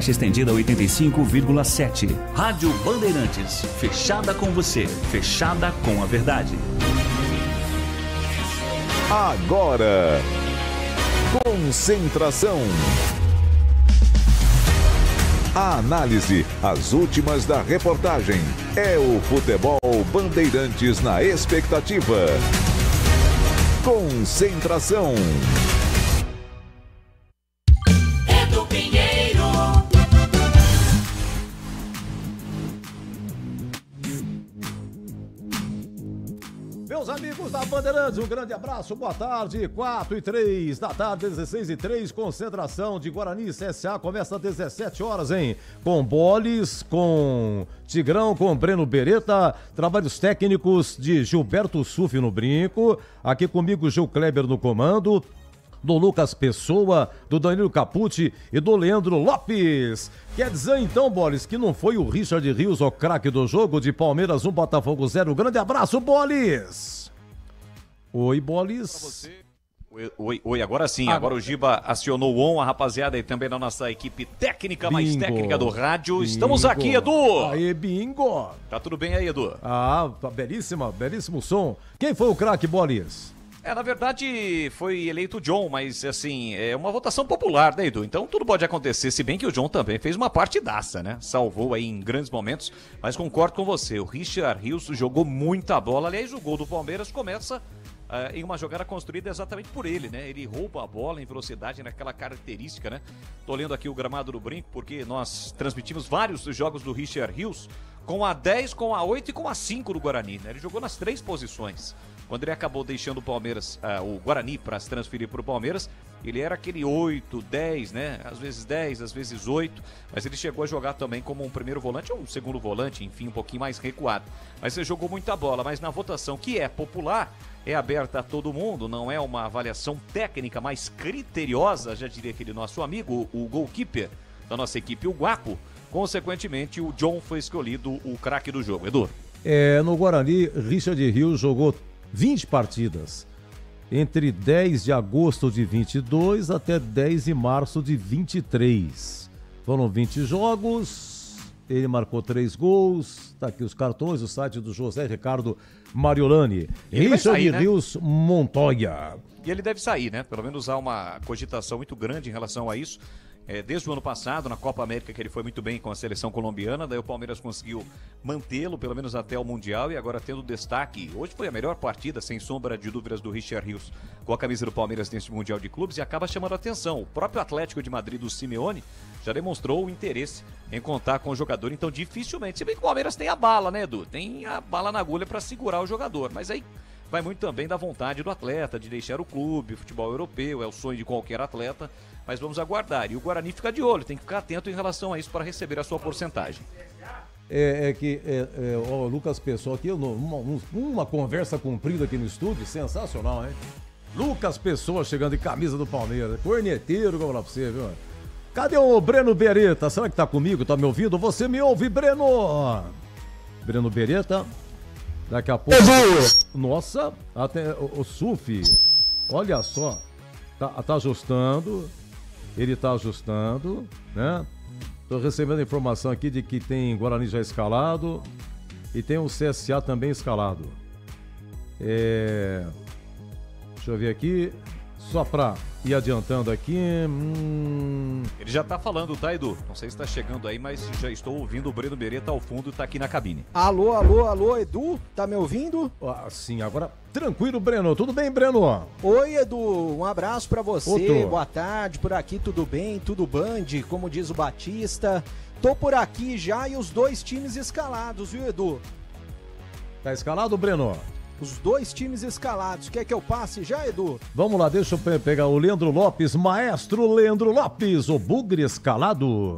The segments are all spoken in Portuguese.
faixa estendida 85,7. Rádio Bandeirantes, fechada com você, fechada com a verdade. Agora, concentração. A análise, as últimas da reportagem. É o Futebol Bandeirantes na expectativa. Concentração. Edu Pinheiro. Meus amigos da Bandeirantes, um grande abraço, boa tarde, 4h03 da tarde, 16h03, concentração de Guarani e CSA, começa às 17 horas, hein? Com Boles, com Tigrão, com Breno Beretta, trabalhos técnicos de Gilberto Sufi no brinco, aqui comigo Gil Kleber no comando, do Lucas Pessoa, do Danilo Capucci e do Leandro Lopes. Quer dizer então, Boles, que não foi o Richard Rios o craque do jogo de Palmeiras 1, Botafogo 0. Grande abraço, Boles! Oi, Boles. Oi, agora sim. Agora o Giba acionou o on, a rapaziada e também na nossa equipe técnica, bingo, mais técnica do rádio. Bingo. Estamos aqui, Edu! Aê, bingo! Tá tudo bem aí, Edu? Belíssimo som. Quem foi o craque, Boles? Na verdade, foi eleito o John, mas, assim, é uma votação popular, né, Edu? Então tudo pode acontecer, se bem que o John também fez uma partidaça, né? Salvou aí em grandes momentos, mas concordo com você, o Richard Rios jogou muita bola. Aliás, o gol do Palmeiras começa em uma jogada construída exatamente por ele, né? Ele rouba a bola em velocidade, naquela característica, né? Tô lendo aqui o gramado do brinco, porque nós transmitimos vários jogos do Richard Rios com a 10, com a 8 e com a 5 do Guarani, né? Ele jogou nas 3 posições. Quando ele acabou deixando o Palmeiras, o Guarani para se transferir para o Palmeiras, ele era aquele 8, 10, né? Às vezes 10, às vezes 8, mas ele chegou a jogar também como um primeiro volante ou um segundo volante, enfim, um pouquinho mais recuado. Mas ele jogou muita bola, mas na votação que é popular, é aberta a todo mundo, não é uma avaliação técnica mais criteriosa, já diria aquele nosso amigo, o goalkeeper da nossa equipe, o Guaco. Consequentemente, o John foi escolhido o craque do jogo. Edu? No Guarani, Richard Rios jogou 20 partidas, entre 10 de agosto de 22 até 10 de março de 23. Foram 20 jogos, ele marcou 3 gols, tá aqui os cartões, o site do José Ricardo Mariolani. Richard Rios, né? Montoya. E ele deve sair, né? Pelo menos há uma cogitação muito grande em relação a isso. Desde o ano passado, na Copa América, que ele foi muito bem com a seleção colombiana, daí o Palmeiras conseguiu mantê-lo, pelo menos até o Mundial, e agora tendo destaque. Hoje foi a melhor partida, sem sombra de dúvidas, do Richard Rios com a camisa do Palmeiras nesse Mundial de Clubes, e acaba chamando a atenção. O próprio Atlético de Madrid, do Simeone, já demonstrou o interesse em contar com o jogador, então dificilmente, se bem que o Palmeiras tem a bala, né, Edu? Tem a bala na agulha para segurar o jogador, mas aí vai muito também da vontade do atleta, de deixar o clube, futebol europeu, é o sonho de qualquer atleta, mas vamos aguardar. E o Guarani fica de olho, tem que ficar atento em relação a isso para receber a sua porcentagem. O Lucas Pessoa aqui, uma conversa comprida aqui no estúdio, sensacional, hein? Lucas Pessoa chegando em camisa do Palmeiras, corneteiro, como lá pra você, viu? Cadê o Breno Beretta? Será que tá comigo? Tá me ouvindo? Você me ouve, Breno? Breno Beretta. Daqui a pouco. Nossa, até o Sufi, olha só, tá ajustando. Ele tá ajustando, né? Tô recebendo informação aqui de que tem Guarani já escalado e tem o CSA também escalado. Deixa eu ver aqui, só pra ir adiantando aqui. Ele já tá falando, tá, Edu? Não sei se tá chegando aí, mas já estou ouvindo o Breno Beretta ao fundo, tá aqui na cabine. Alô, Edu? Tá me ouvindo? Sim, agora tranquilo, Breno. Tudo bem, Breno? Oi, Edu. Um abraço pra você. Outro. Boa tarde. Por aqui tudo bem? Tudo band, como diz o Batista. Tô por aqui já e os 2 times escalados, viu, Edu? Tá escalado, Breno? Os 2 times escalados. Quer que eu passe já, Edu? Vamos lá, deixa eu pegar o Leandro Lopes, maestro Leandro Lopes, o Bugre escalado.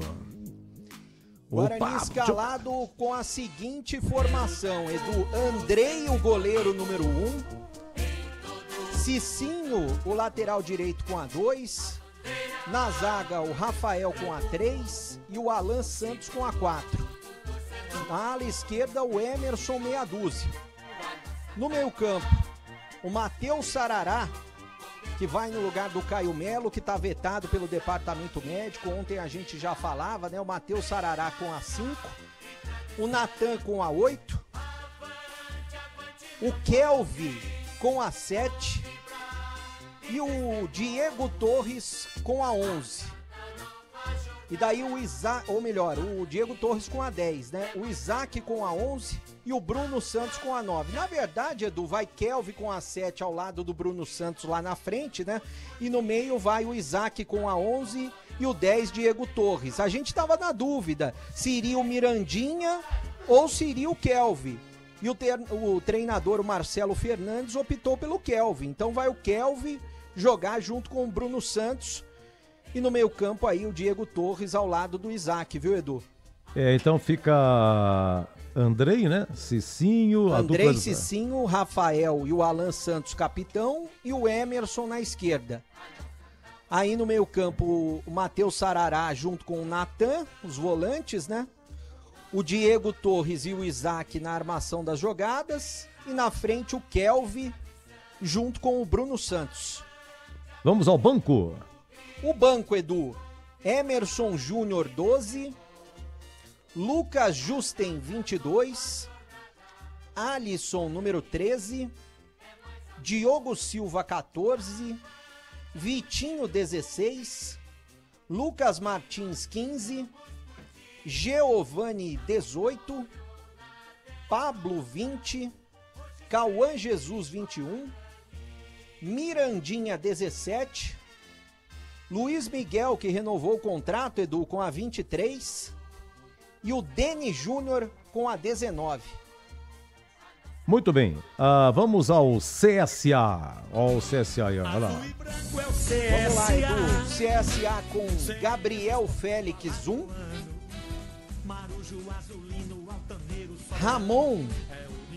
Guarani escalado com a seguinte formação, Edu. Andrei, o goleiro número 1. Cicinho, o lateral direito com a 2. Na zaga, o Rafael com a 3 e o Alan Santos com a 4. Na ala esquerda, o Emerson meia dúzia. No meio campo, o Matheus Sarará que vai no lugar do Caio Melo, que tá vetado pelo departamento médico. Ontem a gente já falava, né? O Matheus Sarará com a 5, o Natan com a 8, o Kelvin com a 7 e o Diego Torres com a 11. E daí o Isaac, ou melhor, o Diego Torres com a 10, né? O Isaac com a 11 e o Bruno Santos com a 9. Na verdade, Edu, vai Kelvin com a 7 ao lado do Bruno Santos lá na frente, né? E no meio vai o Isaac com a 11 e o 10, Diego Torres. A gente tava na dúvida se iria o Mirandinha ou se iria o Kelvin. E o treinador, o Marcelo Fernandes, optou pelo Kelvin. Então vai o Kelvin jogar junto com o Bruno Santos. E no meio campo aí o Diego Torres ao lado do Isaac, viu, Edu? Então fica Andrei, né? Cicinho, Andrei, Cicinho, Rafael e o Alan Santos capitão e o Emerson na esquerda. Aí no meio campo o Matheus Sarará junto com o Natan, os volantes, né? O Diego Torres e o Isaac na armação das jogadas. E na frente o Kelvin junto com o Bruno Santos. Vamos ao banco. O banco, Edu: Emerson Júnior 12, Lucas Justen 22, Alisson número 13, Diogo Silva 14, Vitinho 16, Lucas Martins 15, Geovani 18, Pablo 20, Cauã Jesus 21, Mirandinha 17, Luiz Miguel, que renovou o contrato, Edu, com a 23, e o Deni Júnior com a 19. Muito bem, vamos ao CSA. Ó, o CSA aí, olha lá. Vamos lá, Edu. CSA com Gabriel Félix 1, Ramon,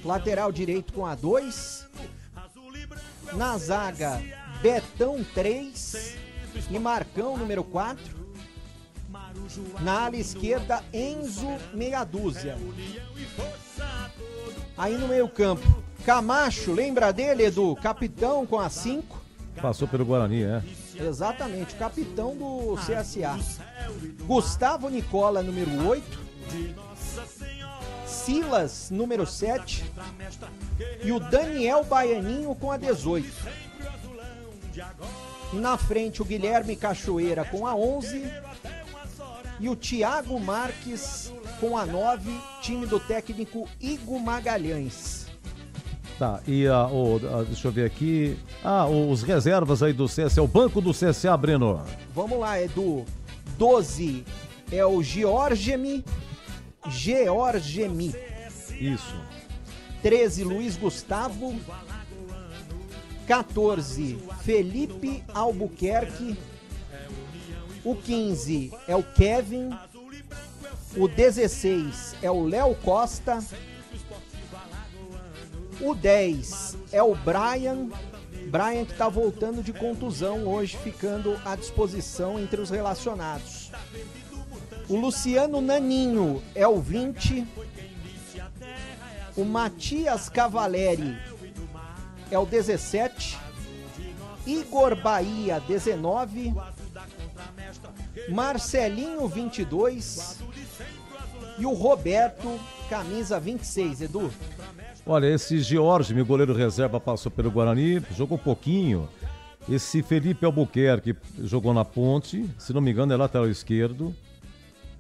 lateral direito com a 2, na zaga Betão 3 e Marcão número 4, na ala esquerda Enzo meia dúzia. Aí no meio campo Camacho, lembra dele, Edu? Capitão com a 5. Passou pelo Guarani, Exatamente, o capitão do CSA. Gustavo Nicola número 8, Silas número 7 e o Daniel Baianinho com a 18. Na frente o Guilherme Cachoeira com a 11 e o Thiago Marques com a 9, time do técnico Igor Magalhães. Tá, e deixa eu ver aqui. Os reservas aí do CSA, o banco do CSA, Breno. Vamos lá, Edu. 12 é o Georgemi. Isso. 13, Luiz Gustavo. 14, Felipe Albuquerque. O 15 é o Kevin. O 16 é o Léo Costa. O 10 é o Brian que tá voltando de contusão hoje, ficando à disposição entre os relacionados. O Luciano Naninho é o 20. O Matias Cavaleri é o 17. Igor Bahia, 19. Marcelinho, 22. E o Roberto, camisa 26, Edu. Olha, esse Jorge, meu goleiro reserva, passou pelo Guarani, jogou pouquinho. Esse Felipe Albuquerque jogou na Ponte, se não me engano é lateral esquerdo.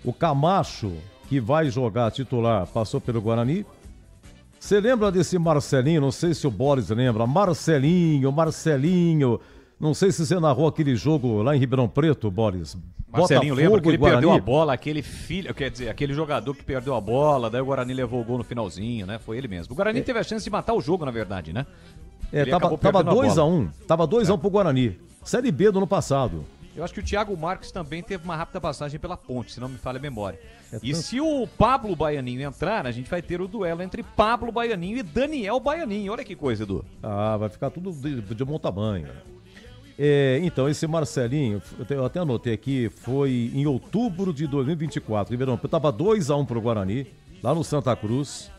O Camacho, que vai jogar titular, passou pelo Guarani. Você lembra desse Marcelinho? Não sei se o Boris lembra. Marcelinho. Não sei se você narrou aquele jogo lá em Ribeirão Preto, Boris. Marcelinho, Botafogo lembra que ele Guarani. perdeu a bola, aquele jogador que perdeu a bola, daí o Guarani levou o gol no finalzinho, né? Foi ele mesmo. O Guarani teve a chance de matar o jogo, na verdade, né? Tava 2-1. Tava 2-1 pro Guarani. Série B do ano passado. Eu acho que o Thiago Marques também teve uma rápida passagem pela Ponte, se não me falha a memória. Se o Pablo Baianinho entrar, a gente vai ter o duelo entre Pablo Baianinho e Daniel Baianinho. Olha que coisa, Edu. Vai ficar tudo de bom tamanho. Então, esse Marcelinho, eu até anotei aqui, foi em outubro de 2024. Ribeirão Preto tava 2-1 pro Guarani, lá no Santa Cruz.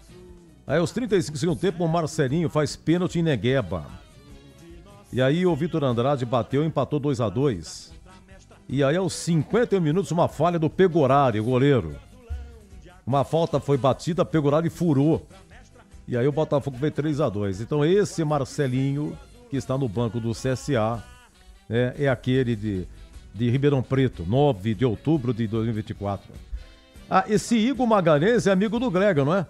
Aí aos 35 segundos tempo, o Marcelinho faz pênalti em Negueba. E aí o Vitor Andrade bateu e empatou 2-2. E aí aos 51 minutos uma falha do Pegorari, o goleiro. Uma falta foi batida, Pegorari furou. E aí o Botafogo veio 3-2. Então esse Marcelinho, que está no banco do CSA, é aquele de Ribeirão Preto, 9 de outubro de 2024. Ah, esse Igor Magalhães é amigo do Grega, não é?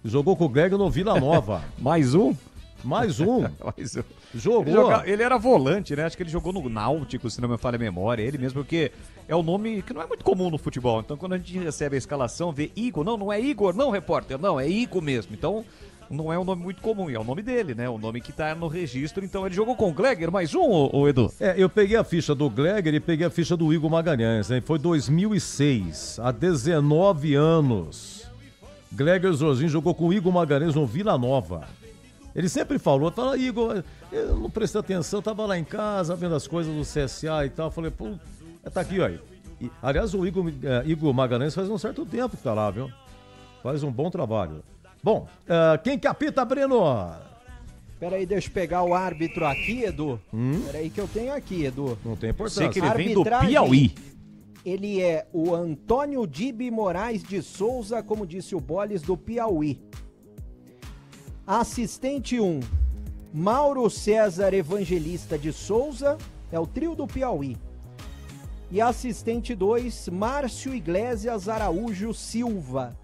Jogou com o Grega no Vila Nova. Mais um? Mais um. Mais um. Jogou. Ele era volante, né? Acho que ele jogou no Náutico, se não me falha a memória. Ele mesmo, porque é um nome que não é muito comum no futebol. Então, quando a gente recebe a escalação, vê Igor. Não é Igor, não, repórter. Não, é Igor mesmo. Então, não é um nome muito comum. É o nome dele, né? O nome que tá no registro. Então, ele jogou com o Gleger. Mais um, ô Edu? Eu peguei a ficha do Gleger e peguei a ficha do Igor Magalhães. Hein? Foi 2006, há 19 anos. Gleger Jorginho jogou com o Igor Magalhães no Vila Nova. Ele sempre falou, Igor, eu não prestei atenção, tava lá em casa vendo as coisas do CSA e tal. Falei, pô, tá aqui, ó. Aliás, o Igor Magalhães faz um certo tempo que tá lá, viu? Faz um bom trabalho. Bom, quem que apita, Breno? Peraí, deixa eu pegar o árbitro aqui, Edu. Peraí que eu tenho aqui, Edu. Não tem importância. Sei que ele vem do Piauí. Ele é o Antônio Dibi Moraes de Souza, como disse o Boles, do Piauí. Assistente 1, Mauro César Evangelista de Souza, é o trio do Piauí. E assistente 2, Márcio Iglesias Araújo Silva.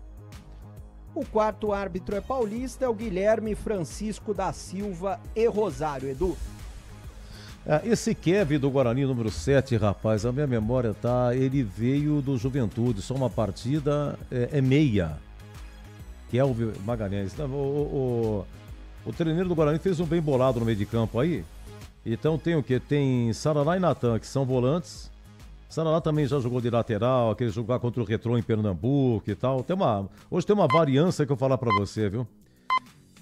O quarto árbitro é paulista, é o Guilherme Francisco da Silva e Rosário, Edu. Esse Kevin do Guarani, número 7, rapaz, a minha memória ele veio do Juventude, só uma partida, meia. Kelvin Magalhães. O treineiro do Guarani fez um bem bolado no meio de campo aí. Então tem o quê? Tem Saraná e Natan, que são volantes. Saraná também já jogou de lateral, aquele jogar contra o Retrô em Pernambuco e tal. Hoje tem uma variância que eu vou falar pra você, viu?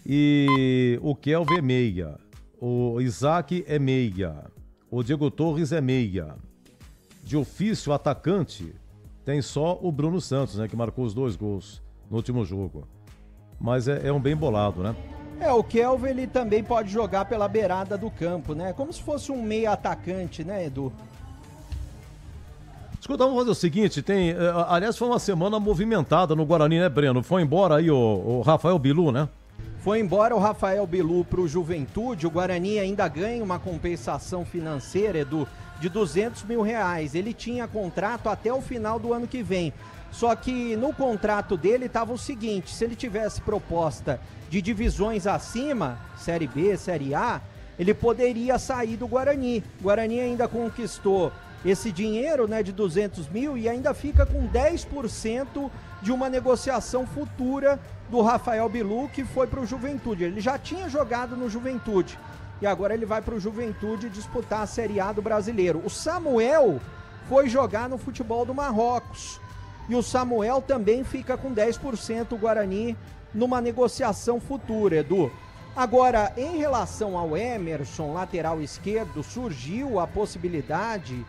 E o Kelvin é meia. O Isaac é meia. O Diego Torres é meia. De ofício, atacante, tem só o Bruno Santos, né? Que marcou os 2 gols no último jogo. Mas é um bem bolado, né? O Kelvin, ele também pode jogar pela beirada do campo, né? Como se fosse um meia atacante, né, Edu? Escuta, vamos fazer o seguinte, aliás, foi uma semana movimentada no Guarani, né, Breno? Foi embora aí o Rafael Bilu, né? Foi embora o Rafael Bilu pro Juventude, o Guarani ainda ganha uma compensação financeira, Edu, de R$200 mil. Ele tinha contrato até o final do ano que vem. Só que no contrato dele estava o seguinte, se ele tivesse proposta de divisões acima, Série B, Série A, ele poderia sair do Guarani. O Guarani ainda conquistou esse dinheiro, né, de 200 mil e ainda fica com 10% de uma negociação futura do Rafael Bilu, que foi para o Juventude. Ele já tinha jogado no Juventude e agora ele vai para o Juventude disputar a Série A do Brasileiro. O Samuel foi jogar no futebol do Marrocos. E o Samuel também fica com 10% o Guarani numa negociação futura, Edu. Agora, em relação ao Emerson, lateral esquerdo, surgiu a possibilidade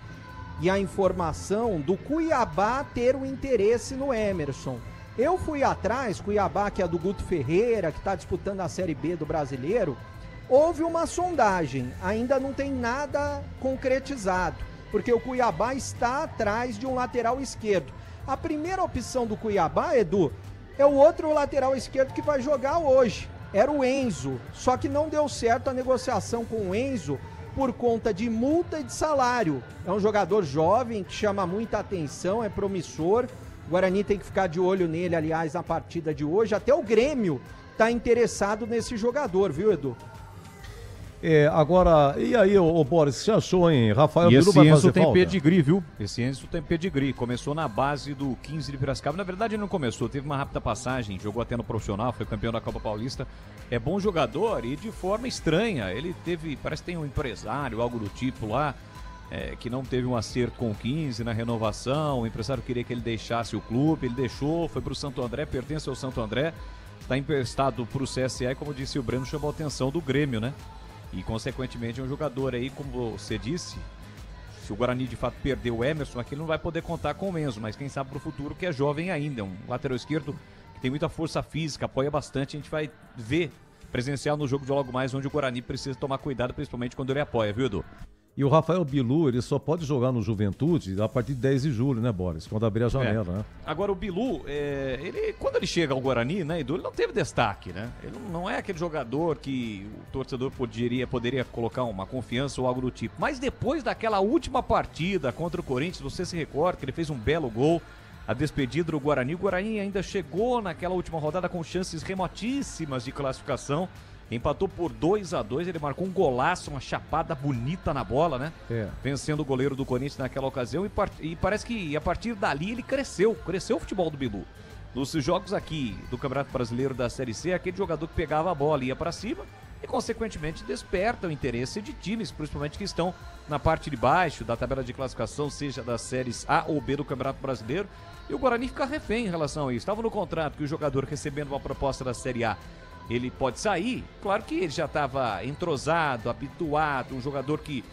e a informação do Cuiabá ter um interesse no Emerson. Eu fui atrás, Cuiabá, que é do Guto Ferreira, que está disputando a Série B do Brasileiro, houve uma sondagem, ainda não tem nada concretizado, porque o Cuiabá está atrás de um lateral esquerdo. A primeira opção do Cuiabá, Edu, é o outro lateral esquerdo que vai jogar hoje. Era o Enzo, só que não deu certo a negociação com o Enzo por conta de multa e de salário. É um jogador jovem que chama muita atenção, é promissor. O Guarani tem que ficar de olho nele, aliás, na partida de hoje. Até o Grêmio está interessado nesse jogador, viu, Edu? Agora, e aí, ô Boris, você achou, hein? Rafael Bilu vai fazer falta? Esse Enzo tem pedigree, viu? Esse Enzo tem pedigree. Começou na base do 15 de Piracicaba. Na verdade, ele não começou. Teve uma rápida passagem. Jogou até no profissional. Foi campeão da Copa Paulista. É bom jogador e de forma estranha. Ele teve, parece que tem um empresário, algo do tipo lá, que não teve um acerto com o 15 na renovação. O empresário queria que ele deixasse o clube. Ele deixou, foi pro Santo André, pertence ao Santo André. Está emprestado pro CSA e, como disse o Breno, chamou a atenção do Grêmio, né? E, consequentemente, é um jogador aí, como você disse, se o Guarani de fato perder o Emerson, aqui ele não vai poder contar com o Enzo, mas quem sabe pro futuro, que é jovem ainda, um lateral esquerdo que tem muita força física, apoia bastante, a gente vai ver presencial no jogo de logo mais, onde o Guarani precisa tomar cuidado, principalmente quando ele apoia, viu, Edu? E o Rafael Bilu, ele só pode jogar no Juventude a partir de 10 de julho, né, Boris? Quando abrir a janela, né? Agora, o Bilu, quando ele chega ao Guarani, né, Edu, ele não teve destaque, né? Ele não é aquele jogador que o torcedor poderia colocar uma confiança ou algo do tipo. Mas depois daquela última partida contra o Corinthians, você se recorda que ele fez um belo gol, a despedida do Guarani. O Guarani ainda chegou naquela última rodada com chances remotíssimas de classificação. Empatou por 2-2, ele marcou um golaço, uma chapada bonita na bola, né? Vencendo o goleiro do Corinthians naquela ocasião e parece que a partir dali ele cresceu o futebol do Bilu. Nos jogos aqui do Campeonato Brasileiro da Série C, aquele jogador que pegava a bola e ia pra cima e consequentemente desperta o interesse de times, principalmente que estão na parte de baixo da tabela de classificação, seja das séries A ou B do Campeonato Brasileiro, e o Guarani fica refém em relação a isso. Estava no contrato que o jogador recebendo uma proposta da Série A, ele pode sair, claro que ele já estava entrosado, habituado, um jogador que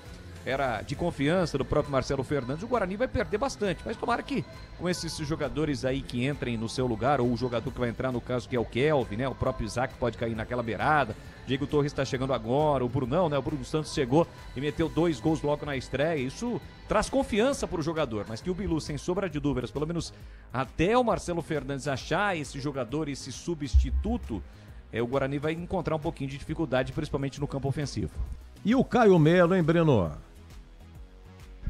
era de confiança do próprio Marcelo Fernandes, o Guarani vai perder bastante, mas tomara que com esses jogadores aí que entrem no seu lugar, ou o jogador que vai entrar no caso que é o Kelvin, né, o próprio Isaac pode cair naquela beirada, Diego Torres está chegando agora, o Brunão, né, o Bruno Santos chegou e meteu 2 gols logo na estreia, isso traz confiança para o jogador, mas que o Bilu, sem sombra de dúvidas, pelo menos até o Marcelo Fernandes achar esse jogador, esse substituto, o Guarani vai encontrar um pouquinho de dificuldade, principalmente no campo ofensivo. E o Caio Melo, hein, Breno?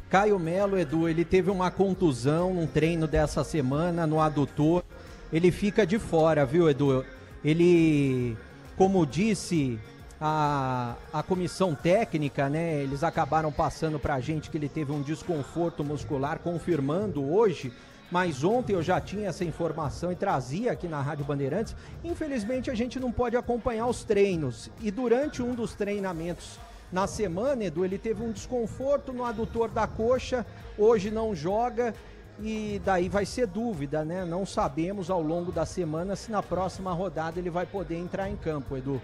Caio Melo, Edu, ele teve uma contusão num treino dessa semana no adutor. Ele fica de fora, viu, Edu? Ele, como disse a comissão técnica, né? Eles acabaram passando pra gente que ele teve um desconforto muscular, confirmando hoje. Mas ontem eu já tinha essa informação e trazia aqui na Rádio Bandeirantes. Infelizmente a gente não pode acompanhar os treinos. E durante um dos treinamentos na semana, Edu, ele teve um desconforto no adutor da coxa. Hoje não joga e daí vai ser dúvida, né? Não sabemos ao longo da semana se na próxima rodada ele vai poder entrar em campo, Edu.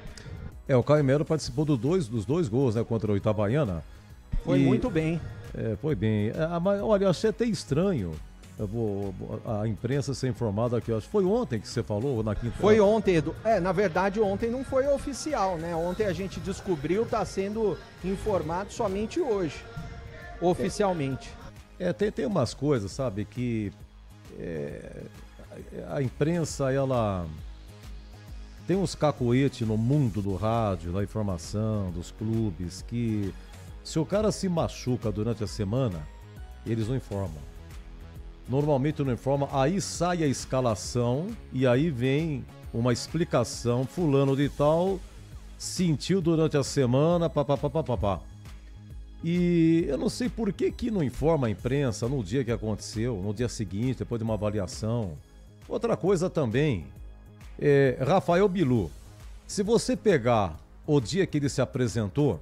O Caio Melo participou dos dois gols, né, contra o Itabaiana. Foi muito bem. Foi bem. Mas, olha, eu achei até estranho. A imprensa ser informada aqui, acho que foi ontem que você falou, ou na quinta? Foi ontem, Edu. Na verdade ontem não foi oficial, né? Ontem a gente descobriu, tá sendo informado somente hoje, oficialmente. Tem umas coisas, sabe, que a imprensa, ela tem uns cacoetes no mundo do rádio, da informação, dos clubes, que se o cara se machuca durante a semana, eles não informam. Normalmente não informa, aí sai a escalação e aí vem uma explicação, fulano de tal sentiu durante a semana, papapá. E eu não sei por que não informa a imprensa no dia que aconteceu, no dia seguinte, depois de uma avaliação. Outra coisa também, Rafael Bilu, se você pegar o dia que ele se apresentou,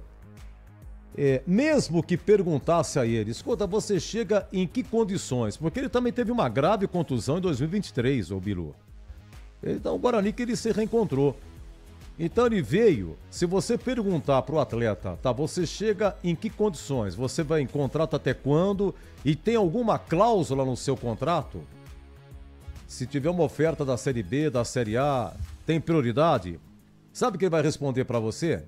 mesmo que perguntasse a ele, escuta, você chega em que condições? Porque ele também teve uma grave contusão em 2023, o Bilu. Então o Guarani que ele se reencontrou. Então ele veio, se você perguntar pro atleta, tá, você chega em que condições? Você vai em contrato até quando? E tem alguma cláusula no seu contrato? Se tiver uma oferta da Série B, da Série A, tem prioridade? Sabe o que ele vai responder para você?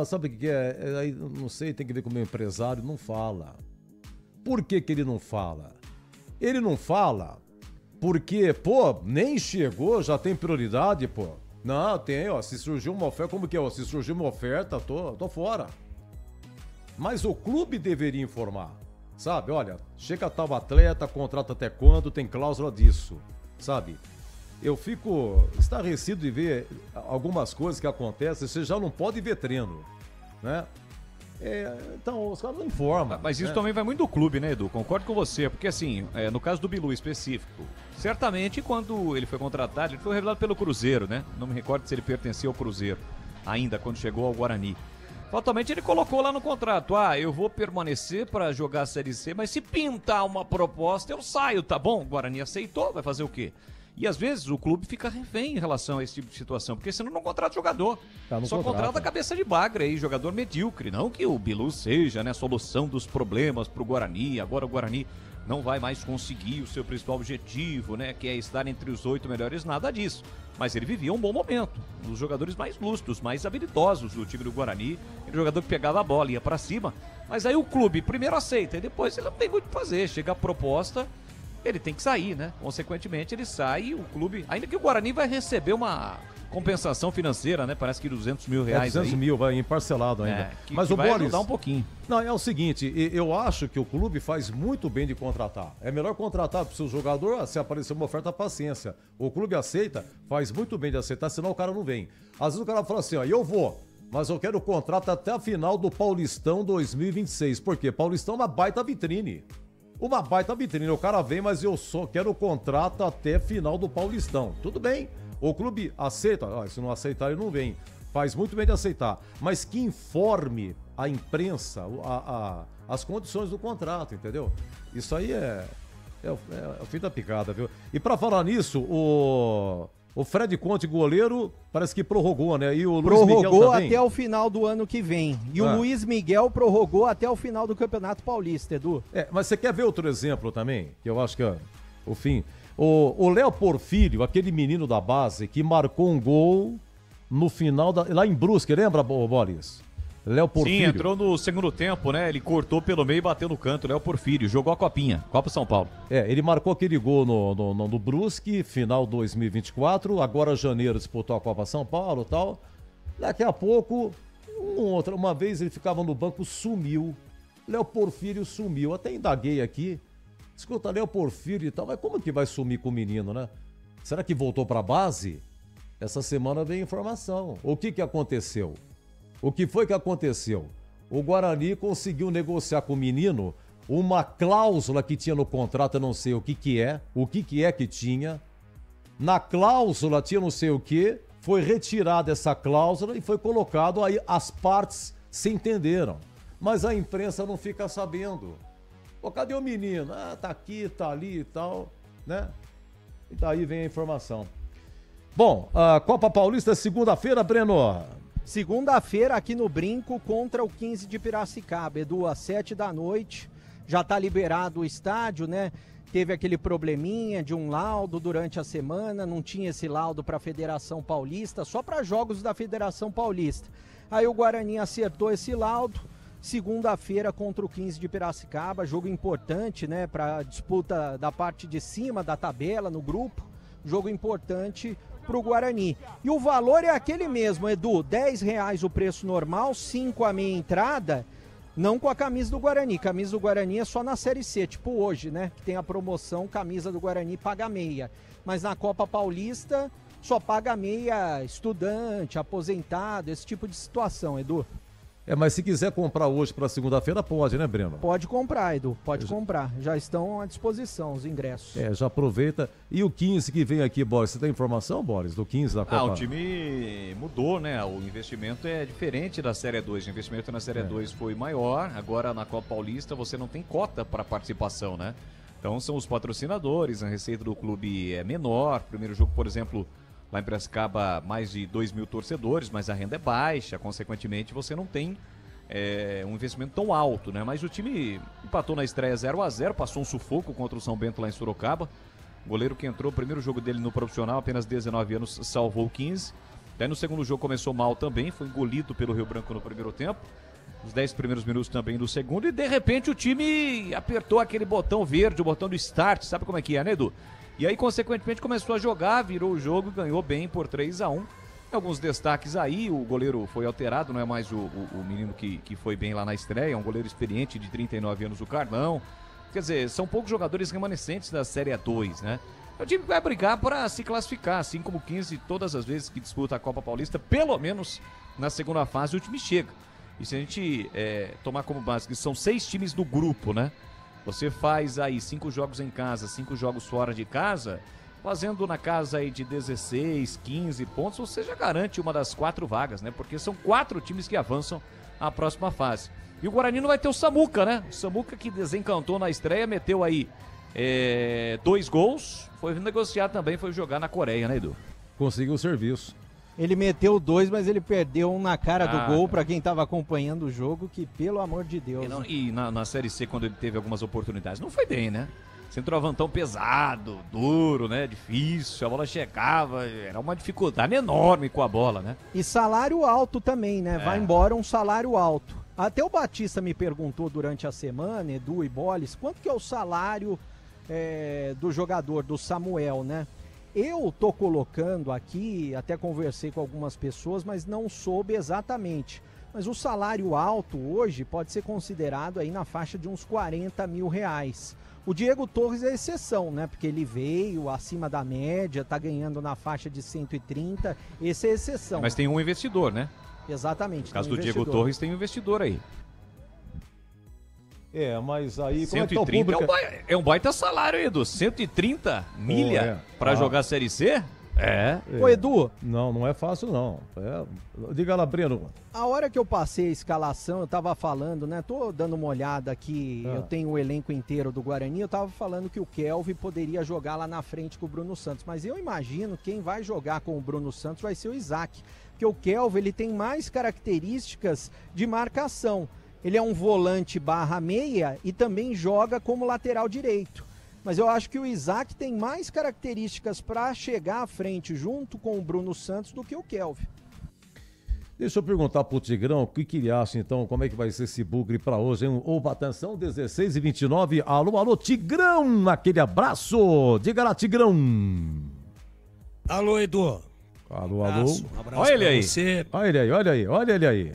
Sabe o que é? Aí, não sei, tem que ver com o meu empresário. Não fala. Por que ele não fala? Ele não fala porque, nem chegou, já tem prioridade, Não, tem, se surgiu uma oferta, como que é? Se surgiu uma oferta, tô fora. Mas o clube deveria informar, sabe? Olha, chega tal atleta, contrata até quando, tem cláusula disso, sabe? Eu fico estarrecido de ver algumas coisas que acontecem, você já não pode ver treino, né? Então, os caras não informam. Mas isso também vai muito do clube, né, Edu? Concordo com você, porque assim, no caso do Bilu específico, certamente quando ele foi contratado, ele foi revelado pelo Cruzeiro, né? Não me recordo se ele pertencia ao Cruzeiro, ainda quando chegou ao Guarani. Fatalmente ele colocou lá no contrato, eu vou permanecer para jogar a Série C, mas se pintar uma proposta eu saio, tá bom? O Guarani aceitou, vai fazer o quê? E às vezes o clube fica refém em relação a esse tipo de situação, porque senão não contrata jogador. Só contrata cabeça de bagre aí, jogador medíocre. Não que o Bilu seja, né, a solução dos problemas pro Guarani. Agora o Guarani não vai mais conseguir o seu principal objetivo, né? Que é estar entre os 8 melhores, nada disso. Mas ele vivia um bom momento, um dos jogadores mais lustros, mais habilidosos do time do Guarani, ele jogador que pegava a bola, ia pra cima, mas aí o clube primeiro aceita e depois ele não tem muito o que fazer, chega a proposta, ele tem que sair, né? Consequentemente ele sai e o clube, ainda que o Guarani vai receber uma compensação financeira, né? Parece que 200 mil reais 200 aí. mil, vai em parcelado ainda. Mas que o vai Boris, ajudar um pouquinho. não, é o seguinte, eu acho que o clube faz muito bem de contratar. É melhor contratar para o seu jogador, se aparecer uma oferta, paciência. O clube aceita, faz muito bem de aceitar, senão o cara não vem. Às vezes o cara fala assim, ó, eu vou, mas eu quero o contrato até a final do Paulistão 2026. Por quê? Paulistão é uma baita vitrine. Uma baita vitrine. O cara vem, mas eu só quero o contrato até final do Paulistão. Tudo bem. O clube aceita. Se não aceitar, ele não vem. Faz muito bem de aceitar. Mas que informe a imprensa as condições do contrato, entendeu? Isso aí é o fim da picada, viu? E pra falar nisso, o Fred Conte, goleiro, parece que prorrogou, né? E o Luiz Miguel prorrogou também. até o final do ano que vem. E o Luiz Miguel prorrogou até o final do Campeonato Paulista, Edu. Mas você quer ver outro exemplo também? Que eu acho que é o fim. O Léo Porfírio, aquele menino da base que marcou um gol no final, lá em Brusque, lembra, Boris? Léo Porfírio. Sim, entrou no segundo tempo, né? Ele cortou pelo meio e bateu no canto. Léo Porfírio, jogou a copinha, Copa São Paulo. Ele marcou aquele gol no Brusque, final 2024. Agora, janeiro, disputou a Copa São Paulo e tal. Daqui a pouco, uma vez ele ficava no banco, sumiu. Léo Porfírio sumiu. Até indaguei aqui. Escuta, Léo Porfírio e tal, mas como que vai sumir com o menino, né? Será que voltou pra base? Essa semana veio informação. O que aconteceu? O que foi que aconteceu? O Guarani conseguiu negociar com o menino uma cláusula que tinha no contrato, eu não sei o que é que tinha. Na cláusula tinha não sei o que, foi retirada essa cláusula e foi colocado aí, as partes se entenderam. Mas a imprensa não fica sabendo. Pô, cadê o menino? Tá aqui, tá ali e tal, né? E daí vem a informação. Bom, a Copa Paulista, segunda-feira, Breno. Segunda-feira aqui no Brinco contra o 15 de Piracicaba, Edu, às 7 da noite. Já tá liberado o estádio, né? Teve aquele probleminha de um laudo durante a semana, não tinha esse laudo para a Federação Paulista, só para jogos da Federação Paulista. Aí o Guarani acertou esse laudo. Segunda-feira contra o 15 de Piracicaba, jogo importante, né, para disputa da parte de cima da tabela no grupo, jogo importante para o Guarani. E o valor é aquele mesmo, Edu, R$10 o preço normal, 5 a meia entrada, não com a camisa do Guarani. Camisa do Guarani é só na Série C, tipo hoje, né, que tem a promoção, camisa do Guarani paga meia. Mas na Copa Paulista só paga meia estudante, aposentado, esse tipo de situação, Edu. Mas se quiser comprar hoje para segunda-feira, pode, né, Breno? Pode comprar, Edu, pode comprar. Já estão à disposição os ingressos. Já aproveita. E o 15 que vem aqui, Boris, você tem informação, Boris, do 15 da Copa? O time mudou, né? O investimento é diferente da Série 2. O investimento na Série 2 foi maior. Agora, na Copa Paulista, você não tem cota para participação, né? Então, são os patrocinadores, a receita do clube é menor. Primeiro jogo, por exemplo, lá em Piracicaba, mais de 2 mil torcedores, mas a renda é baixa, consequentemente você não tem um investimento tão alto, né? Mas o time empatou na estreia 0-0, passou um sufoco contra o São Bento lá em Sorocaba. O goleiro que entrou, o primeiro jogo dele no profissional, apenas 19 anos, salvou 15. Daí no segundo jogo começou mal também, foi engolido pelo Rio Branco no primeiro tempo. Os 10 primeiros minutos também do segundo, e de repente o time apertou aquele botão verde, o botão do start, sabe como é que é, né, Edu? E aí, consequentemente, começou a jogar, virou o jogo, ganhou bem por 3-1. Alguns destaques aí, o goleiro foi alterado, não é mais o menino que foi bem lá na estreia, é um goleiro experiente de 39 anos, o Carlão. Quer dizer, são poucos jogadores remanescentes da Série 2, né? O time vai brigar para se classificar, assim como o 15, todas as vezes que disputa a Copa Paulista, pelo menos na segunda fase o time chega. E se a gente tomar como base que são 6 times do grupo, né? Você faz aí 5 jogos em casa, 5 jogos fora de casa, fazendo na casa aí de 16, 15 pontos, você já garante uma das 4 vagas, né? Porque são 4 times que avançam à próxima fase. E o Guarani não vai ter o Samuca, né? O Samuca que desencantou na estreia, meteu aí 2 gols, foi negociar também, foi jogar na Coreia, né, Edu? Conseguiu o serviço. Ele meteu 2, mas ele perdeu um na cara do gol pra quem tava acompanhando o jogo, que pelo amor de Deus. E na Série C, quando ele teve algumas oportunidades, não foi bem, né? Centroavantão pesado, duro, né? Difícil, a bola chegava, era uma dificuldade enorme com a bola, né? E salário alto também, né? Vai embora um salário alto. Até o Batista me perguntou durante a semana, Edu e Boles, quanto que é o salário do jogador, do Samuel, né? Eu tô colocando aqui, até conversei com algumas pessoas, mas não soube exatamente. Mas o salário alto hoje pode ser considerado aí na faixa de uns 40 mil reais. O Diego Torres é exceção, né? Porque ele veio acima da média, tá ganhando na faixa de 130, esse é exceção. Mas tem um investidor, né? Exatamente. No caso do Diego Torres, tem um investidor aí. Mas aí... 130 é um baita salário, Edu. 130 milha pra jogar Série C? Ô, Edu. Não é fácil, não. Diga lá, Breno. A hora que eu passei a escalação, eu tava falando, né? Tô dando uma olhada aqui, eu tenho o elenco inteiro do Guarani, eu tava falando que o Kelvin poderia jogar lá na frente com o Bruno Santos, mas eu imagino que quem vai jogar com o Bruno Santos vai ser o Isaac, porque o Kelvin, ele tem mais características de marcação. Ele é um volante /meia e também joga como lateral direito. Mas eu acho que o Isaac tem mais características para chegar à frente junto com o Bruno Santos do que o Kelvin. Deixa eu perguntar pro Tigrão o que ele acha, então, como é que vai ser esse bugre para hoje, hein? Opa, atenção, 16h29. Alô, Tigrão, aquele abraço. Diga lá, Tigrão. Alô, Edu. Alô. Um abraço olha ele aí. você. Olha ele aí.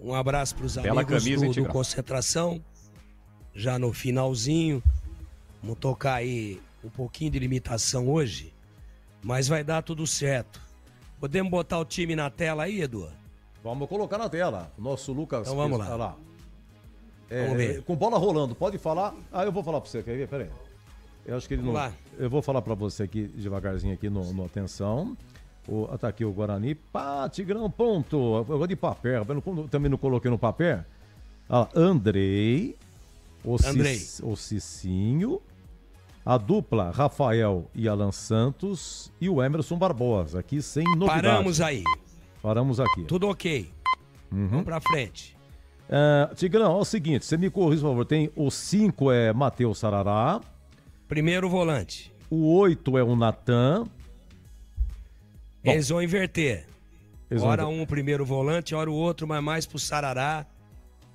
Um abraço pros Bela amigos camisa, do Concentração. Já no finalzinho. Vamos tocar aí um pouquinho de limitação hoje, mas vai dar tudo certo. Podemos botar o time na tela aí, Edu? Vamos colocar na tela. Nosso Lucas. Então vamos lá. Olha lá. Vamos ver. Com bola rolando, pode falar. Eu vou falar pra você, quer ver? Pera aí. Eu acho que ele não... Lá. Eu vou falar pra você aqui, devagarzinho aqui no atenção. Tá aqui o Guarani. Tigrão, ponto. Eu gosto de papel. Eu também não coloquei no papel. Andrei. O Cicinho. A dupla, Rafael e Alan Santos e o Emerson Barbosa, aqui sem novidade. Paramos aqui. Tudo ok. Vamos pra frente. Tigrão, é o seguinte, você me corrija, por favor, tem o 5 é Matheus Sarará. Primeiro volante. O 8 é o Natan. Eles vão inverter. Hora um primeiro volante, hora o outro, mas mais pro Sarará.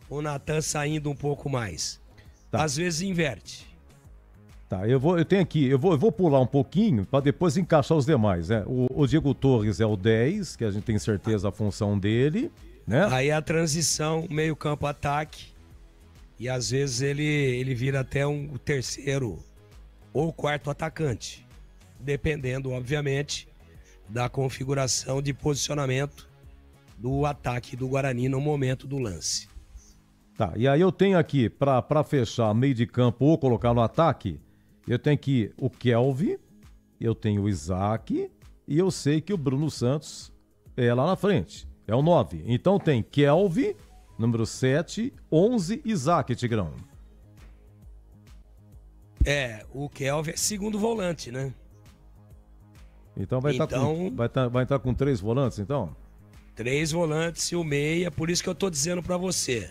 O Natan saindo um pouco mais. Tá. Às vezes inverte. Tá, eu vou pular um pouquinho para depois encaixar os demais, né? O Diego Torres é o 10, que a gente tem certeza a função dele, né? Aí a transição, meio campo ataque, e às vezes ele vira até o terceiro ou quarto atacante, dependendo, obviamente, da configuração de posicionamento do ataque do Guarani no momento do lance. Tá, e aí eu tenho aqui, para fechar meio de campo ou colocar no ataque, eu tenho aqui o Kelvin, eu tenho o Isaac e eu sei que o Bruno Santos é lá na frente, é o 9. Então tem Kelvin, número 7, 11, Isaac, Tigrão. O Kelvin é segundo volante, né? Então vai entrar com 3 volantes, então? 3 volantes e o meia, por isso que eu tô dizendo pra você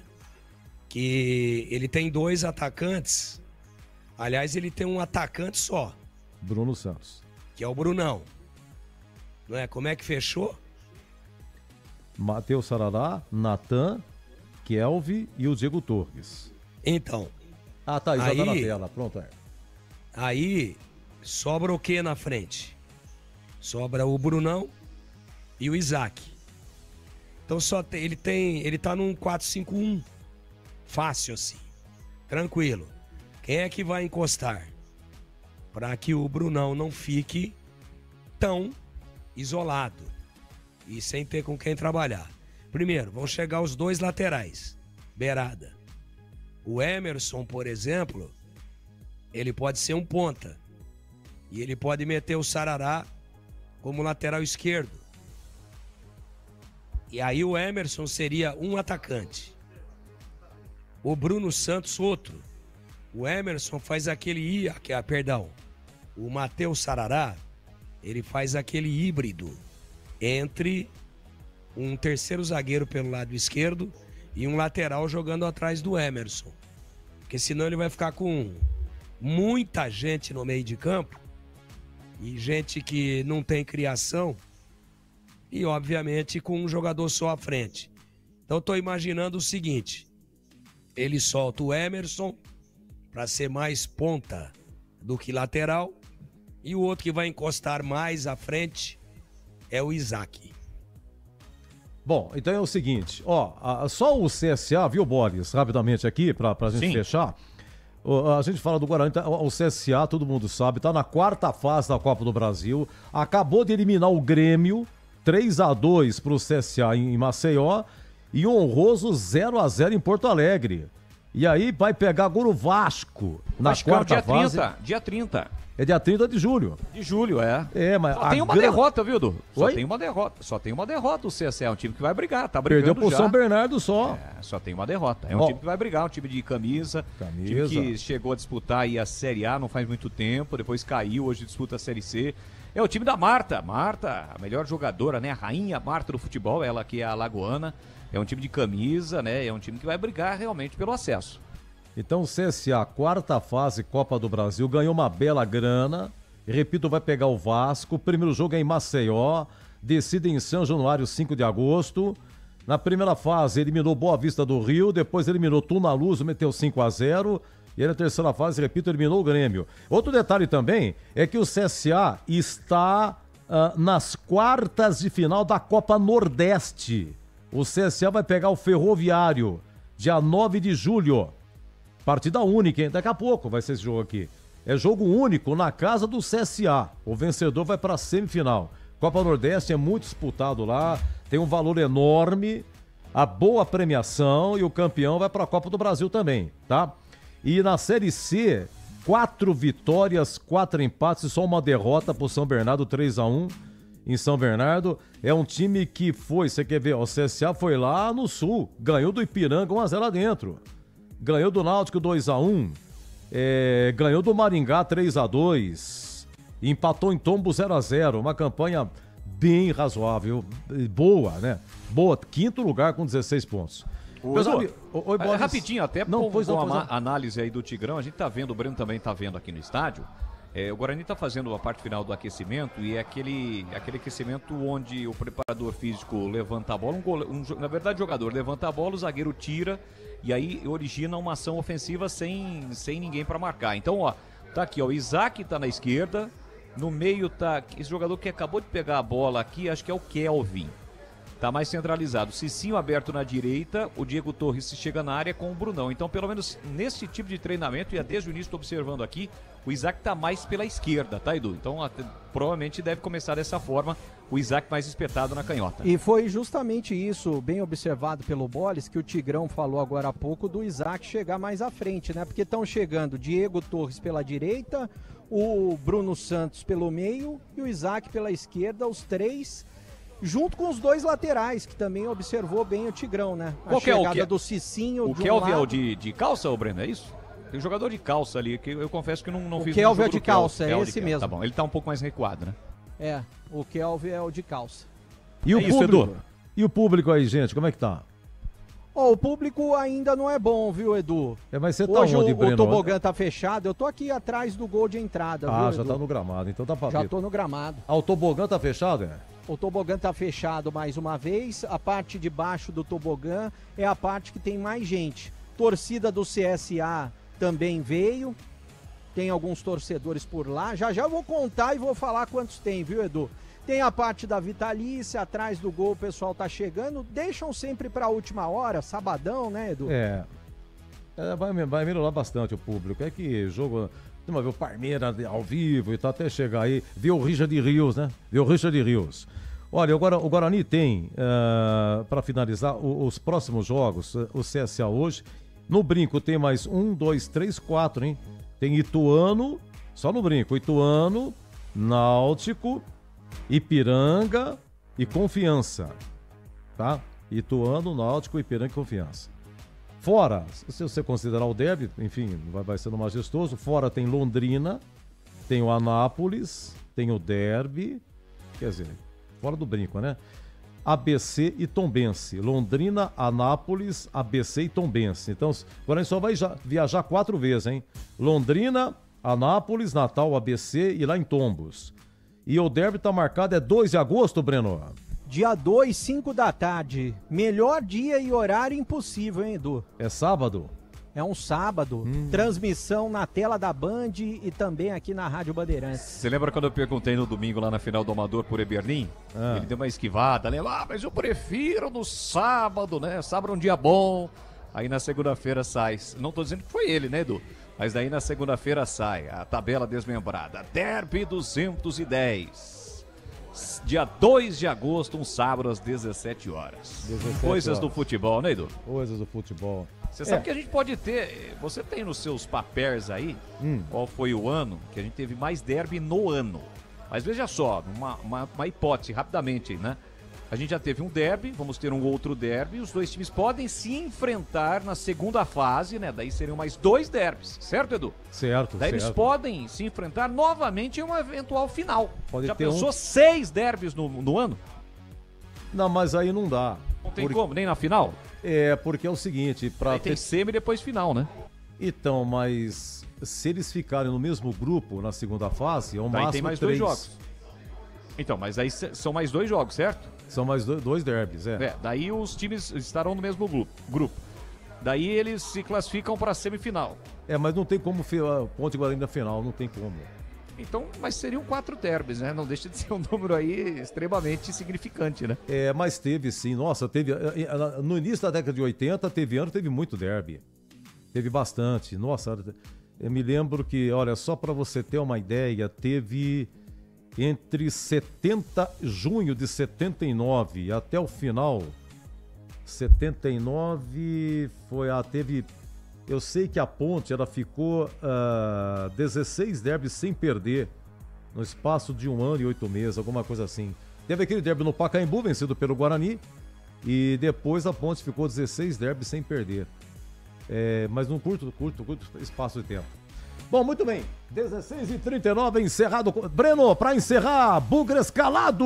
que ele tem 2 atacantes. Aliás, ele tem um atacante só. Bruno Santos. Que é o Brunão. Não é? Como é que fechou? Matheus Sarará, Natan, Kelvin e o Diego Torres. Então. Tá, já tá na tela. Pronto, Aí, sobra o que na frente? Sobra o Brunão e o Isaac. Então ele tá num 4-5-1. Fácil assim. Tranquilo. Quem é que vai encostar? Para que o Brunão não fique tão isolado e sem ter com quem trabalhar. Primeiro, vão chegar os 2 laterais, beirada. O Emerson, por exemplo, ele pode ser um ponta. E ele pode meter o Sarará como lateral esquerdo. E aí o Emerson seria um atacante. O Bruno Santos, outro. O Emerson faz aquele... O Matheus Sarará, ele faz aquele híbrido. entre um terceiro zagueiro pelo lado esquerdo e um lateral jogando atrás do Emerson. Porque senão ele vai ficar com muita gente no meio de campo e gente que não tem criação e, obviamente, com um jogador só à frente. Então, estou imaginando o seguinte: ele solta o Emerson para ser mais ponta do que lateral e o outro que vai encostar mais à frente é o Isaac. Bom, então é o seguinte, só o CSA, viu, Boris, rapidamente aqui, pra gente fechar. A gente fala do Guarani, o CSA, todo mundo sabe, tá na quarta fase da Copa do Brasil, acabou de eliminar o Grêmio, 3-2 pro CSA em Maceió, e honroso 0-0 em Porto Alegre. E aí vai pegar agora o Vasco na quarta fase. Dia 30. É dia 30 de julho. De julho, é. Mas só tem uma derrota, viu, Du? Só tem uma derrota. Só tem uma derrota o CSA. É um time que vai brigar, tá brigando. Perdeu pro São Bernardo só. Só tem uma derrota. É um time que vai brigar, um time de camisa. Time que chegou a disputar aí a Série A não faz muito tempo, depois caiu, hoje disputa a Série C. É o time da Marta. Marta, a melhor jogadora, né? A rainha Marta do futebol, ela que é a alagoana. É um time de camisa, né? É um time que vai brigar realmente pelo acesso. Então o CSA, quarta fase Copa do Brasil, ganhou uma bela grana. Repito, vai pegar o Vasco. O primeiro jogo é em Maceió. Decide em São Januário, 5 de agosto. Na primeira fase, eliminou Boa Vista do Rio. Depois eliminou Tunaluso, meteu 5-0. E aí na terceira fase, repito, eliminou o Grêmio. Outro detalhe também é que o CSA está nas quartas de final da Copa Nordeste. O CSA vai pegar o Ferroviário, dia 9 de julho. Partida única, hein? Daqui a pouco vai ser esse jogo aqui. É jogo único na casa do CSA. O vencedor vai para a semifinal. Copa Nordeste é muito disputado lá, tem um valor enorme, a boa premiação e o campeão vai para a Copa do Brasil também, tá? E na Série C, 4 vitórias, 4 empates e só uma derrota pro São Bernardo, 3-1 em São Bernardo. É um time que foi, você quer ver, o CSA foi lá no Sul, ganhou do Ipiranga 1-0 lá dentro. Ganhou do Náutico 2-1, ganhou do Maringá 3-2, empatou em Tombo 0-0, uma campanha bem razoável, boa, né? Boa, quinto lugar com 16 pontos. Oi, Boris. Rapidinho, até com a análise aí do Tigrão, a gente tá vendo, o Breno também tá vendo aqui no estádio, o Guarani tá fazendo a parte final do aquecimento e é aquele aquecimento onde o preparador físico levanta a bola, na verdade o jogador levanta a bola, o zagueiro tira e aí origina uma ação ofensiva sem ninguém para marcar. Então, tá aqui, o Isaac tá na esquerda, no meio tá esse jogador que acabou de pegar a bola aqui, acho que é o Kelvin. Tá mais centralizado. Cicinho aberto na direita, o Diego Torres chega na área com o Brunão. Então, pelo menos nesse tipo de treinamento, e desde o início estou observando aqui, o Isaac tá mais pela esquerda, tá, Edu? Então, provavelmente deve começar dessa forma, o Isaac mais espetado na canhota. E foi justamente isso, bem observado pelo Bolis, que o Tigrão falou agora há pouco, do Isaac chegar mais à frente, né? Porque estão chegando Diego Torres pela direita, o Bruno Santos pelo meio e o Isaac pela esquerda, os três, junto com os dois laterais, que também observou bem o Tigrão, né? Qual que é o que? Do Cicinho. O Kelvin é o de calça, ô Breno, é isso? Tem um jogador de calça ali, que eu confesso que não fiz o Kelvin é de calça, é esse mesmo. Tá bom, ele tá um pouco mais recuado, né? O Kelvin é o de calça. E o público? Edu? E o público aí, gente, como é que tá? O público ainda não é bom, viu, Edu? Mas você tá hoje onde, Breno? O tobogã tá fechado, eu tô aqui atrás do gol de entrada, viu, já Edu? tá no gramado, então tá pra ver. Já tô no gramado. O tobogã tá fechado, O tobogã tá fechado mais uma vez, a parte de baixo do tobogã é a parte que tem mais gente. Torcida do CSA também veio, tem alguns torcedores por lá, já eu vou contar e vou falar quantos tem, viu, Edu? Tem a parte da Vitalícia, atrás do gol o pessoal tá chegando, deixam sempre pra última hora, sabadão, né, Edu? Vai melhorar bastante o público, é que jogo... Uma vez o Parmeira ao vivo e tá até chegar aí, ver o Richard Rios, né? Ver o Richard Rios. Olha, agora o Guarani tem, para finalizar, os próximos jogos, o CSA hoje, no Brinco tem mais 1, 2, 3, 4, hein? Tem Ituano, só no Brinco, Ituano, Náutico, Ipiranga e Confiança, tá? Ituano, Náutico, Ipiranga e Confiança. Fora, se você considerar o derby, enfim, vai sendo majestoso. Fora tem Londrina, tem o Anápolis, tem o derby. Quer dizer, fora do brinco, né? ABC e Tombense. Londrina, Anápolis, ABC e Tombense. Então, agora a gente só vai viajar 4 vezes, hein? Londrina, Anápolis, Natal, ABC e lá em Tombos. E o derby tá marcado, é 2 de agosto, Breno? Dia 2, 5 da tarde. Melhor dia e horário impossível, hein, Edu? É sábado? É um sábado. Transmissão na tela da Band e também aqui na Rádio Bandeirantes. Você lembra quando eu perguntei no domingo lá na final do Amador por Eberlin? Ele deu uma esquivada, né? Mas eu prefiro no sábado, né? Sábado é um dia bom. Aí na segunda-feira sai. Não tô dizendo que foi ele, né, Edu? Mas daí na segunda-feira sai a tabela desmembrada. Derby 210. Dia 2 de agosto, um sábado às 17 horas. 17 Coisas horas. do futebol, né, Edu? Coisas do futebol. Você sabe que a gente pode ter... Você tem nos seus papéis aí qual foi o ano que a gente teve mais derby no ano. Mas veja só, uma hipótese, rapidamente, né? A gente já teve um derby, vamos ter um outro derby. Os dois times podem se enfrentar na segunda fase, né? Daí seriam mais 2 derbys, certo, Edu? Certo, Daí certo. eles podem se enfrentar novamente em uma eventual final. Pode já ter pensou 6 derbys no ano? Não, mas aí não dá. Não tem como, nem na final? É, porque é o seguinte... Aí tem semi e depois final, né? Então, mas se eles ficarem no mesmo grupo na segunda fase, é o Daí máximo tem mais 3. 2 jogos. Então, mas aí são mais 2 jogos, certo? São mais 2 derbys, Daí os times estarão no mesmo grupo. Daí eles se classificam para a semifinal. Mas não tem como Ponte Guarani na final, não tem como. Então, mas seriam 4 derbys, né? Não deixa de ser um número aí extremamente significante, né? Mas teve sim, nossa, teve... No início da década de 80, teve muito derby. Teve bastante, nossa, eu me lembro que, olha, só para você ter uma ideia, teve... Entre junho de 79 até o final, 79 teve... Eu sei que a Ponte, ela ficou 16 derbys sem perder, no espaço de 1 ano e 8 meses, alguma coisa assim. Teve aquele derby no Pacaembu, vencido pelo Guarani, e depois a Ponte ficou 16 derbys sem perder. Mas num curto espaço de tempo. Bom, muito bem. 16h39, encerrado. Breno, pra encerrar, Bugre Escalado.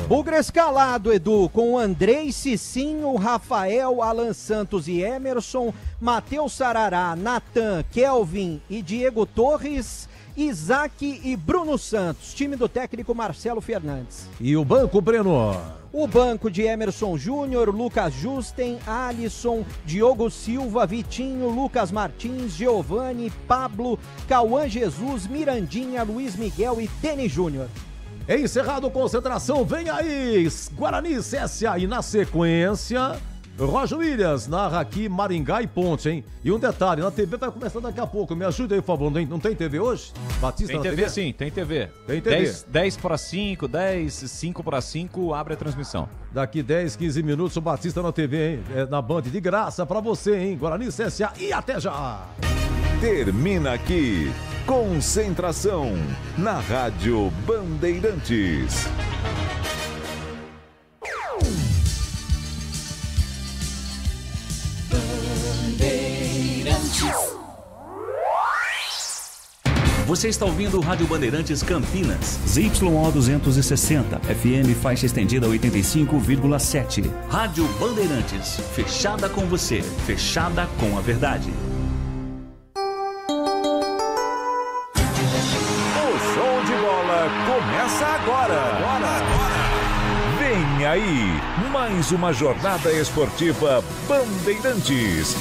Bugre Escalado, Edu, com Andrei, Cicinho, Rafael, Alan Santos e Emerson, Matheus Sarará, Natan, Kelvin e Diego Torres, Isaac e Bruno Santos, time do técnico Marcelo Fernandes. E o banco, Breno? O banco de Emerson Júnior, Lucas Justen, Alisson, Diogo Silva, Vitinho, Lucas Martins, Giovani, Pablo, Cauã Jesus, Mirandinha, Luiz Miguel e Denis Júnior. Encerrado concentração, vem aí, Guarani e CSA. E na sequência, Roger Williams narra aqui Maringá e Ponte, hein? E um detalhe, na TV vai começar daqui a pouco, me ajuda aí, por favor, não tem TV hoje? Batista tem na TV sim, tem TV. Tem TV. 10 para 5, 5 para 5, abre a transmissão. Daqui 10, 15 minutos o Batista na TV, hein? Na Band, de graça pra você, hein? Guarani, CSA e até já! Termina aqui, Concentração, na Rádio Bandeirantes. Você está ouvindo o Rádio Bandeirantes Campinas, ZYO 260, FM faixa estendida 85,7. Rádio Bandeirantes, fechada com você, fechada com a verdade. O show de bola começa agora. Vem aí, mais uma jornada esportiva Bandeirantes.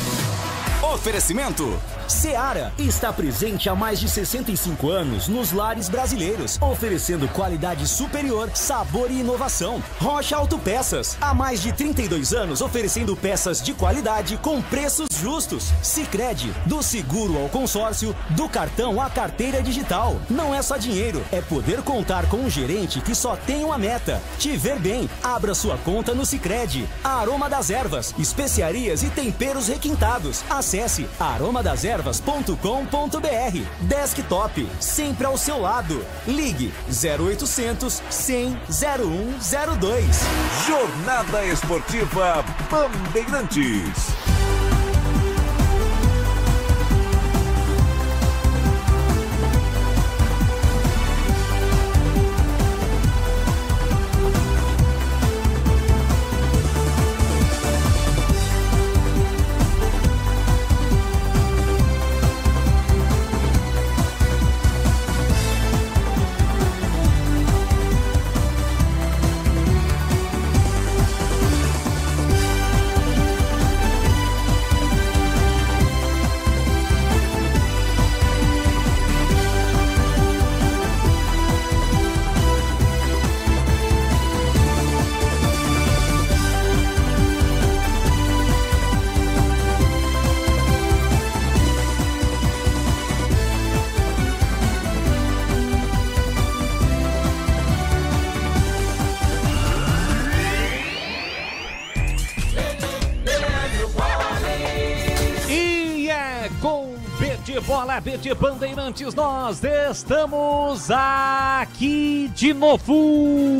Oferecimento Seara está presente há mais de 65 anos nos lares brasileiros, oferecendo qualidade superior, sabor e inovação. Rocha Autopeças, há mais de 32 anos oferecendo peças de qualidade com preços justos. Sicredi, do seguro ao consórcio, do cartão à carteira digital. Não é só dinheiro, é poder contar com um gerente que só tem uma meta: te ver bem. Abra sua conta no Sicredi. Aroma das Ervas, especiarias e temperos requintados. Acesse aromadeservas.com.br. Desktop, sempre ao seu lado. Ligue 0800 100 0102. Jornada Esportiva Bandeirantes. Tapete Bandeirantes, nós estamos aqui de novo.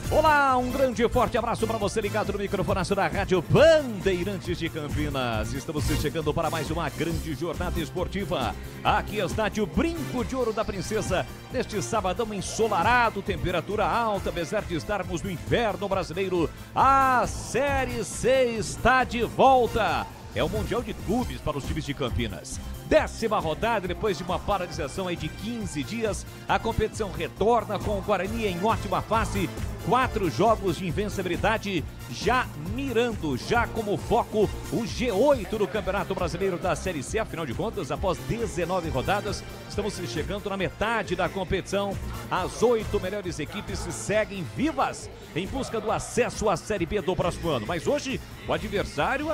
Olá, um grande e forte abraço para você ligado no microfonaço da Rádio Bandeirantes de Campinas. Estamos chegando para mais uma grande jornada esportiva. Aqui é o estádio Brinco de Ouro da Princesa, neste sabadão ensolarado, temperatura alta, apesar de estarmos no inverno brasileiro. A Série C está de volta. É o Mundial de Clubes para os times de Campinas. 10ª rodada, depois de uma paralisação aí de 15 dias, a competição retorna com o Guarani em ótima fase. 4 jogos de invencibilidade, já mirando, já como foco, o G8 do Campeonato Brasileiro da Série C. Afinal de contas, após 19 rodadas, estamos chegando na metade da competição. As 8 melhores equipes seguem vivas em busca do acesso à Série B do próximo ano. Mas hoje, o adversário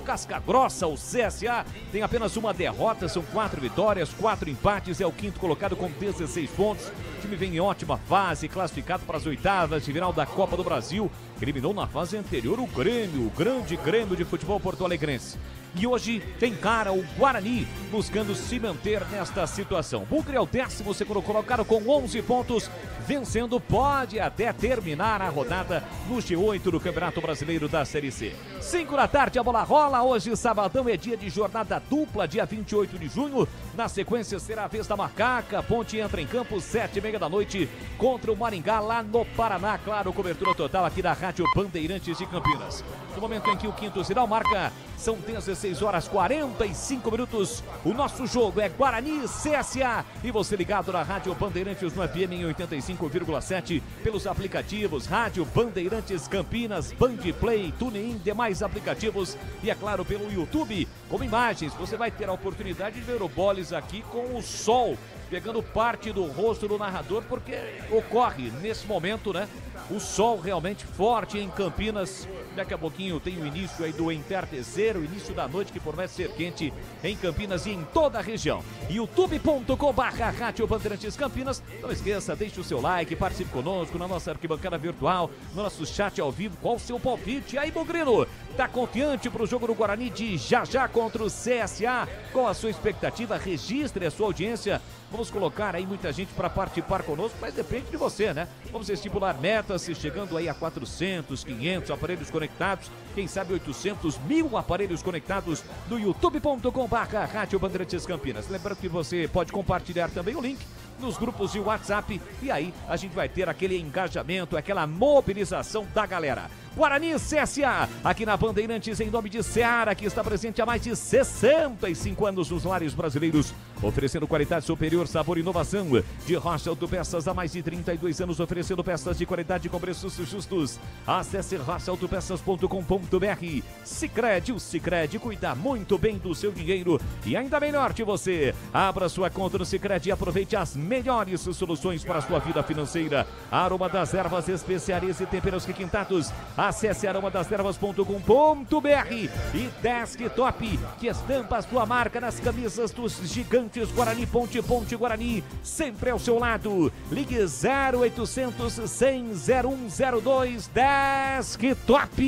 casca grossa, o CSA, tem apenas uma derrota, são 4 vitórias, 4 empates, é o 5º colocado com 16 pontos. O time vem em ótima fase, classificado para as oitavas de final da Copa do Brasil. Eliminou na fase anterior o Grêmio, o grande Grêmio de futebol porto-alegrense. E hoje tem cara o Guarani buscando se manter nesta situação. Bugre é o 10º segundo colocado com 11 pontos. Vencendo, pode até terminar a rodada no G8 do Campeonato Brasileiro da Série C. 5 da tarde a bola rola. Hoje, sabadão, é dia de jornada dupla, dia 28 de junho. Na sequência será a vez da Macaca. Ponte entra em campo 7h30 da noite contra o Maringá lá no Paraná. Claro, cobertura total aqui da Rádio Bandeirantes de Campinas. No momento em que o quinto sinal marca, são 16h45. O nosso jogo é Guarani CSA. E você ligado na Rádio Bandeirantes no FM em 85,7 pelos aplicativos Rádio Bandeirantes Campinas, Bandplay, TuneIn, demais aplicativos e é claro pelo YouTube com imagens. Você vai ter a oportunidade de ver o Boles aqui com o sol pegando parte do rosto do narrador, porque ocorre nesse momento, né? O sol realmente forte em Campinas. Daqui a pouquinho tem o início aí do entardecer, o início da noite que promete ser quente em Campinas e em toda a região. youtube.com/Rádio Bandeirantes Campinas. Não esqueça, deixe o seu like, participe conosco na nossa arquibancada virtual, no nosso chat ao vivo. Qual o seu palpite? E aí, Bugrino, tá confiante para o jogo do Guarani de já contra o CSA? Qual a sua expectativa? Registre a sua audiência. Vamos colocar aí muita gente para participar conosco, mas depende de você, né? Vamos estipular metas, chegando aí a 400, 500 aparelhos conectados, quem sabe 800 mil aparelhos conectados no youtube.com/Rádio Bandeirantes Campinas. Lembrando que você pode compartilhar também o link nos grupos de WhatsApp e aí a gente vai ter aquele engajamento, aquela mobilização da galera. Guarani CSA, aqui na Bandeirantes, em nome de Seara, que está presente há mais de 65 anos nos lares brasileiros, oferecendo qualidade superior, sabor e inovação. De Rocha Autopeças, há mais de 32 anos, oferecendo peças de qualidade com preços justos. Acesse rochaautopeças.com.br. Sicredi, o Sicredi cuida muito bem do seu dinheiro e ainda melhor de você. Abra sua conta no Sicredi e aproveite as melhores soluções para a sua vida financeira. Aroma das Ervas, especiarias e temperos requintados. Acesse aromadas-ervas.com.br e Desktop, que estampa a sua marca nas camisas dos gigantes Guarani. Ponte Guarani, sempre ao seu lado. Ligue 0800 100 0102. Desktop.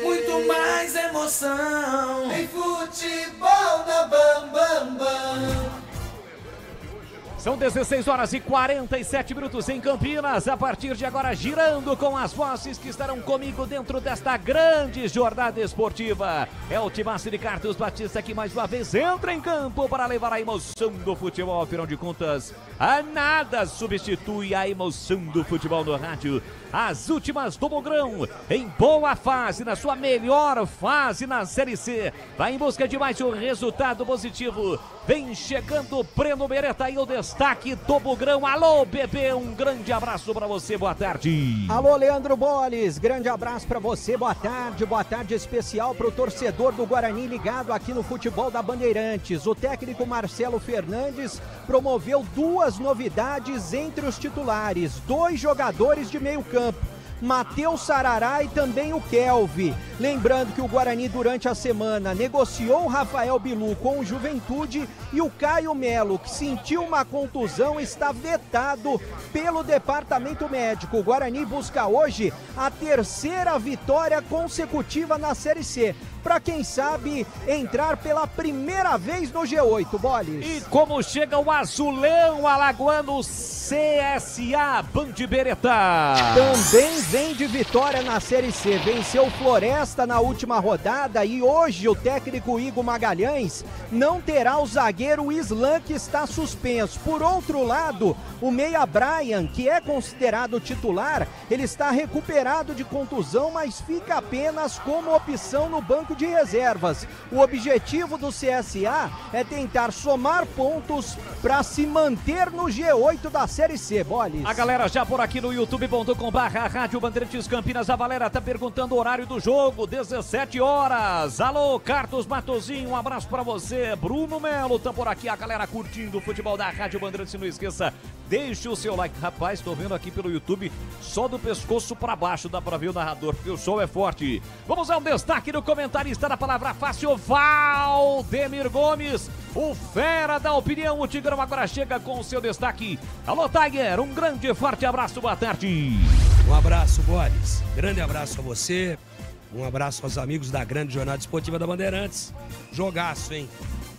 Muito mais emoção em futebol da Bam Bam Bam. São 16h47 em Campinas. A partir de agora, girando com as vozes que estarão comigo dentro desta grande jornada esportiva. É o Timaço de Carlos Batista que mais uma vez entra em campo para levar a emoção do futebol. Afinal de contas, a nada substitui a emoção do futebol no rádio. As últimas do Bugrão, em boa fase, na sua melhor fase na Série C. Vai em busca de mais um resultado positivo. Vem chegando o Breno Beretta e o destaque do Bugrão. Alô, bebê, um grande abraço para você, boa tarde. Alô, Leandro Boles, grande abraço para você, boa tarde especial para o torcedor do Guarani ligado aqui no futebol da Bandeirantes. O técnico Marcelo Fernandes promoveu 2 novidades entre os titulares, 2 jogadores de meio campo. Matheus Sarará e também o Kelvin. Lembrando que o Guarani durante a semana negociou o Rafael Bilu com o Juventude e o Caio Melo, que sentiu uma contusão, está vetado pelo departamento médico. O Guarani busca hoje a terceira vitória consecutiva na Série C, para quem sabe entrar pela primeira vez no G8, Boles. E como chega o azulão alagoano CSA Bandibereta? Também vem de vitória na Série C, venceu o Floresta na última rodada e hoje o técnico Igor Magalhães não terá o zagueiro Islan, que está suspenso. Por outro lado, o meia Brian, que é considerado titular, ele está recuperado de contusão, mas fica apenas como opção no banco de reservas. O objetivo do CSA é tentar somar pontos para se manter no G8 da Série C, Boles. A galera já por aqui no youtube.com/Rádio Bandeirantes Campinas, a Valera tá perguntando o horário do jogo, 17 horas. Alô, Carlos Matozinho, um abraço para você. Bruno Melo tá por aqui, a galera curtindo o futebol da Rádio Bandeirantes. Não esqueça, deixe o seu like. Rapaz, tô vendo aqui pelo YouTube, só do pescoço para baixo dá para ver o narrador, porque o sol é forte. Vamos ao destaque do comentarista da Palavra Fácil, Valdemir Gomes, o fera da opinião. O Tigrão agora chega com o seu destaque. Alô, Tiger, um grande e forte abraço, boa tarde. Um abraço, Boris. Grande abraço a você. Um abraço aos amigos da grande jornada esportiva da Bandeirantes. Jogaço, hein?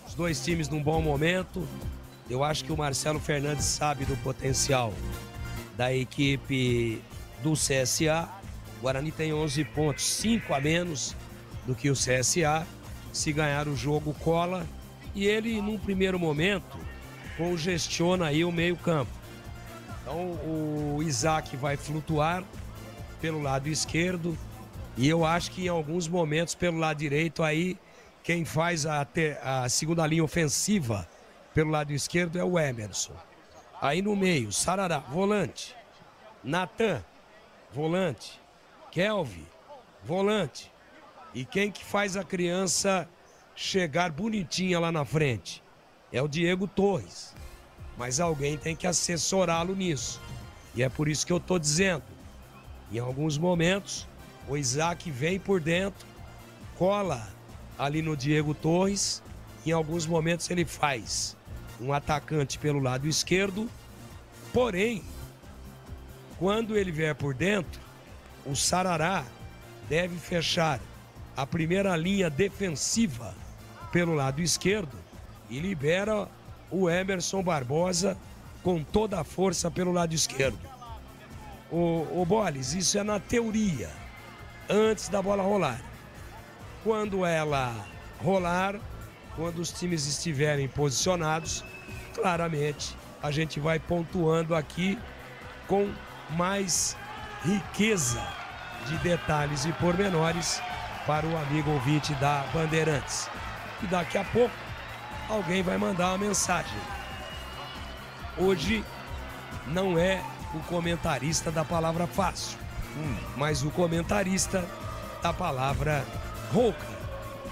Os dois times num bom momento. Eu acho que o Marcelo Fernandes sabe do potencial da equipe do CSA. O Guarani tem 11 pontos, 5 a menos do que o CSA. Se ganhar o jogo, cola. E ele, num primeiro momento, congestiona aí o meio-campo. Então o Isaac vai flutuar pelo lado esquerdo. E eu acho que em alguns momentos pelo lado direito aí, quem faz a segunda linha ofensiva pelo lado esquerdo é o Emerson. Aí no meio, Sarará, volante. Natan, volante. Kelvin, volante. E quem que faz a criança chegar bonitinha lá na frente? É o Diego Torres. Mas alguém tem que assessorá-lo nisso. E é por isso que eu estou dizendo. Em alguns momentos, o Isaac vem por dentro, cola ali no Diego Torres. Em alguns momentos ele faz um atacante pelo lado esquerdo. Porém, quando ele vier por dentro, o Sarará deve fechar a primeira linha defensiva pelo lado esquerdo e libera o Emerson Barbosa com toda a força pelo lado esquerdo. O Boles, isso é na teoria, antes da bola rolar. Quando ela rolar, quando os times estiverem posicionados, claramente a gente vai pontuando aqui com mais riqueza de detalhes e pormenores para o amigo ouvinte da Bandeirantes. E daqui a pouco alguém vai mandar uma mensagem. Hoje não é o comentarista da Palavra Fácil, mas o comentarista da Palavra Rouca.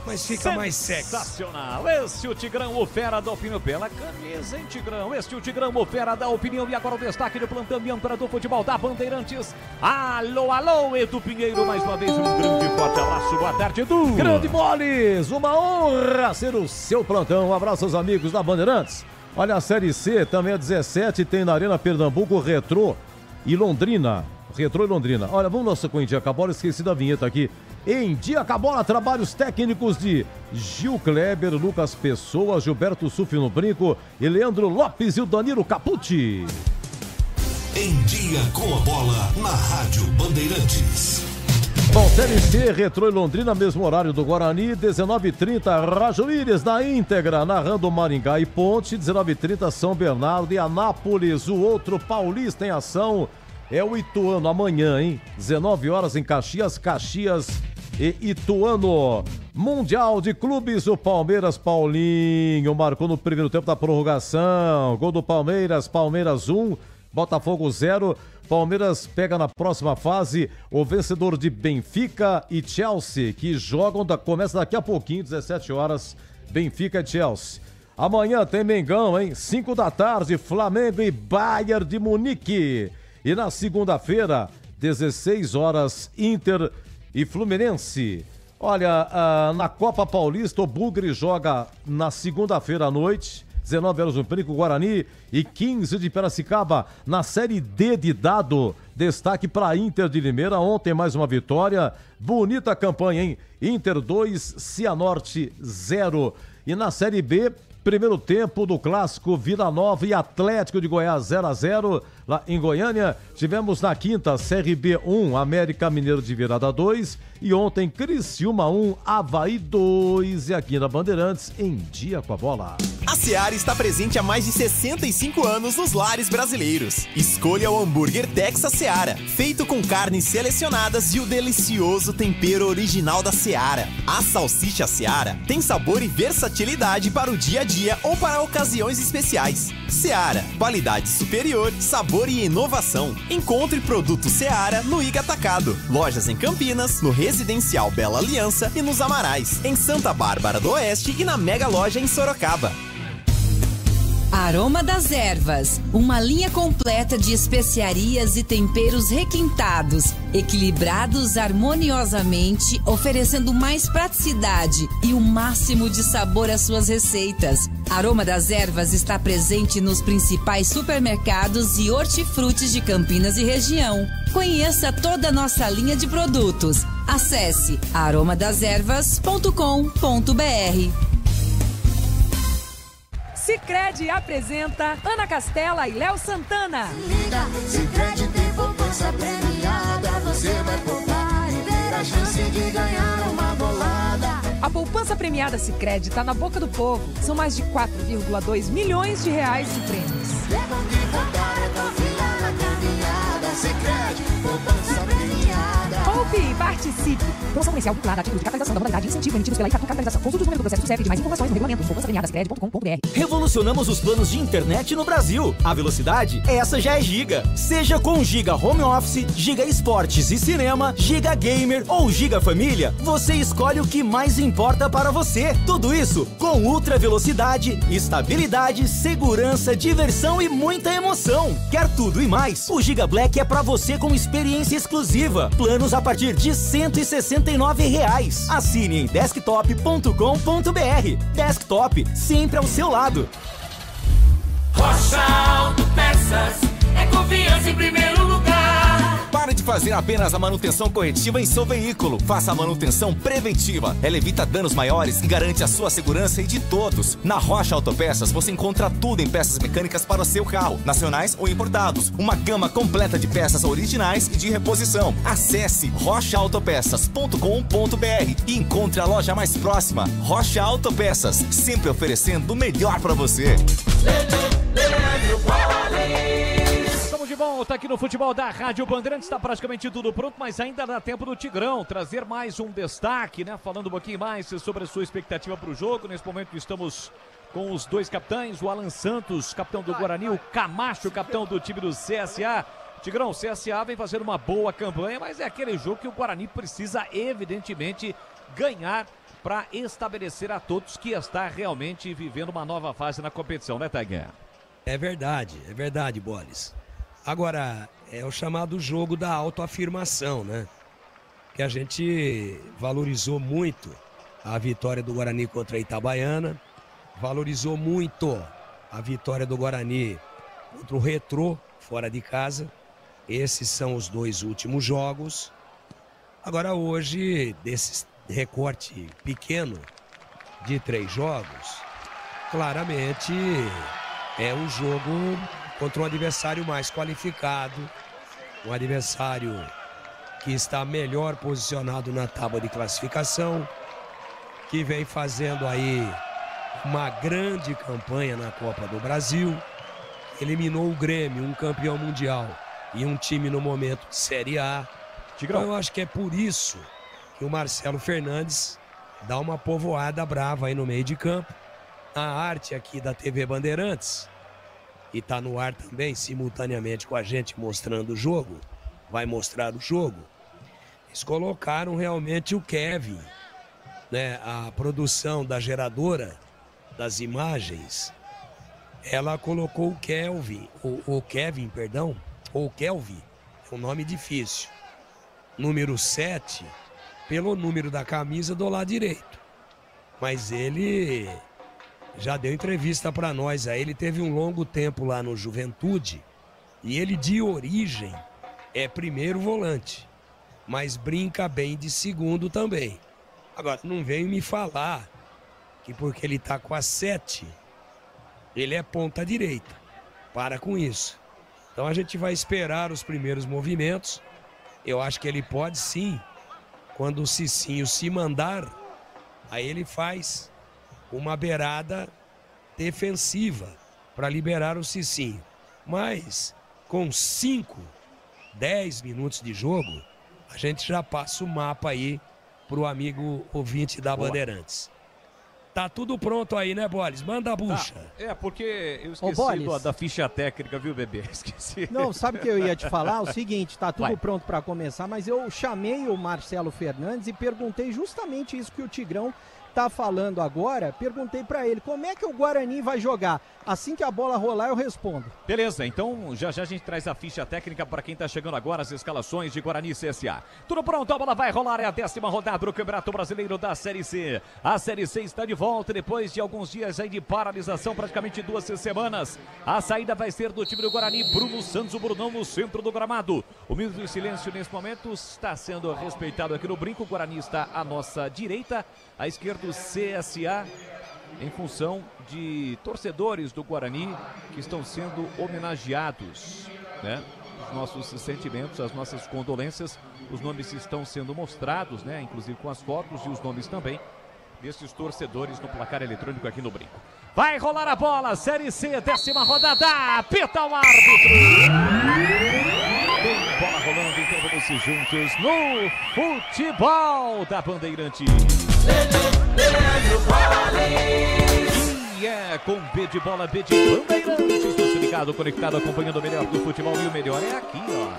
Mas fica mais sexy. Sensacional. Esse o Tigrão, o fera da opinião. Bela camisa, hein, Tigrão? Esse o Tigrão, o fera da opinião. E agora o destaque do plantão e âncora do futebol da Bandeirantes. Alô, alô, Edu Pinheiro. Mais uma vez um grande e forte abraço. Boa tarde, Edu. Grande Boles, uma honra ser o seu plantão. Um abraço aos amigos da Bandeirantes. Olha, a Série C também é 17, tem na Arena Pernambuco, Retrô e Londrina. Retrô e Londrina. Olha, vamos nossa com Dia Cabola, esqueci da vinheta aqui. Em Dia Cabola, trabalhos técnicos de Gil Kleber, Lucas Pessoa, Gilberto Sufi no Brinco e Leandro Lopes e o Danilo Capucci. Em Dia com a Bola, na Rádio Bandeirantes. Bom, Série C, Retrô e Londrina, mesmo horário do Guarani, 19h30, Rádio Íris na íntegra, narrando Maringá e Ponte, 19h30, São Bernardo e Anápolis, o outro paulista em ação é o Ituano, amanhã, hein? 19 horas em Caxias e Ituano. Mundial de Clubes, o Palmeiras, Paulinho, marcou no primeiro tempo da prorrogação, gol do Palmeiras, Palmeiras 1, Botafogo 0, Palmeiras pega na próxima fase o vencedor de Benfica e Chelsea, que jogam, começa daqui a pouquinho, 17 horas, Benfica e Chelsea. Amanhã tem Mengão, hein? 5 da tarde, Flamengo e Bayern de Munique. E na segunda-feira, 16 horas, Inter e Fluminense. Olha, na Copa Paulista, o Bugre joga na segunda-feira à noite, 19 horas no Perico Guarani e 15 de Piracicaba na Série D de dado. Destaque para Inter de Limeira, ontem mais uma vitória. Bonita campanha, hein? Inter 2, Cianorte 0. E na Série B, primeiro tempo do clássico Vila Nova e Atlético de Goiás 0-0 lá em Goiânia. Tivemos na quinta CRB 1, América Mineiro de Virada 2 e ontem Criciúma 1, Avaí 2 e aqui na Bandeirantes em Dia com a Bola. A Seara está presente há mais de 65 anos nos lares brasileiros. Escolha o hambúrguer Texas Seara, feito com carnes selecionadas e o delicioso tempero original da Seara. A salsicha Seara tem sabor e versatilidade para o dia a dia ou para ocasiões especiais. Seara, qualidade superior, sabor e inovação. Encontre produto Seara no Iga Atacado. Lojas em Campinas, no Residencial Bela Aliança e nos Amarais, em Santa Bárbara do Oeste e na Mega Loja em Sorocaba. Aroma das Ervas, uma linha completa de especiarias e temperos requintados, equilibrados harmoniosamente, oferecendo mais praticidade e o máximo de sabor às suas receitas. Aroma das Ervas está presente nos principais supermercados e hortifrutis de Campinas e região. Conheça toda a nossa linha de produtos. Acesse aromadazervas.com.br. Sicredi apresenta Ana Castela e Léo Santana. Se liga, Sicredi tem poupança premiada. Você vai poupar e ter a chance de ganhar uma bolada. A poupança premiada Sicredi está na boca do povo. São mais de 4,2 milhões de reais de prêmios. Lembra de contar, confia na caminhada. Sicredi, poupança premiada. Poupe e participe. Promoção comercial vinculada a título de capitalização da modalidade incentivo emitidos pela Icatu Capitalização. Consulte o número do processo do CEP de mais informações no regulamento poupançapremiadasicredi.com.br. Revolucionamos os planos de internet no Brasil. A velocidade, essa já é Giga. Seja com Giga Home Office, Giga Esportes e Cinema, Giga Gamer ou Giga Família, você escolhe o que mais importa para você. Tudo isso com ultra velocidade, estabilidade, segurança, diversão e muita emoção. Quer tudo e mais? O Giga Black é para você com experiência exclusiva. Planos a partir de R$ 169. Assine em desktop.com.br. Desktop, sempre ao seu lado. Rocha Autopeças, é confiança em primeiro lugar. Pare de fazer apenas a manutenção corretiva em seu veículo. Faça a manutenção preventiva. Ela evita danos maiores e garante a sua segurança e de todos. Na Rocha Autopeças você encontra tudo em peças mecânicas para o seu carro, nacionais ou importados. Uma gama completa de peças originais e de reposição. Acesse rochaautopeças.com.br e encontre a loja mais próxima. Rocha Autopeças, sempre oferecendo o melhor para você. Estamos de volta aqui no futebol da Rádio Bandeirantes, está praticamente tudo pronto, mas ainda dá tempo do Tigrão trazer mais um destaque, né? Falando um pouquinho mais sobre a sua expectativa para o jogo. Nesse momento estamos com os dois capitães, o Alan Santos, capitão do Guarani, o Camacho, capitão do time do CSA. Tigrão, o CSA vem fazendo uma boa campanha, mas é aquele jogo que o Guarani precisa evidentemente ganhar para estabelecer a todos que está realmente vivendo uma nova fase na competição, né, Tiger? É verdade, Bolis. Agora, é o chamado jogo da autoafirmação, né? Que a gente valorizou muito a vitória do Guarani contra a Itabaiana, valorizou muito a vitória do Guarani contra o Retrô, fora de casa. Esses são os dois últimos jogos. Agora hoje, desse recorte pequeno de 3 jogos, claramente é um jogo contra um adversário mais qualificado, um adversário que está melhor posicionado na tábua de classificação, que vem fazendo aí uma grande campanha na Copa do Brasil, eliminou o Grêmio, um campeão mundial, e um time no momento de Série A. Então eu acho que é por isso que o Marcelo Fernandes dá uma povoada brava aí no meio de campo. A arte aqui da TV Bandeirantes, e tá no ar também, simultaneamente com a gente mostrando o jogo, vai mostrar o jogo. Eles colocaram realmente o Kevin, né? A produção da geradora das imagens, ela colocou o Kelvin, o Kevin, perdão, ou o Kelvin, um nome difícil. Número 7, pelo número da camisa do lado direito. Mas ele já deu entrevista para nós aí, ele teve um longo tempo lá no Juventude e ele de origem é primeiro volante, mas brinca bem de segundo também. Agora, não venho me falar que porque ele tá com a 7, ele é ponta direita. Para com isso. Então a gente vai esperar os primeiros movimentos. Eu acho que ele pode sim, quando o Cicinho se mandar, aí ele faz uma beirada defensiva para liberar o Cicinho. Mas com 5, 10 minutos de jogo, a gente já passa o mapa aí pro amigo ouvinte da Bandeirantes. Tá tudo pronto aí, né, Boles? Manda a bucha. É, porque eu esqueci da ficha técnica, viu, bebê? Esqueci. Não, sabe o que eu ia te falar? O seguinte, tá tudo pronto para começar, mas eu chamei o Marcelo Fernandes e perguntei justamente isso que o Tigrão tá falando agora. Perguntei para ele, como é que o Guarani vai jogar? Assim que a bola rolar, eu respondo. Beleza, então já a gente traz a ficha técnica para quem tá chegando agora, as escalações de Guarani e CSA. Tudo pronto, a bola vai rolar, é a 10ª rodada do Campeonato Brasileiro da Série C. A Série C está de volta depois de alguns dias aí de paralisação, praticamente 2 semanas. A saída vai ser do time do Guarani, Bruno Santos, o Brunão no centro do gramado. O minuto de silêncio nesse momento está sendo respeitado aqui no brinco. O Guarani está à nossa direita, à esquerda o CSA, em função de torcedores do Guarani que estão sendo homenageados, né? Os nossos sentimentos, as nossas condolências, os nomes estão sendo mostrados, né? Inclusive com as fotos e os nomes também desses torcedores no placar eletrônico aqui no brinco. Vai rolar a bola, Série C, 10ª rodada, apita o árbitro. Tem bola rolando, então vamos juntos no futebol da Bandeirante. E é com B de bola, B de Bandeirantes, você ligado, conectado, acompanhando o melhor do futebol, e o melhor é aqui, ó.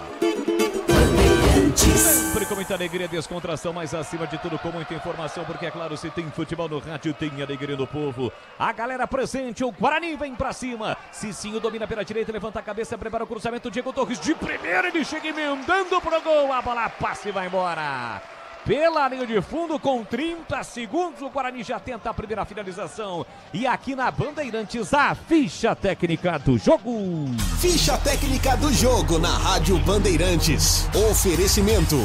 Sempre com muita alegria, descontração, mas acima de tudo com muita informação, porque é claro, se tem futebol no rádio, tem alegria do povo. A galera presente, o Guarani vem pra cima. Cicinho domina pela direita, levanta a cabeça, prepara o cruzamento, Diego Torres de primeira, ele chega emendando pro gol, a bola passa e vai embora. Pela linha de fundo, com 30 segundos, o Guarani já tenta a primeira finalização. E aqui na Bandeirantes, a ficha técnica do jogo. Ficha técnica do jogo na Rádio Bandeirantes. Oferecimento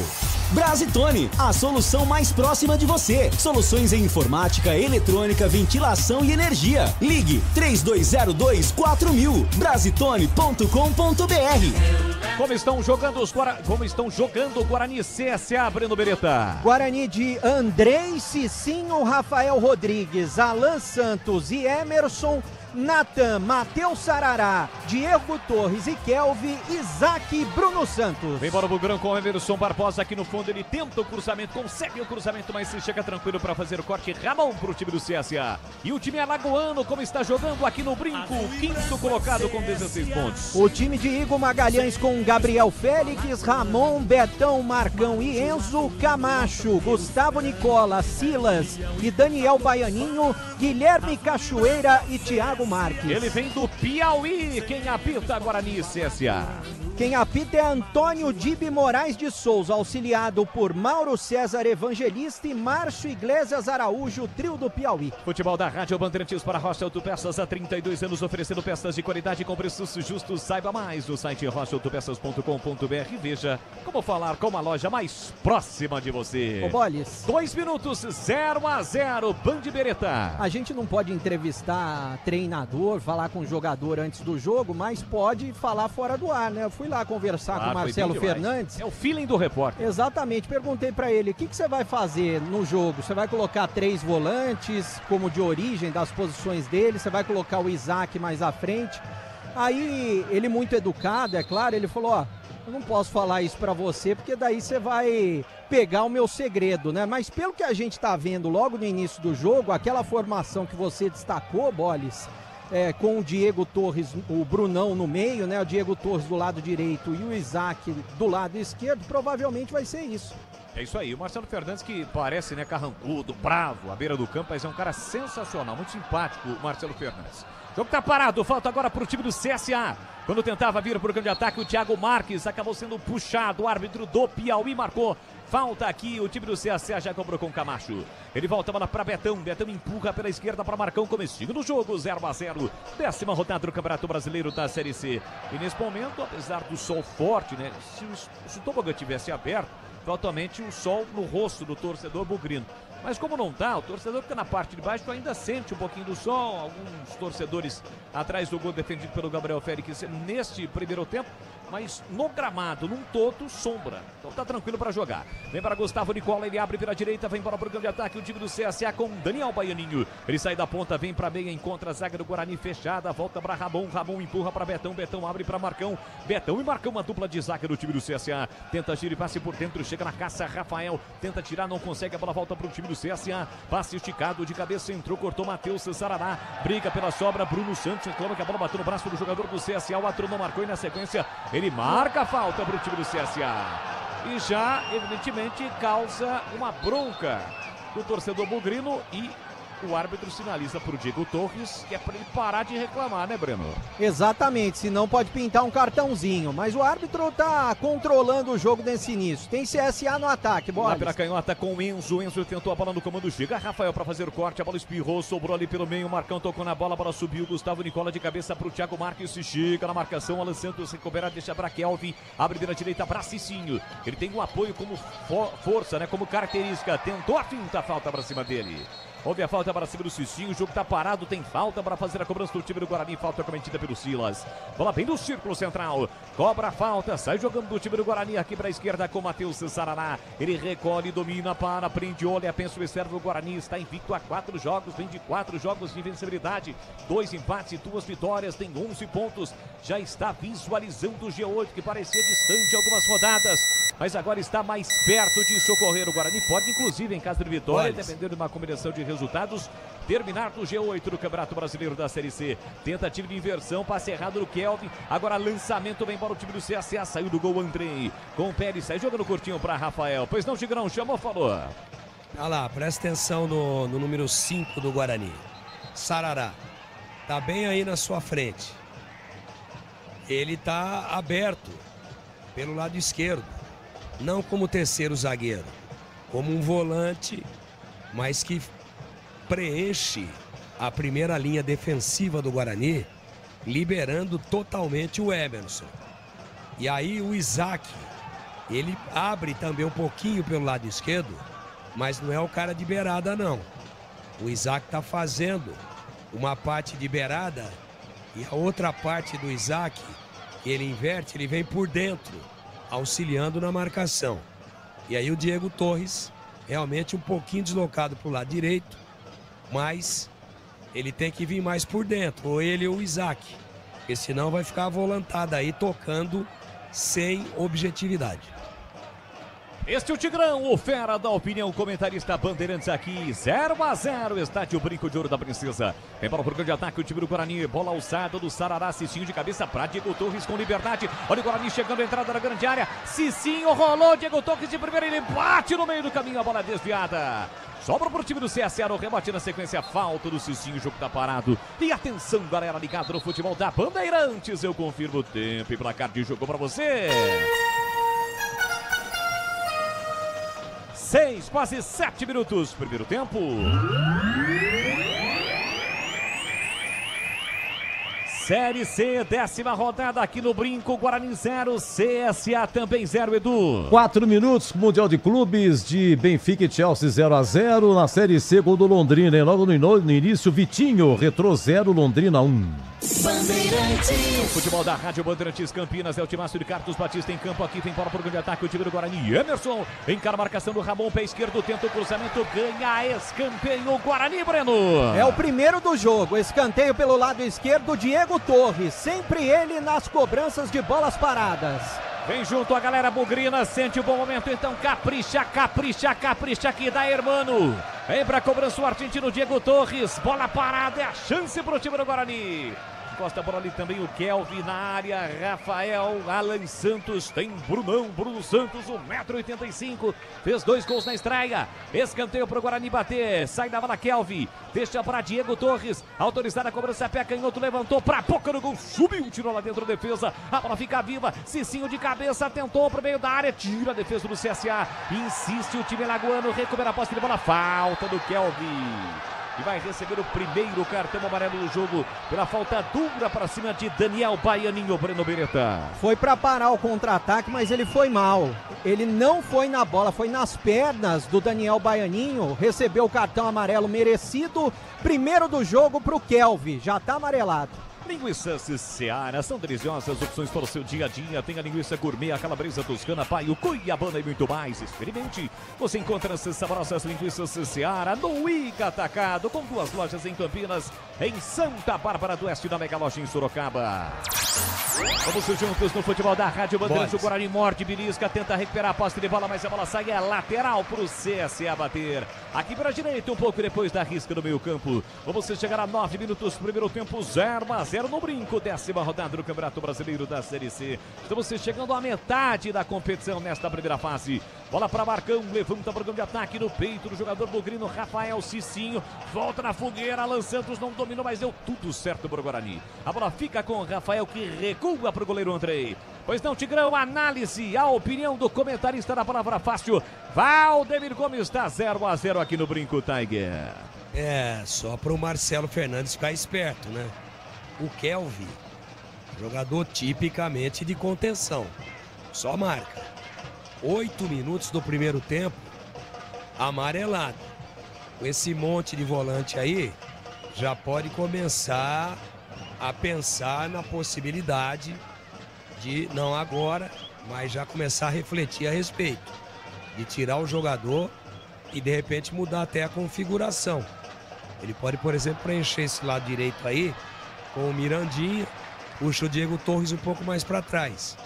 Brasitone, a solução mais próxima de você. Soluções em informática, eletrônica, ventilação e energia. Ligue 3202-4000. Brasitone.com.br. Como estão jogando o Guarani CSA, Breno Beretta? Guarani de Andrei, Cicinho, Rafael Rodrigues, Alan Santos e Emerson, Natan, Matheus Sarará, Diego Torres e Kelvin, Isaac e Bruno Santos. Vem embora o Bugrão com o Emerson Barbosa aqui no fundo, ele tenta o cruzamento, consegue o cruzamento, mas se chega tranquilo para fazer o corte. Ramon pro time do CSA. E o time alagoano, como está jogando aqui no brinco, 5º colocado com 16 pontos. O time de Igor Magalhães com Gabriel Félix, Ramon, Betão, Marcão e Enzo, Camacho, Gustavo Nicola, Silas e Daniel Baianinho, Guilherme Cachoeira e Thiago Marques. Ele vem do Piauí. Quem apita Guarani e CSA? Quem apita é Antônio Dibe Moraes de Souza, auxiliado por Mauro César Evangelista e Márcio Iglesias Araújo, trio do Piauí. Futebol da Rádio Bandeirantes para Rocha Autopeças, há 32 anos oferecendo peças de qualidade com preços justos. Saiba mais no site rochaautopeças.com.br e veja como falar com uma loja mais próxima de você. Ô Boles, 2 minutos, 0-0, Band Beretta. A gente não pode entrevistar treinador, falar com jogador antes do jogo, mas pode falar fora do ar, né? Eu fui lá conversar com o Marcelo Fernandes. É o feeling do repórter. Exatamente, perguntei pra ele, o que você vai fazer no jogo? Você vai colocar 3 volantes, como de origem das posições dele, você vai colocar o Isaac mais à frente. Aí, ele muito educado, é claro, ele falou, ó, eu não posso falar isso pra você, porque daí você vai pegar o meu segredo, né? Mas pelo que a gente tá vendo logo no início do jogo, aquela formação que você destacou, Boles, com o Diego Torres, o Brunão no meio, né? O Diego Torres do lado direito e o Isaac do lado esquerdo, provavelmente vai ser isso. É isso aí, o Marcelo Fernandes que parece, né, carrancudo, bravo, à beira do campo, mas é um cara sensacional, muito simpático, o Marcelo Fernandes. O jogo tá parado, falta agora pro time do CSA. Quando tentava vir pro campo de ataque, o Thiago Marques acabou sendo puxado, o árbitro do Piauí marcou. Falta aqui, o time do CSA já cobrou com o Camacho. Ele volta a bola para Betão. Betão empurra pela esquerda para Marcão. Comecinho do jogo, 0-0. 10ª rodada do Campeonato Brasileiro da Série C. E nesse momento, apesar do sol forte, né? Se o tobogã tivesse aberto, totalmente o sol no rosto do torcedor bugrino. Mas como não tá, o torcedor que tá na parte de baixo ainda sente um pouquinho do sol. Alguns torcedores atrás do gol defendido pelo Gabriel Félix neste primeiro tempo. Mas no gramado, num todo, sombra. Então tá tranquilo para jogar. Vem para Gustavo Nicola, ele abre pela direita, vem para o campo de ataque. O time do CSA com Daniel Baianinho. Ele sai da ponta, vem para meia, encontra a zaga do Guarani fechada. Volta para Ramon, Ramon empurra para Betão. Betão abre para Marcão. Betão e Marcão, uma dupla de zaga do time do CSA. Tenta gira e passe por dentro, chega na caça. Rafael tenta tirar, não consegue. A bola volta para o time do CSA. Passe esticado, de cabeça entrou, cortou Matheus Sarará. Briga pela sobra, Bruno Santos. Reclama que a bola bateu no braço do jogador do CSA. O Atro não marcou e na sequência ele marca a falta para o time do CSA. E já, evidentemente, causa uma bronca do torcedor bugrino e o árbitro sinaliza para o Diego Torres que é para ele parar de reclamar, né, Breno? Exatamente, senão pode pintar um cartãozinho. Mas o árbitro tá controlando o jogo desse início. Tem CSA no ataque, Lá pela canhota com o Enzo. Enzo tentou a bola no comando, chega Rafael para fazer o corte. A bola espirrou, sobrou ali pelo meio. Marcão tocou na bola, a bola subiu. Gustavo Nicola de cabeça para o Thiago Marques. Se chega na marcação. Alan Santos recupera, deixa para Kelvin. Abre pela direita para Cicinho. Ele tem um apoio como força, né? Como característica. Tentou a finta, falta para cima dele. Houve a falta para cima do Cicinho, o jogo está parado, tem falta para fazer a cobrança do time do Guarani, falta cometida pelo Silas. Bola bem no círculo central, cobra a falta, sai jogando do time do Guarani aqui para a esquerda com Matheus Sarará. Ele recolhe, domina, para, prende, olha, pensa o externo do Guarani, está invicto a 4 jogos, vem de 4 jogos de invencibilidade, 2 empates e 2 vitórias, tem 11 pontos, já está visualizando o G8 que parecia distante algumas rodadas, mas agora está mais perto de socorrer o Guarani, pode inclusive em caso de vitória, dependendo de uma combinação de resultados, terminar no G8 do Campeonato Brasileiro da Série C. Tentativa de inversão, passe errado no Kelvin, agora lançamento, vem para o time do CSA, saiu do gol Andrei, com o Pérez, sai jogando curtinho para Rafael, pois não, Tigrão, chamou, falou. Olha lá, presta atenção no número 5 do Guarani, Sarará, tá bem aí na sua frente, ele tá aberto pelo lado esquerdo, não como terceiro zagueiro, como um volante, mas que preenche a primeira linha defensiva do Guarani, liberando totalmente o Emerson. E aí o Isaac, ele abre também um pouquinho pelo lado esquerdo, mas não é o cara de beirada não. O Isaac tá fazendo uma parte de beirada e a outra parte do Isaac, que ele inverte, ele vem por dentro, auxiliando na marcação. E aí o Diego Torres, realmente um pouquinho deslocado para o lado direito, mas ele tem que vir mais por dentro, ou ele ou o Isaac, porque senão vai ficar avolantado aí, tocando sem objetividade. Este é o Tigrão, o fera da opinião, comentarista Bandeirantes aqui, 0-0, estádio Brinco de Ouro da Princesa. Vem para o programa de ataque, o time do Guarani, bola alçada do Sarará, Cicinho de cabeça para Diego Torres com liberdade. Olha o Guarani chegando, entrada na grande área, Cicinho rolou, Diego Torres de primeira, ele bate no meio do caminho, a bola desviada. Sobra para o time do CSA, no rebate na sequência, falta do Cicinho, o jogo tá parado. E atenção, galera, ligado no futebol da Bandeirantes, eu confirmo o tempo e placar de jogo para você. 6, quase 7 minutos, primeiro tempo. Série C, 10ª rodada aqui no Brinco, Guarani 0, CSA também 0, Edu. 4 minutos, Mundial de Clubes de Benfica e Chelsea 0-0. Na Série C, gol do Londrina, logo no início, Vitinho, Retrô 0, Londrina 1. Bandeirantes. O futebol da Rádio Bandeirantes Campinas é o timaço de Carlos Batista em campo aqui, vem para o programa de ataque, o time do Guarani, Emerson, encara a marcação do Ramon, pé esquerdo, tenta o cruzamento, ganha escanteio, Guarani, Breno. É o primeiro do jogo, escanteio pelo lado esquerdo, Diego Torres, sempre ele nas cobranças de bolas paradas. Vem junto a galera bugrina, sente o bom momento, então capricha, capricha, capricha aqui da Hermano. Vem pra cobrança o argentino Diego Torres, bola parada, é a chance pro time do Guarani. encosta a bola ali também o Kelvin na área, Rafael, Alan Santos, tem Bruno Santos, 1,85m, fez 2 gols na estreia, escanteio pro Guarani bater, sai da bola Kelvin, deixa para Diego Torres, autorizada a cobrança, pé canhoto, levantou pra boca no gol, subiu, tirou lá dentro da defesa, a bola fica viva, Cicinho de cabeça, tentou pro meio da área, tira a defesa do CSA, insiste o time lagoano, recupera a posse de bola, falta do Kelvin. E vai receber o primeiro cartão amarelo do jogo pela falta dura para cima de Daniel Baianinho, Breno Beretta. Foi para parar o contra-ataque, mas ele foi mal. Ele não foi na bola, foi nas pernas do Daniel Baianinho. Recebeu o cartão amarelo merecido. Primeiro do jogo para o Kelvin, já está amarelado. Linguiças Seara, são deliciosas opções para o seu dia a dia. Tem a linguiça gourmet, a calabresa toscana, paio, cuiabana e muito mais. Experimente. Você encontra essas saborosas linguiças Seara no Ica Atacado, com 2 lojas em Campinas, em Santa Bárbara do Oeste, na Mega Loja em Sorocaba. Vamos juntos no futebol da Rádio Bandeirantes. O Guarani morde, belisca, tenta recuperar a posse de bola, mas a bola sai, é lateral para o CSA bater. Aqui para a direita, um pouco depois da risca do meio campo. Vamos chegar a 9 minutos, primeiro tempo, 0-0 no Brinco, 10ª rodada do Campeonato Brasileiro da Série C. Estamos chegando à metade da competição nesta primeira fase. Bola para Marcão, levanta para o de ataque no peito do jogador bugrino Rafael Cicinho. Volta na fogueira, Alan Santos não dominou, mas deu tudo certo para o Guarani. A bola fica com o Rafael, que recua para o goleiro Andrei. Pois não, Tigrão, análise, a opinião do comentarista da palavra fácil. Valdemir Gomes está 0-0 aqui no Brinco, Tiger. É, só para o Marcelo Fernandes ficar esperto, né? O Kelvin, jogador tipicamente de contenção, só marca. 8 minutos do primeiro tempo, amarelado. Com esse monte de volante aí, já pode começar a pensar na possibilidade de, não agora, mas já começar a refletir a respeito. De tirar o jogador e de repente mudar até a configuração. Ele pode, por exemplo, preencher esse lado direito aí com o Mirandinha, puxa o Diego Torres um pouco mais para trás.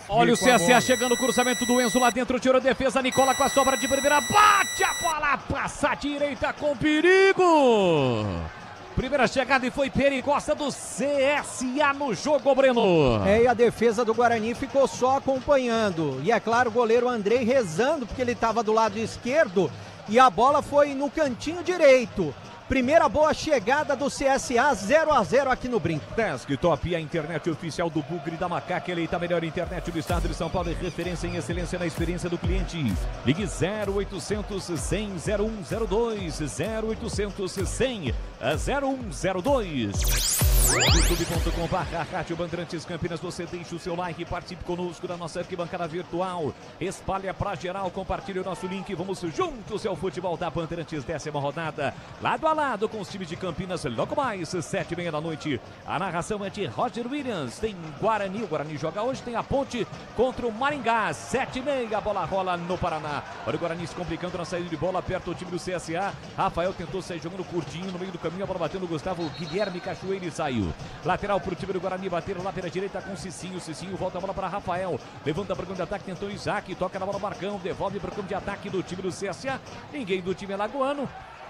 Olha o CSA chegando, o cruzamento do Enzo lá dentro, tirou a defesa, Nicola com a sobra de primeira, bate a bola, passa a direita com perigo. Primeira chegada e foi perigosa do CSA no jogo, Breno. É, e a defesa do Guarani ficou só acompanhando. E é claro, o goleiro Andrei rezando, porque ele estava do lado esquerdo e a bola foi no cantinho direito. Primeira boa chegada do CSA, 0-0 aqui no Brinco. Desktop, a internet oficial do Bugre da Macaca, eleita a melhor internet do estado de São Paulo e referência em excelência na experiência do cliente. Ligue 0800 100 0102, 0800 100 0102. youtube.com/Rádio Bandeirantes Campinas, você deixa o seu like e participe conosco da nossa arquibancada virtual. Espalha pra geral, compartilhe o nosso link. Vamos juntos ao futebol da Bandeirantes, 10ª rodada. Lado a lado com os times de Campinas, logo mais, 7h30 da noite. A narração é de Roger Williams. Tem Guarani, o Guarani joga hoje, tem a Ponte contra o Maringá, 7h30, a bola rola no Paraná. Olha o Guarani se complicando na saída de bola, perto do time do CSA. Rafael tentou sair jogando curtinho no meio do caminho, a bola bateu no Gustavo Guilherme Cachoeira e saiu. Lateral pro time do Guarani, bateram lá pela direita com Cicinho. Cicinho volta a bola para Rafael. Levanta para o campo de ataque, tentou Isaac. Toca na bola Marcão, devolve para o campo de ataque do time do CSA. Ninguém do time alagoano.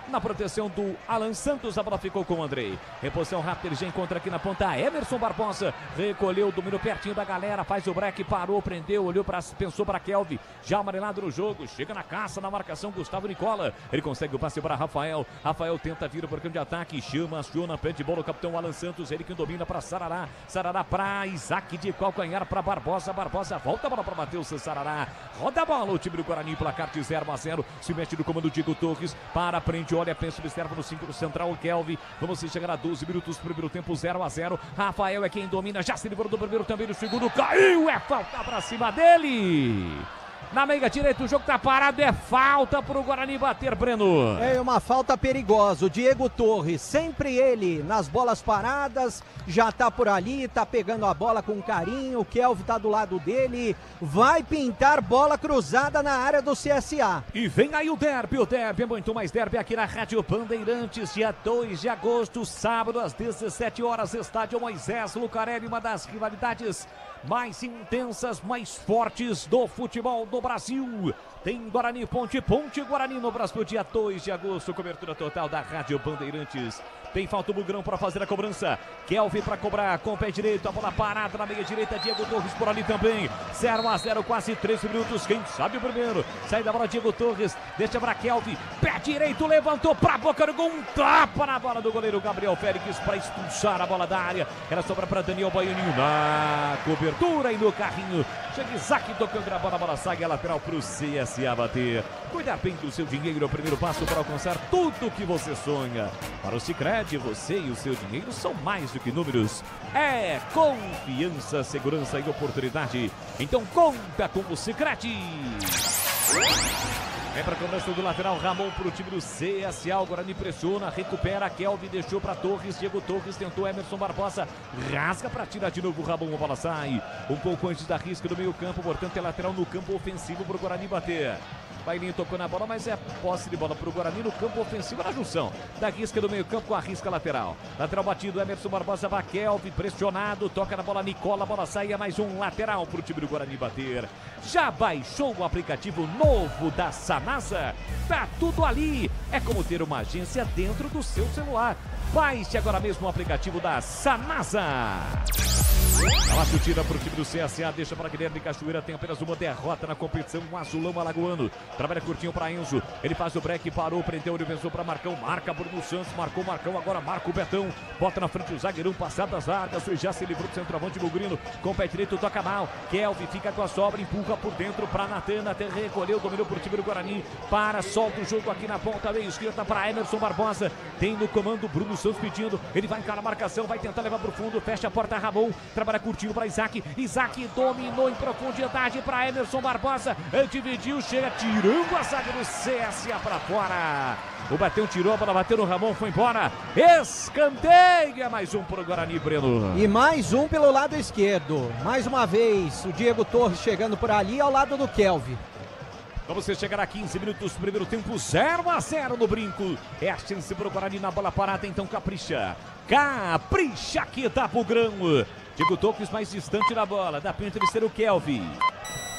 Na proteção do Alan Santos, a bola ficou com o Andrei. Reposição rápida, ele já encontra aqui na ponta Emerson Barbosa. Recolheu, dominou pertinho da galera, faz o break, parou, prendeu, olhou para, pensou para Kelvin. Já amarelado no jogo, chega na caça, na marcação, Gustavo Nicola. Ele consegue o passe para Rafael. Rafael tenta vir para o campo de ataque, chama, aciona, pede bola o capitão Alan Santos. Ele que domina para Sarará. Sarará para Isaac de calcanhar para Barbosa. Barbosa volta a bola para Matheus Sarará. Roda a bola, o time do Guarani, placar de 0-0. Se mexe no comando Diego Torres, para, prende, olha, pensa, observa no 5 do central, o Kelvin. Vamos chegar a 12 minutos, primeiro tempo, 0-0. Rafael é quem domina, já se livrou do primeiro, também no segundo, caiu, é falta pra cima dele. Na meia direita, o jogo tá parado, é falta pro Guarani bater, Breno. É uma falta perigosa, o Diego Torres, sempre ele nas bolas paradas, já tá por ali, tá pegando a bola com carinho, o Kelvin tá do lado dele, vai pintar bola cruzada na área do CSA. E vem aí o derby é muito mais derby aqui na Rádio Bandeirantes, dia 2 de agosto, sábado às 17 horas, estádio Moisés Lucarelli, uma das rivalidades mais intensas, mais fortes do futebol do Brasil. Tem Guarani Ponte, Ponte Guarani no Brasil, dia 2 de agosto, cobertura total da Rádio Bandeirantes. Tem falta o Bugrão para fazer a cobrança. Kelvin para cobrar com o pé direito. A bola parada na meia direita. Diego Torres por ali também. 0-0, quase 13 minutos. Quem sabe o primeiro. Sai da bola Diego Torres. Deixa para Kelvin. Pé direito, levantou para a boca do gol. Um tapa na bola do goleiro Gabriel Félix para expulsar a bola da área. Ela sobra para Daniel Baianinho na cobertura e no carrinho. Chega Isaac tocando a bola sai. A lateral para o CSA bater. Cuidar bem do seu dinheiro. É o primeiro passo para alcançar tudo que você sonha. Para o Sicredi, você e o seu dinheiro são mais do que números. É confiança, segurança e oportunidade. Então conta com o Sicredi. Vem para a cobrança do lateral, Ramon para o time do CSA. O Guarani pressiona, recupera. Kelvin deixou para Torres. Diego Torres tentou Emerson Barbosa. Rasga para tirar de novo o Ramon. A bola sai um pouco antes da risca do meio campo. Portanto, é lateral no campo ofensivo para o Guarani bater. Bailinho tocou na bola, mas é posse de bola para o Guarani no campo ofensivo na junção da risca do meio campo com a risca lateral. Lateral batido, Emerson Barbosa, Kelvin pressionado, toca na bola Nicola, a bola sai, é mais um lateral para o time do Guarani bater. Já baixou o aplicativo novo da Sanasa? Tá tudo ali, é como ter uma agência dentro do seu celular. Baixe agora mesmo o aplicativo da Sanasa. Abaixo tira para o time do CSA, deixa para Guilherme Cachoeira, tem apenas uma derrota na competição, um azulão alagoano. Trabalha curtinho para Enzo, ele faz o break, parou, prendeu, ele venceu para Marcão, marca Bruno Santos, marcou Marcão, agora marca o Betão, bota na frente o zagueirão, passadas largas, já se livrou do centroavante Bugrino, com o pé direito, toca mal, Kelvin fica com a sobra, empurra por dentro para Natan, Natan recolheu, dominou por time do Guarani, solta o jogo aqui na ponta, meio esquerda para Emerson Barbosa, tem no comando Bruno Santos pedindo, ele vai encarar a marcação, vai tentar levar para o fundo, fecha a porta Ramon, trabalha curtinho para Isaac, Isaac dominou em profundidade para Emerson Barbosa, dividiu, chega tirando a zaga do CSA para fora. O Betão tirou, a bola bateu no Ramon, foi embora. Escanteio, mais um para o Guarani, Breno. E mais um pelo lado esquerdo. Mais uma vez, o Diego Torres chegando por ali ao lado do Kelvin. Vamos chegar a 15 minutos, primeiro tempo, 0-0 no brinco. É a chance para o Guarani na bola parada, então capricha. Capricha que dá pro grão. Diego Torres mais distante da bola, dá para entrevistar o Kelvin.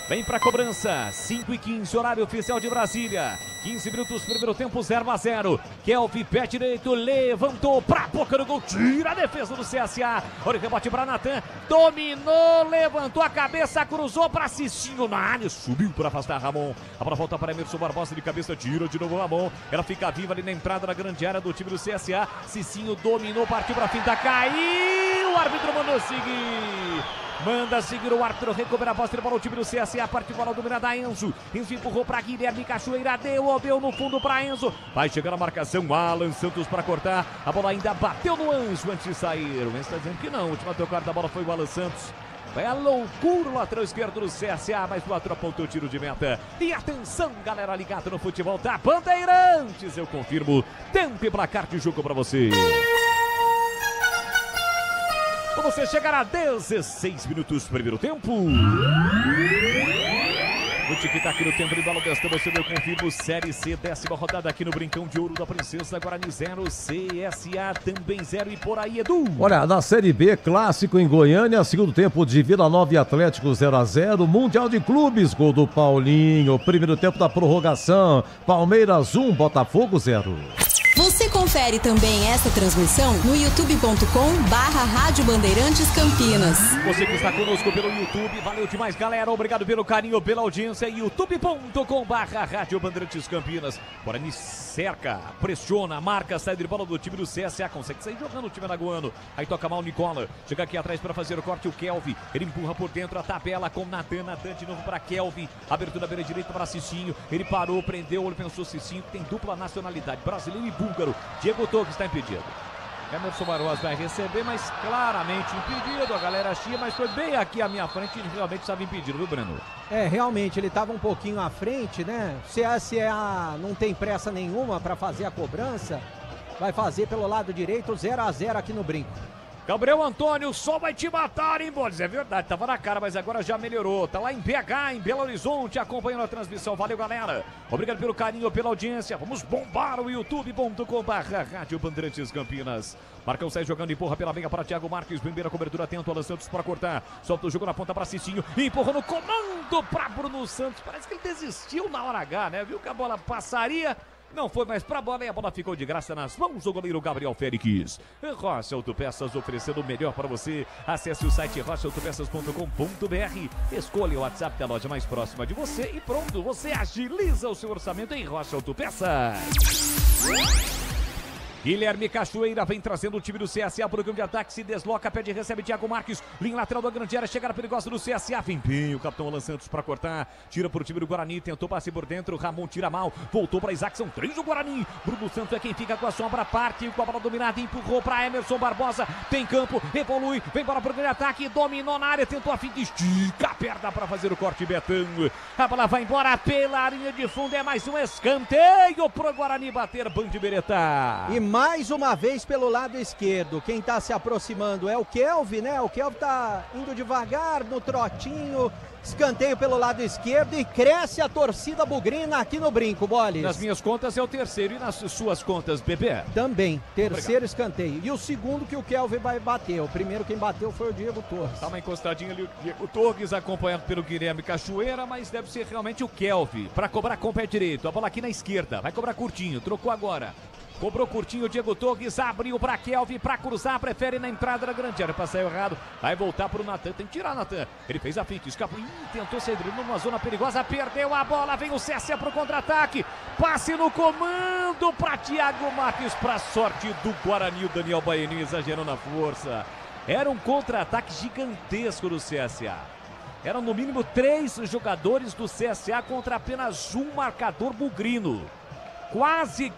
Vem para a cobrança, 5:15, horário oficial de Brasília. 15 minutos, primeiro tempo, 0-0. Kelvin, pé direito, levantou para a boca do gol, tira a defesa do CSA. Olha o rebote para Natan, dominou, levantou a cabeça, cruzou para Cicinho na área, subiu para afastar Ramon. A bola volta para Emerson Barbosa de cabeça, tira de novo Ramon. Ela fica viva ali na entrada da grande área do time do CSA. Cicinho dominou, partiu para a finta, caiu, o árbitro mandou seguir. Manda seguir o árbitro, recupera a posse de bola, o time do CSA, parte bola dominada a Enzo. Enzo empurrou para Guilherme Cachoeira, deu no fundo para Enzo. Vai chegar a marcação, Alan Santos para cortar. A bola ainda bateu no Enzo antes de sair. O Enzo está dizendo que não, a última tocada da bola foi o Alan Santos. Vai a loucura o lateral esquerdo do CSA, mas o outro apontou o tiro de meta. E atenção, galera ligada no futebol da Bandeirantes, eu confirmo. Tempo e placar de jogo para você. Você chegar a 16 minutos, primeiro tempo. No tic-tac no tempo de bola desta, você meu confirmo. Série C, 10ª rodada aqui no Brincão de Ouro da Princesa. Guarani 0, CSA também 0 e por aí, Edu. Olha, na Série B, clássico em Goiânia, segundo tempo de Vila Nova e Atlético 0-0. Mundial de Clubes, gol do Paulinho. Primeiro tempo da prorrogação. Palmeiras 1, Botafogo 0. Você confere também esta transmissão no youtube.com/Rádio Bandeirantes Campinas. Você que está conosco pelo YouTube, valeu demais, galera. Obrigado pelo carinho, pela audiência. youtube.com/Rádio Bandeirantes Campinas. Guarani cerca, pressiona, marca, sai de bola do time do CSA. Consegue sair jogando o time alagoano. Aí toca mal o Nicola. Chega aqui atrás para fazer o corte o Kelvin. Ele empurra por dentro a tabela com Natan. Natan de novo para Kelvin. Abertura beira direita para Cicinho. Ele parou, prendeu, ele pensou Cicinho, que tem dupla nacionalidade, brasileiro e búlgaro. Diego Torres está impedido. Emerson Barbosa vai receber, mas claramente impedido. A galera chia, mas foi bem aqui à minha frente e realmente estava impedido, viu, Breno? Realmente, ele estava um pouquinho à frente, né? CSA não tem pressa nenhuma para fazer a cobrança. Vai fazer pelo lado direito, 0-0 aqui no Brinco. Gabriel Antônio, o sol vai te matar, hein, Bodes? É verdade, tava na cara, mas agora já melhorou. Tá lá em BH, em Belo Horizonte, acompanhando a transmissão. Valeu, galera. Obrigado pelo carinho, pela audiência. Vamos bombar o youtube.com/Rádio Bandeirantes Campinas. Marcão sai jogando, empurra pela meia para Thiago Marques. Primeira cobertura, atento, Alan Santos para cortar. Solta o jogo na ponta para Cicinho. Empurra no comando para Bruno Santos. Parece que ele desistiu na hora H, né? Viu que a bola passaria Não foi mais pra bola e a bola ficou de graça nas mãos do goleiro Gabriel Félix. Rocha Autopeças oferecendo o melhor para você. Acesse o site rochaautopeças.com.br. Escolha o WhatsApp da loja mais próxima de você e pronto, você agiliza o seu orçamento em Rocha Autopeças. Guilherme Cachoeira vem trazendo o time do CSA para o campo de ataque, se desloca, pede e recebe Thiago Marques, linha lateral da grande área, chegada perigosa do CSA, vem bem o capitão Alan Santos para cortar, tira para o time do Guarani, tentou passe por dentro, Ramon tira mal, voltou para Isaac, são 3 do Guarani, Bruno Santos é quem fica com a sombra, parte com a bola dominada, empurrou para Emerson Barbosa, tem campo, evolui, vem para o grande ataque, dominou na área, tentou a fim de estica a perna para fazer o corte, Betão, a bola vai embora pela linha de fundo, é mais um escanteio para o Guarani bater, Bande Beretta. E mais uma vez pelo lado esquerdo, quem tá se aproximando é o Kelvin, né? O Kelvin tá indo devagar no trotinho, escanteio pelo lado esquerdo e cresce a torcida bugrina aqui no Brinco, Boles. Nas minhas contas é o terceiro e nas suas contas, Bebê? Também, terceiro escanteio. E o segundo que o Kelvin vai bater, o primeiro quem bateu foi o Diego Torres. Tá uma encostadinha ali o Diego Torres, acompanhado pelo Guilherme Cachoeira, mas deve ser realmente o Kelvin, para cobrar com o pé direito, a bola aqui na esquerda, vai cobrar curtinho, trocou agora. Cobrou curtinho, Diego Torres abriu para Kelvin, para cruzar, prefere na entrada da grande área, passou errado, vai voltar para o Natan, tem que tirar Natan, ele fez a finta, escapou, tentou ser driblando numa zona perigosa, perdeu a bola, vem o CSA para o contra-ataque, passe no comando para Thiago Marques, para sorte do Guarani, o Daniel Baianinho exagerando a força, era um contra-ataque gigantesco do CSA. Eram no mínimo 3 jogadores do CSA contra apenas um marcador bugrino. Quase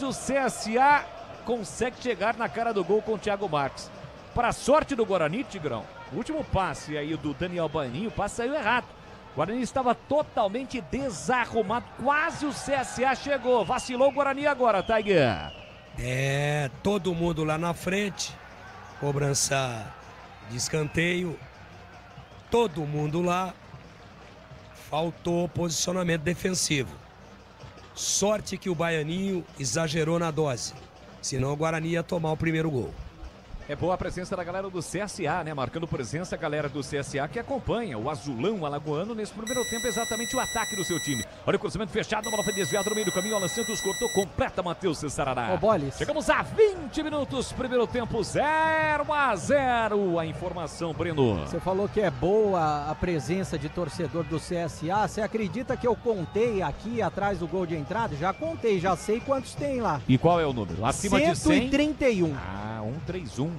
o CSA consegue chegar na cara do gol com o Thiago Marques. Para sorte do Guarani, Tigrão, o último passe aí do Daniel Baianinho, o passe saiu errado. O Guarani estava totalmente desarrumado, quase o CSA chegou. Vacilou o Guarani agora, Tiger. É, todo mundo lá na frente, cobrança de escanteio, todo mundo lá, faltou posicionamento defensivo. Sorte que o Baianinho exagerou na dose, senão o Guarani ia tomar o primeiro gol. É boa a presença da galera do CSA, né? Marcando presença a galera do CSA que acompanha o azulão alagoano nesse primeiro tempo, exatamente o ataque do seu time. Olha o cruzamento fechado, a bola foi desviada no meio do caminho, Alan Santos cortou, completa Matheus Sarará. Ô, Boles. Chegamos a 20 minutos, primeiro tempo 0-0. A informação, Breno. Você falou que é boa a presença de torcedor do CSA, você acredita que eu contei aqui atrás do gol de entrada? Já contei, já sei quantos tem lá. E qual é o número? Acima de 100? 131. Ah, 131.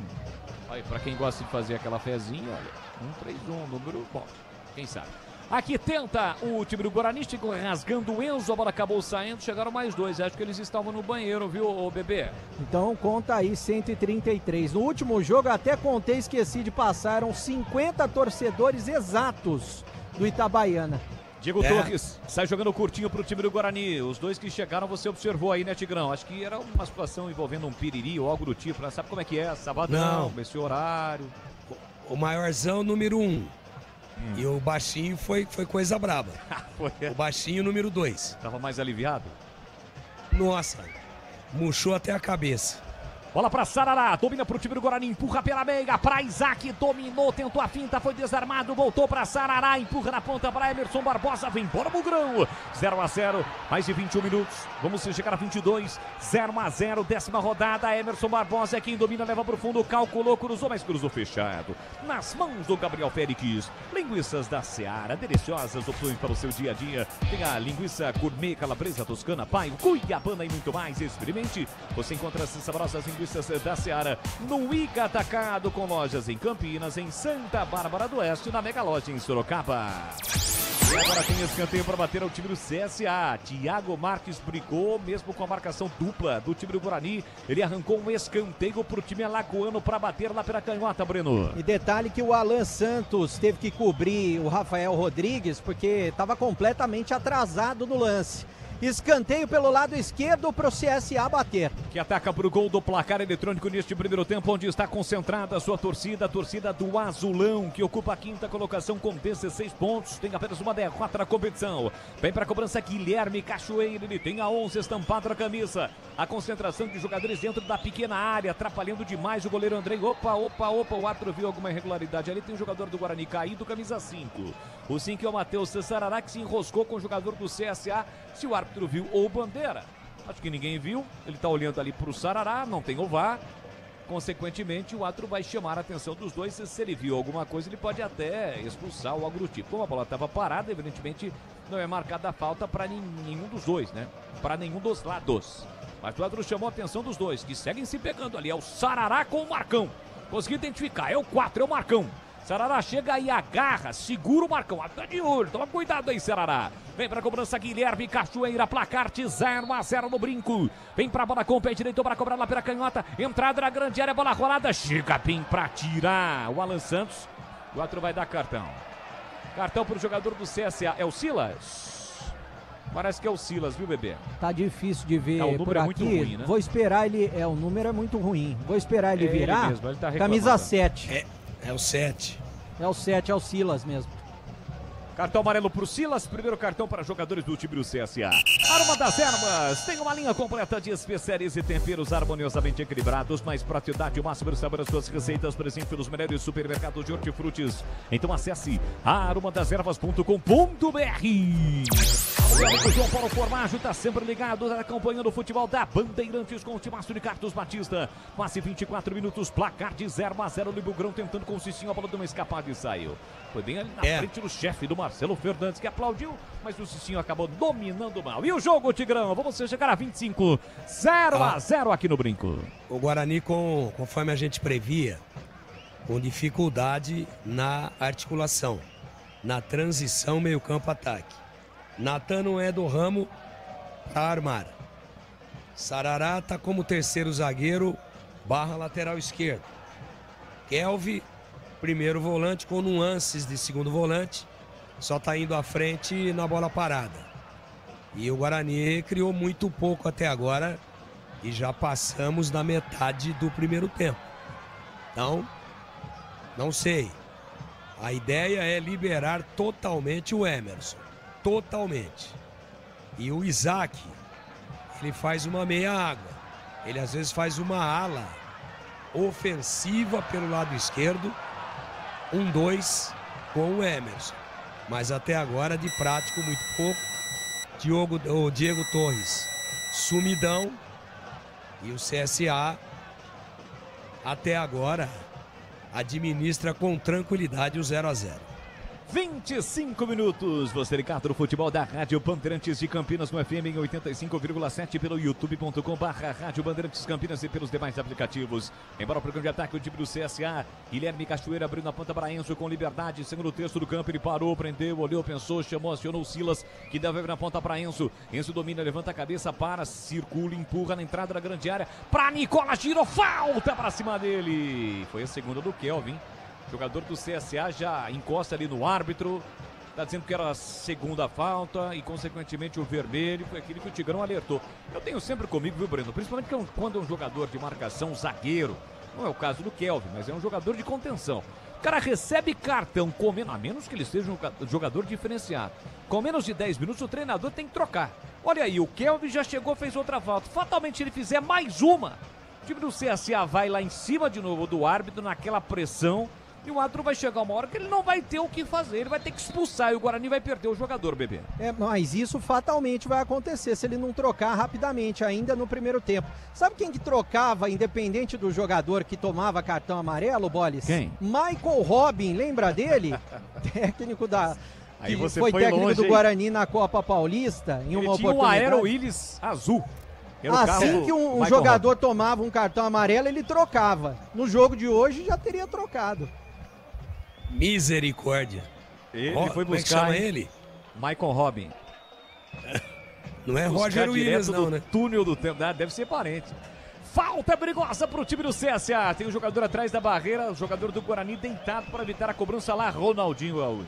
Olha, pra quem gosta de fazer aquela fezinha, olha, 131, número bom, quem sabe. Aqui tenta o time do Guarani, rasgando o Enzo, a bola acabou saindo, chegaram mais 2, acho que eles estavam no banheiro, viu, ô Bebê? Então conta aí, 133. No último jogo, até contei, esqueci de passar, eram 50 torcedores exatos do Itabaiana. Diego Torres sai jogando curtinho pro time do Guarani. Os dois que chegaram, você observou aí, né, Tigrão? Acho que era uma situação envolvendo um piriri ou algo do tipo. Né? Sabe como é que é? Sabadão, esse horário. O maiorzão, número 1. E o baixinho foi coisa braba. O baixinho, número 2. Tava mais aliviado? Nossa, murchou até a cabeça. Bola para Sarará, domina para o time do Guarani, empurra pela meia, para Isaac, dominou, tentou a finta, foi desarmado, voltou para Sarará, empurra na ponta para Emerson Barbosa, vem embora Bugrão, 0-0, mais de 21 minutos, vamos chegar a 22, 0-0, 10ª rodada, Emerson Barbosa é quem domina, leva para o fundo, calculou, cruzou, mas cruzou fechado, nas mãos do Gabriel Félix, linguiças da Seara, deliciosas opções para o seu dia a dia, tem a linguiça gourmet, calabresa, toscana, paio, cuiabana e muito mais, experimente, você encontra essas saborosas linguiças da Seara no Ica Atacado, com lojas em Campinas, em Santa Bárbara do Oeste, na Mega Loja em Sorocaba. E agora tem escanteio para bater ao time do CSA. Thiago Marques brigou mesmo com a marcação dupla do time do Guarani. Ele arrancou um escanteio para o time alagoano para bater lá pela canhota, Breno. E detalhe que o Alan Santos teve que cobrir o Rafael Rodrigues porque estava completamente atrasado no lance. Escanteio pelo lado esquerdo para o CSA bater. Que ataca para o gol do placar eletrônico neste primeiro tempo, onde está concentrada a sua torcida, a torcida do Azulão, que ocupa a 5ª colocação com 16 pontos, tem apenas uma derrota na competição. Vem para a cobrança Guilherme Cachoeira, ele tem a 11 estampado na camisa. A concentração de jogadores dentro da pequena área, atrapalhando demais o goleiro Andrei. Opa, o árbitro viu alguma irregularidade ali, tem um jogador do Guarani caído, camisa 5. O 5 é o Matheus Sarará, que se enroscou com o jogador do CSA, se o árbitro viu ou bandeira. Acho que ninguém viu. Ele tá olhando ali pro Sarará, não tem o VAR. Consequentemente, o árbitro vai chamar a atenção dos dois. Se ele viu alguma coisa, ele pode até expulsar o Agrutipo. Como a bola estava parada, evidentemente não é marcada a falta para nenhum dos dois, né? Para nenhum dos lados. Mas o árbitro chamou a atenção dos dois, que seguem se pegando ali. É o Sarará com o Marcão. Consegui identificar, é o 4, é o Marcão. Sarará chega e agarra, segura o Marcão. Tá de olho, toma cuidado aí, Sarará. Vem pra cobrança, Guilherme Cachoeira, placar de 0-0 no brinco. Vem pra bola com o pé direito para cobrar lá pela canhota. Entrada na grande área, bola rolada. Chega bem pra tirar o Alan Santos. O outro vai dar cartão. Cartão pro jogador do CSA. É o Silas? Parece que é o Silas, viu, bebê? Tá difícil de ver o número por é aqui. muito ruim, né? Vou esperar ele. O número é muito ruim. Vou esperar ele virar. Ele mesmo, ele tá camisa reclamando. 7. É o 7. É o 7, é o Silas mesmo. Cartão amarelo pro Silas, primeiro cartão para jogadores do time do CSA. Arma das Ervas, tem uma linha completa de especiarias e temperos harmoniosamente equilibrados, mais praticidade e o máximo de sabor às suas receitas, presente nos melhores supermercados de hortifrutis. Então acesse aromadeservas.com.br. O meu amigo João Paulo Formaggio está sempre ligado, acompanhando o futebol da Bandeirantes com o timaço de Carlos Batista. Quase 24 minutos, placar de 0-0, o Libugrão tentando com o Cicinho, a bola deu uma escapada e saiu. Foi bem ali na frente do chefe do Marcelo Fernandes, que aplaudiu, mas o Cicinho acabou dominando mal. E o jogo, Tigrão? Vamos chegar a 25, 0-0 aqui no Brinco. O Guarani, conforme a gente previa, com dificuldade na articulação, na transição meio-campo-ataque. Natan não é do ramo para armar. Sarará tá como terceiro zagueiro barra lateral esquerdo. Kelvin, primeiro volante com nuances de segundo volante, só tá indo à frente na bola parada. E o Guarani criou muito pouco até agora e já passamos da metade do primeiro tempo. Então, não sei. A ideia é liberar totalmente o Emerson. Totalmente. E o Isaac, ele faz uma meia água. Ele às vezes faz uma ala ofensiva pelo lado esquerdo. 1-2 com o Emerson. Mas até agora de prático muito pouco. O Diego Torres sumidão. E o CSA até agora administra com tranquilidade o 0-0. 25 minutos, você ligado no futebol da Rádio Bandeirantes de Campinas no FM em 85,7 pelo youtube.com/Rádio Bandeirantes Campinas e pelos demais aplicativos. Embora o programa de ataque, o time do CSA, Guilherme Cachoeira abrindo a ponta para Enzo com liberdade, segundo o terço do campo, ele parou, prendeu, olhou, pensou, chamou, acionou o Silas, que deve abrir na ponta para Enzo. Enzo domina, levanta a cabeça, para, circula, empurra na entrada da grande área, para Nicola, girou, falta para cima dele. Foi a segunda do Kelvin. Jogador do CSA já encosta ali no árbitro, está dizendo que era a segunda falta e, consequentemente, o vermelho foi aquele que o Tigrão alertou. Eu tenho sempre comigo, viu, Breno? Principalmente quando é um jogador de marcação, zagueiro, não é o caso do Kelvin, mas é um jogador de contenção. O cara recebe cartão, a menos que ele seja um jogador diferenciado. Com menos de 10 minutos, o treinador tem que trocar. Olha aí, o Kelvin já chegou, fez outra falta. Fatalmente, se ele fizer mais uma, o time do CSA vai lá em cima de novo do árbitro, naquela pressão. E o árbitro vai chegar uma hora que ele não vai ter o que fazer, ele vai ter que expulsar e o Guarani vai perder o jogador, bebê. Mas isso fatalmente vai acontecer se ele não trocar rapidamente, ainda no primeiro tempo. Sabe quem que trocava, independente do jogador que tomava cartão amarelo, Bolis? Quem? Michael Robin, lembra dele? Técnico da... Aí você foi técnico longe, do hein? Guarani na Copa Paulista, em uma ele tinha oportunidade. um Aero Willis azul. Assim que um jogador tomava um cartão amarelo, ele trocava. No jogo de hoje já teria trocado. Misericórdia. Ele foi como é que buscar chama ele? Michael Robin. Não é Buscar Roger Williams, direto não, do né? túnel do tempo, deve ser parente. Falta perigosa pro time do CSA. Tem um jogador atrás da barreira, o jogador do Guarani deitado para evitar a cobrança lá, Ronaldinho Gaúcho.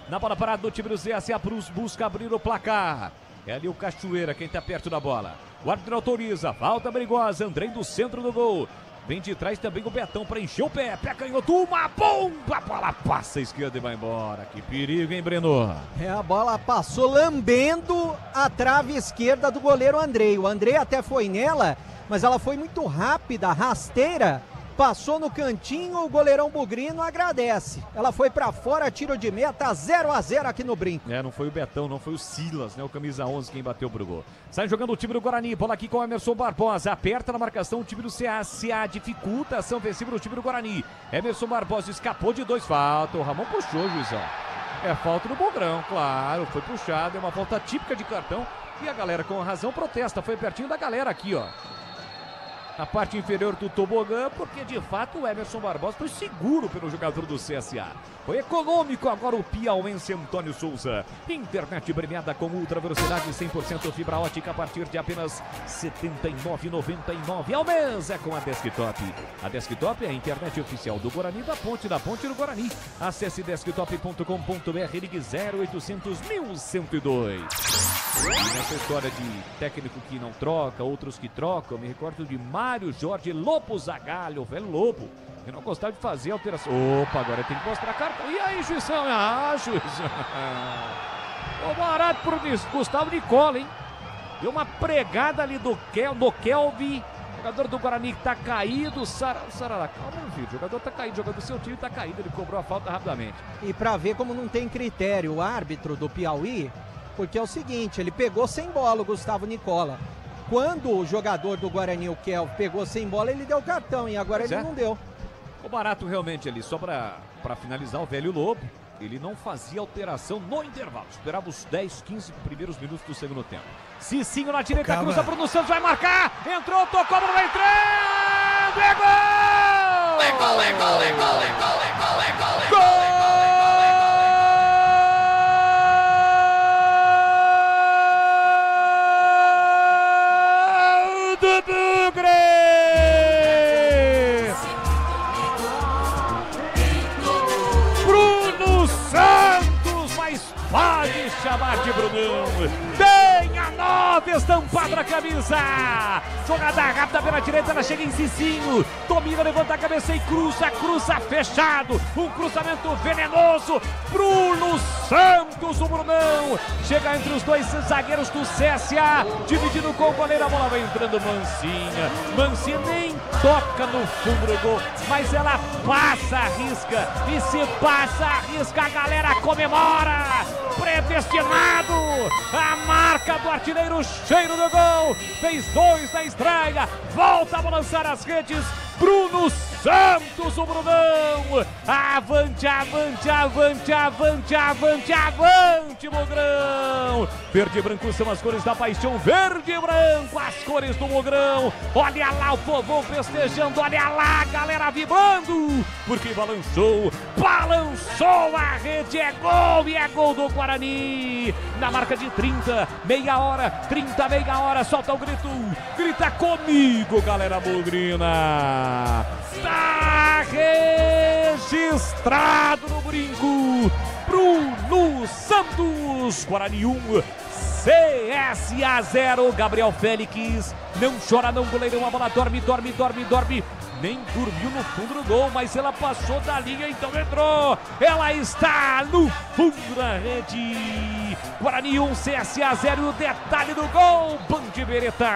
Na bola parada do time do CSA, Cruz busca abrir o placar. É ali o Cachoeira quem tá perto da bola. O árbitro autoriza, falta perigosa, Andrei do centro do gol. Vem de trás também o Betão para encher o pé. Pé canhoto, uma bomba, a bola passa à esquerda e vai embora. Que perigo, hein, Breno? A bola passou lambendo a trave esquerda do goleiro Andrei. O Andrei até foi nela, mas ela foi muito rápida, rasteira, passou no cantinho, o goleirão bugrino agradece. Ela foi pra fora, tiro de meta, 0-0 aqui no Brinco. Não foi o Betão, não foi o Silas, né? O camisa 11 quem bateu pro gol. Sai jogando o time do Guarani, bola aqui com o Emerson Barbosa, aperta na marcação o time do CA dificulta a ação ofensiva do time do Guarani. Emerson Barbosa escapou de 2 faltas, o Ramon puxou, juizão. É falta do Bugrão, claro, foi puxado, é uma falta típica de cartão e a galera com razão protesta, foi pertinho da galera aqui, ó. Na parte inferior do tobogã, porque de fato o Emerson Barbosa foi seguro pelo jogador do CSA. Foi econômico agora o piauense Antônio Souza. Internet premiada com ultra velocidade 100% fibra ótica a partir de apenas R$ 79,99 ao mês. É com a Desktop. A Desktop é a internet oficial do Guarani, da Ponte do Guarani. Acesse desktop.com.br, ligue 0800 1102. E nessa história de técnico que não troca, outros que trocam, me recordo de Mário Jorge Lobo Zagallo, o velho Lobo. Eu não gostava de fazer alteração. Opa, agora tem que mostrar cartão. E aí, juizão? Juizão. O barato por Gustavo Nicola, hein? Deu uma pregada ali do Kelvin. Jogador do Guarani que tá caído. Sarará, calma, filho. O jogador tá caído. O jogador do seu time tá caído. Ele cobrou a falta rapidamente. E pra ver como não tem critério o árbitro do Piauí, porque é o seguinte, ele pegou sem bola o Gustavo Nicola. Quando o jogador do Guarani, o Kelvin, pegou sem bola, ele deu cartão e agora ele não deu. O barato realmente ali, só pra finalizar, o velho Lobo, ele não fazia alteração no intervalo. Esperava os 10, 15 primeiros minutos do segundo tempo. Cicinho na direita, cruza pro Santos, vai marcar. Entrou, tocou, não vai entrando. É gol! É gol, é gol, é gol, é gol, é gol, é gol, é gol! Pode chamar de Brunão. Tem a 9 estampada na camisa. Jogada rápida pela direita, ela chega em Cicinho. Domina, levanta a cabeça e cruza fechado. Um cruzamento venenoso. Bruno Santos, o Brunão. Chega entre os dois zagueiros do CSA. Dividindo com o goleiro, a bola vai entrando Mancinha. Mancinha nem toca no fundo do gol, mas ela passa a risca. E se passa a risca, a galera comemora. Predestinado, a marca do artilheiro, cheiro do gol, fez 2 na estreia, volta a balançar as redes, Bruno Santos, o Brunão, avante, avante, avante, avante, avante, avante, Mogrão, verde e branco são as cores da paixão, verde e branco, as cores do Mogrão, olha lá o povão festejando, olha lá a galera vibrando, porque balançou a rede, é gol e é gol do Guarani, na marca de 30, meia hora, solta o grito, grita comigo, galera bugrina. Tá registrado no Brinco, Bruno Santos, Guarani 1, CSA 0, Gabriel Félix, não chora não, goleirão, a bola dorme, nem dormiu no fundo do gol, mas ela passou da linha, então entrou, ela está no fundo da rede, Guarani 1, CSA 0, e o detalhe do gol, Bandibereta.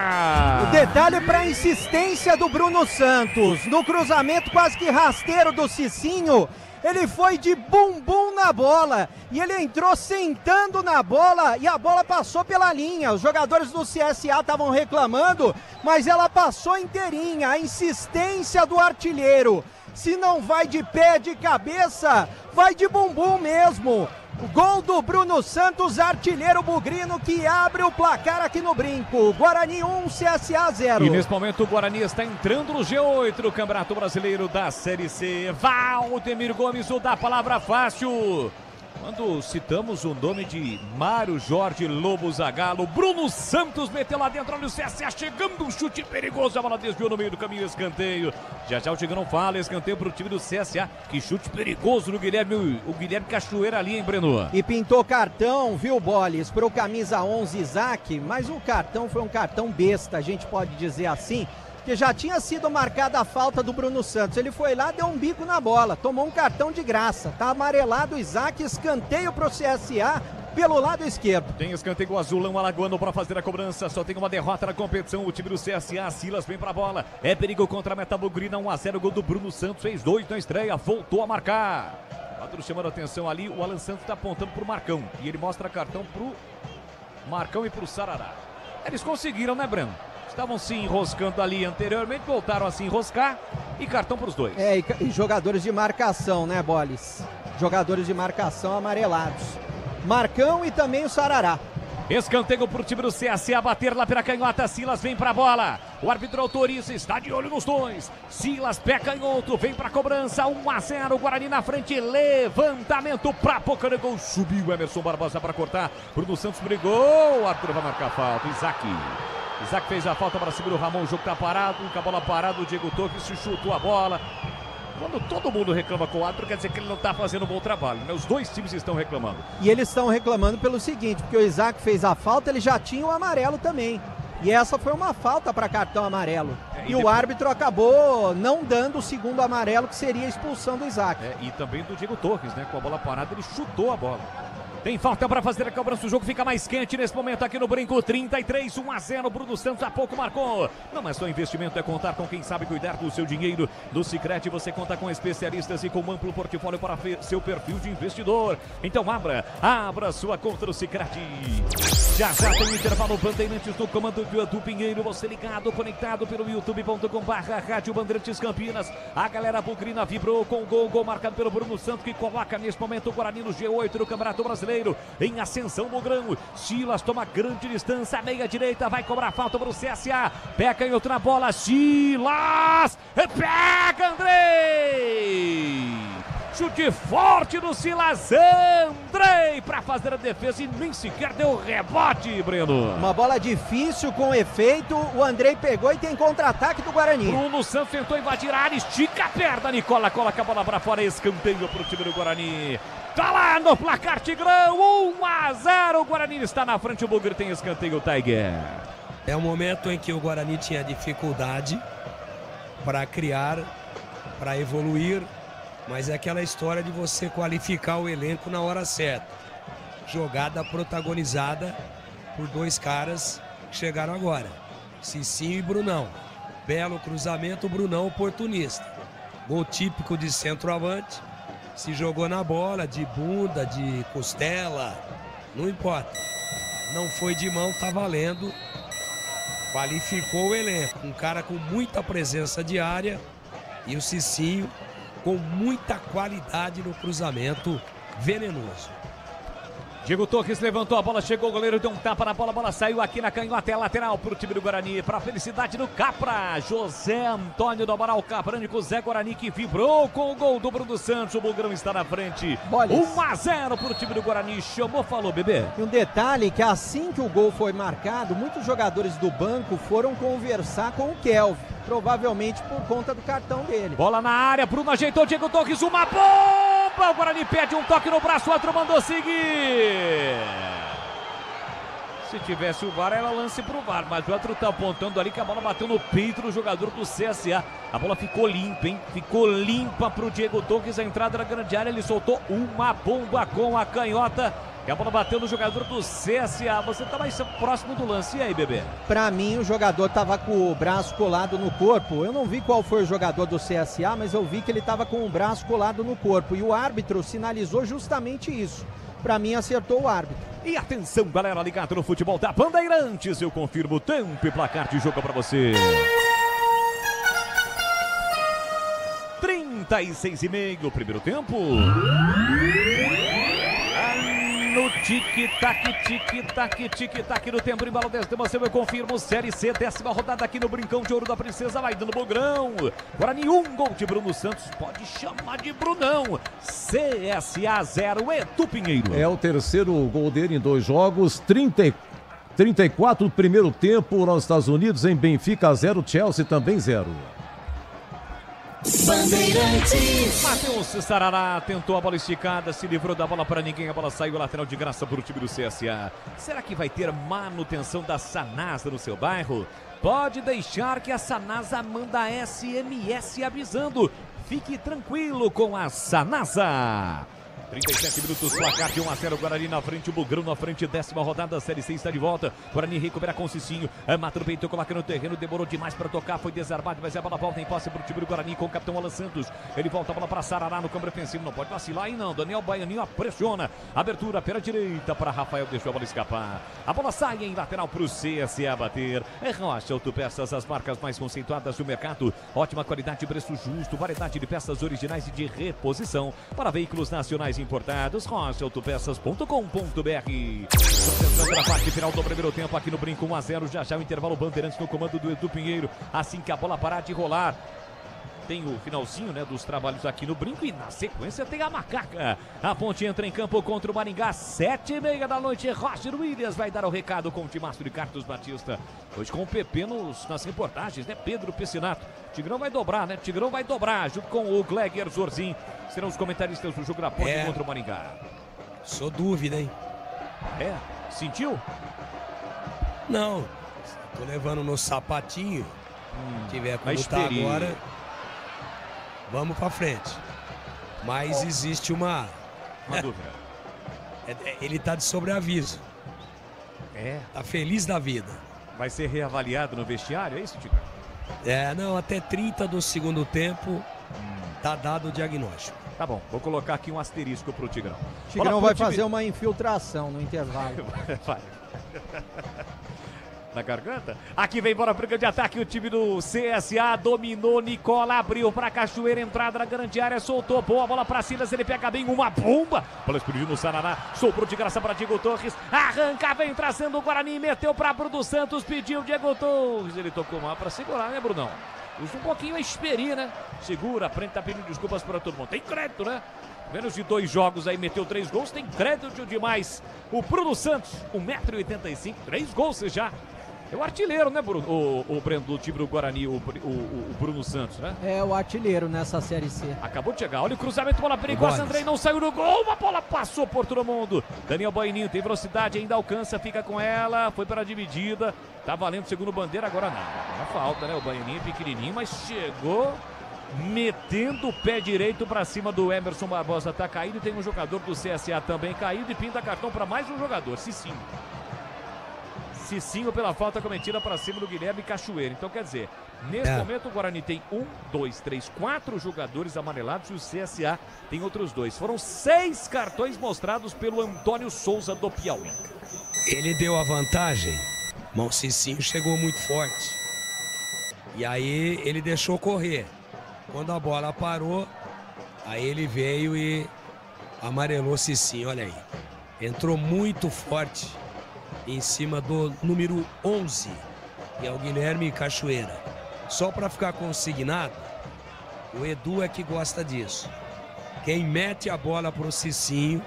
O detalhe para insistência do Bruno Santos, no cruzamento quase que rasteiro do Cicinho, ele foi de bumbum na bola e ele entrou sentando na bola e a bola passou pela linha. Os jogadores do CSA estavam reclamando, mas ela passou inteirinha. A insistência do artilheiro. Se não vai de pé, de cabeça, vai de bumbum mesmo. O gol do Bruno Santos, artilheiro bugrino, que abre o placar aqui no Brinco. Guarani 1, CSA 0. E nesse momento o Guarani está entrando no G8 do Campeonato Brasileiro da Série C. Valdemir Gomes, o da palavra fácil. Quando citamos o nome de Mário Jorge Lobo Zagallo, Bruno Santos meteu lá dentro, olha o CSA chegando, um chute perigoso, a bola desviou no meio do caminho, escanteio. Já o Tigão fala, escanteio para o time do CSA, que chute perigoso no Guilherme, o Guilherme Cachoeira ali, hein, Breno? E pintou cartão, viu, Boles, para o camisa 11 Isaac, mas o cartão foi um cartão besta, a gente pode dizer assim, que já tinha sido marcada a falta do Bruno Santos. Ele foi lá, deu um bico na bola, tomou um cartão de graça. Tá amarelado o Isaac, escanteio pro CSA, pelo lado esquerdo. Tem escanteio azulão alagoano para fazer a cobrança. Só tem uma derrota na competição. O time do CSA. Silas vem pra bola. É perigo contra a meta bugrina. 1-0. Gol do Bruno Santos. Fez 2 na estreia. Voltou a marcar. Quadro chamando a atenção ali. O Alan Santos tá apontando pro Marcão. E ele mostra cartão pro Marcão e pro Sarará. Eles conseguiram, né, Breno? Estavam se enroscando ali anteriormente, voltaram a se enroscar e cartão para os dois. E jogadores de marcação, né, Bolis? Jogadores de marcação amarelados. Marcão e também o Sarará. Escanteio para o time do CSA, bater lá pela canhota, Silas vem para a bola. O árbitro autoriza, está de olho nos dois. Silas, pé canhoto, vem para a cobrança, 1-0, Guarani na frente, levantamento para boca do gol. Subiu Emerson Barbosa para cortar, Bruno Santos brigou, o árbitro vai marcar falta, Isaac fez a falta para cima do Ramon, o jogo está parado, com a bola parada, o Diego Torres chutou a bola. Quando todo mundo reclama com o árbitro, quer dizer que ele não está fazendo um bom trabalho, né? Os dois times estão reclamando. E eles estão reclamando pelo seguinte, porque o Isaac fez a falta, ele já tinha o amarelo também. E essa foi uma falta para cartão amarelo. E o árbitro acabou não dando o segundo amarelo, que seria a expulsão do Isaac. E também do Diego Torres, né? Com a bola parada, ele chutou a bola. Tem falta para fazer a cobrança, o jogo fica mais quente nesse momento aqui no Brinco, 33, 1-0, Bruno Santos há pouco marcou. Não é só investimento, é contar com quem sabe cuidar do seu dinheiro. Do Sicredi você conta com especialistas e com um amplo portfólio para seu perfil de investidor. Então abra sua conta no Sicredi. Já tem um intervalo, Bandeirantes no comando do Pinheiro, você ligado, conectado pelo youtube.com/Rádio Bandeirantes Campinas. A galera bugrina vibrou com o gol marcado pelo Bruno Santos, que coloca nesse momento o Guarani no G8 do Campeonato Brasileiro. Em ascensão no grão, Silas toma grande distância, meia direita, vai cobrar falta para o CSA, pega em outra bola, Silas, pega Andrei, chute forte do Silas, Andrei para fazer a defesa e nem sequer deu rebote, Breno. Uma bola difícil com efeito, o Andrei pegou e tem contra-ataque do Guarani. Bruno Santos tentou invadir a área, estica a perna, Nicola coloca a bola para fora, escanteio para o time do Guarani. Tá lá no placar Tigrão, 1-0, o Guarani está na frente, o Bugre tem escanteio, Tiger. É o momento em que o Guarani tinha dificuldade para criar, para evoluir, mas é aquela história de você qualificar o elenco na hora certa. Jogada protagonizada por dois caras que chegaram agora, Cicinho e Brunão. Belo cruzamento, Brunão oportunista. Gol típico de centroavante. Se jogou na bola, de bunda, de costela, não importa. Não foi de mão, tá valendo. Qualificou o elenco. Um cara com muita presença de área e o Cicinho com muita qualidade no cruzamento venenoso. Diego Torres levantou a bola, chegou o goleiro, deu um tapa na bola, a bola saiu aqui na canhota, é lateral para o time do Guarani, para a felicidade do Capra, José Antônio do Amaral Caprânico, Zé Guarani que vibrou com o gol do Bruno Santos, o Bugrão está na frente, 1-0 para o time do Guarani, chamou, falou, bebê. E um detalhe que assim que o gol foi marcado, muitos jogadores do banco foram conversar com o Kelvin, provavelmente por conta do cartão dele. Bola na área, Bruno ajeitou, Diego Torres, uma bomba, o Guarani pede um toque no braço, o outro mandou seguir. Se tivesse o VAR, era lance pro VAR, mas o outro tá apontando ali que a bola bateu no peito do jogador do CSA. A bola ficou limpa, hein? Ficou limpa pro Diego Torres, a entrada da grande área, ele soltou uma bomba com a canhota. E a bola bateu no jogador do CSA. Você tá mais próximo do lance. E aí, bebê? Pra mim, o jogador tava com o braço colado no corpo. Eu não vi qual foi o jogador do CSA, mas eu vi que ele tava com o braço colado no corpo. E o árbitro sinalizou justamente isso. Pra mim, acertou o árbitro. E atenção, galera, ligado no futebol da Bandeirantes. Eu confirmo o tempo e placar de jogo pra você. 36,5, primeiro tempo. No tic-tac do tempo, embalo desta emoção, eu confirmo, Série C, 10ª rodada aqui no Brincão de Ouro da Princesa, vai dando Bugrão. Guarani 1, gol de Bruno Santos, pode chamar de Brunão. CSA 0, Edu Pinheiro. É o terceiro gol dele em 2 jogos, 34 primeiro tempo nos Estados Unidos, em Benfica 0, Chelsea também 0. Bandeirantes. Matheus Sarará tentou a bola esticada, se livrou da bola para ninguém, a bola saiu lateral de graça para o time do CSA. Será que vai ter manutenção da Sanasa no seu bairro? Pode deixar que a Sanasa manda SMS avisando. Fique tranquilo com a Sanasa. 37 minutos, placar de 1-0, Guarani na frente, o Bugrão na frente, 10ª rodada, a Série C está de volta. Guarani recupera com o Cicinho, mata no peito, coloca no terreno, demorou demais para tocar, foi desarmado, mas a bola volta em posse para o time do Guarani com o capitão Alan Santos. Ele volta a bola para Sarará no câmbio defensivo, não pode vacilar aí não, Daniel Baianinho pressiona, abertura pela direita para Rafael, deixou a bola escapar. A bola sai em lateral para o CSA bater. É Rocha Autopeças, as marcas mais conceituadas do mercado, ótima qualidade, preço justo, variedade de peças originais e de reposição para veículos nacionais importados. RochaAutopeças.com.br. Na parte final do primeiro tempo aqui no Brinco, 1-0, já o intervalo, Bandeirantes no comando do Edu Pinheiro, assim que a bola parar de rolar. Tem o finalzinho, né, dos trabalhos aqui no Brinco e na sequência tem a Macaca. A Ponte entra em campo contra o Maringá, 7h30 da noite. Roger Williams vai dar o recado com o timaço de Carlos Batista. Hoje com o PP nas reportagens, né, Pedro Piscinato. Tigrão vai dobrar, né, Tigrão vai dobrar, junto com o Gleger Zorzin. Serão os comentaristas do jogo da Ponte contra o Maringá. Sou dúvida, hein? É? Sentiu? Não, tô levando no sapatinho. Tiver como tá agora, vamos pra frente. Mas existe uma dúvida. Ele tá de sobreaviso. Tá feliz da vida. Vai ser reavaliado no vestiário, é isso, Tigrão? Não, até 30 do segundo tempo tá dado o diagnóstico. Tá bom, vou colocar aqui um asterisco pro Tigrão. Tigrão vai fazer uma infiltração no intervalo. Vai. Na garganta. Aqui vem embora a briga de ataque. O time do CSA dominou. Nicola abriu para Cachoeira. Entrada na grande área. Soltou. Boa bola para Silas. Ele pega bem uma bomba. Bola explodiu no Sarará. Sobrou de graça para Diego Torres. Arranca. Vem trazendo o Guarani. Meteu para Bruno Santos. Pediu Diego Torres. Ele tocou mal para segurar, né, Brunão? Usa um pouquinho a experi, né? Segura. Frente tá pedindo desculpas para todo mundo. Tem crédito, né? Menos de 2 jogos aí, meteu 3 gols. Tem crédito demais. O Bruno Santos, 1,85 m. 3 gols já. É o artilheiro, né, Bruno? O Breno, do time do Guarani, o Bruno Santos, né? É o artilheiro nessa Série C. Acabou de chegar. Olha o cruzamento, bola perigosa. Andrei não saiu no gol. Uma bola passou por todo mundo. Daniel Baianinho tem velocidade, ainda alcança, fica com ela. Foi para a dividida. Tá valendo o segundo bandeira, agora não. Agora falta, né? O Baianinho é pequenininho, mas chegou metendo o pé direito para cima do Emerson Barbosa. Tá caído e tem um jogador do CSA também caído e pinta cartão para mais um jogador, Cicinho. Cicinho pela falta cometida para cima do Guilherme Cachoeira. Então, quer dizer, nesse momento o Guarani tem 1, 2, 3, 4 jogadores amarelados e o CSA tem outros 2. Foram 6 cartões mostrados pelo Antônio Souza do Piauí. Ele deu a vantagem, mas o Cicinho chegou muito forte. E aí ele deixou correr. Quando a bola parou, aí ele veio e amarelou o Cicinho, olha aí. Entrou muito forte em cima do número 11, que é o Guilherme Cachoeira. Só para ficar consignado, o Edu é que gosta disso. Quem mete a bola pro Cicinho,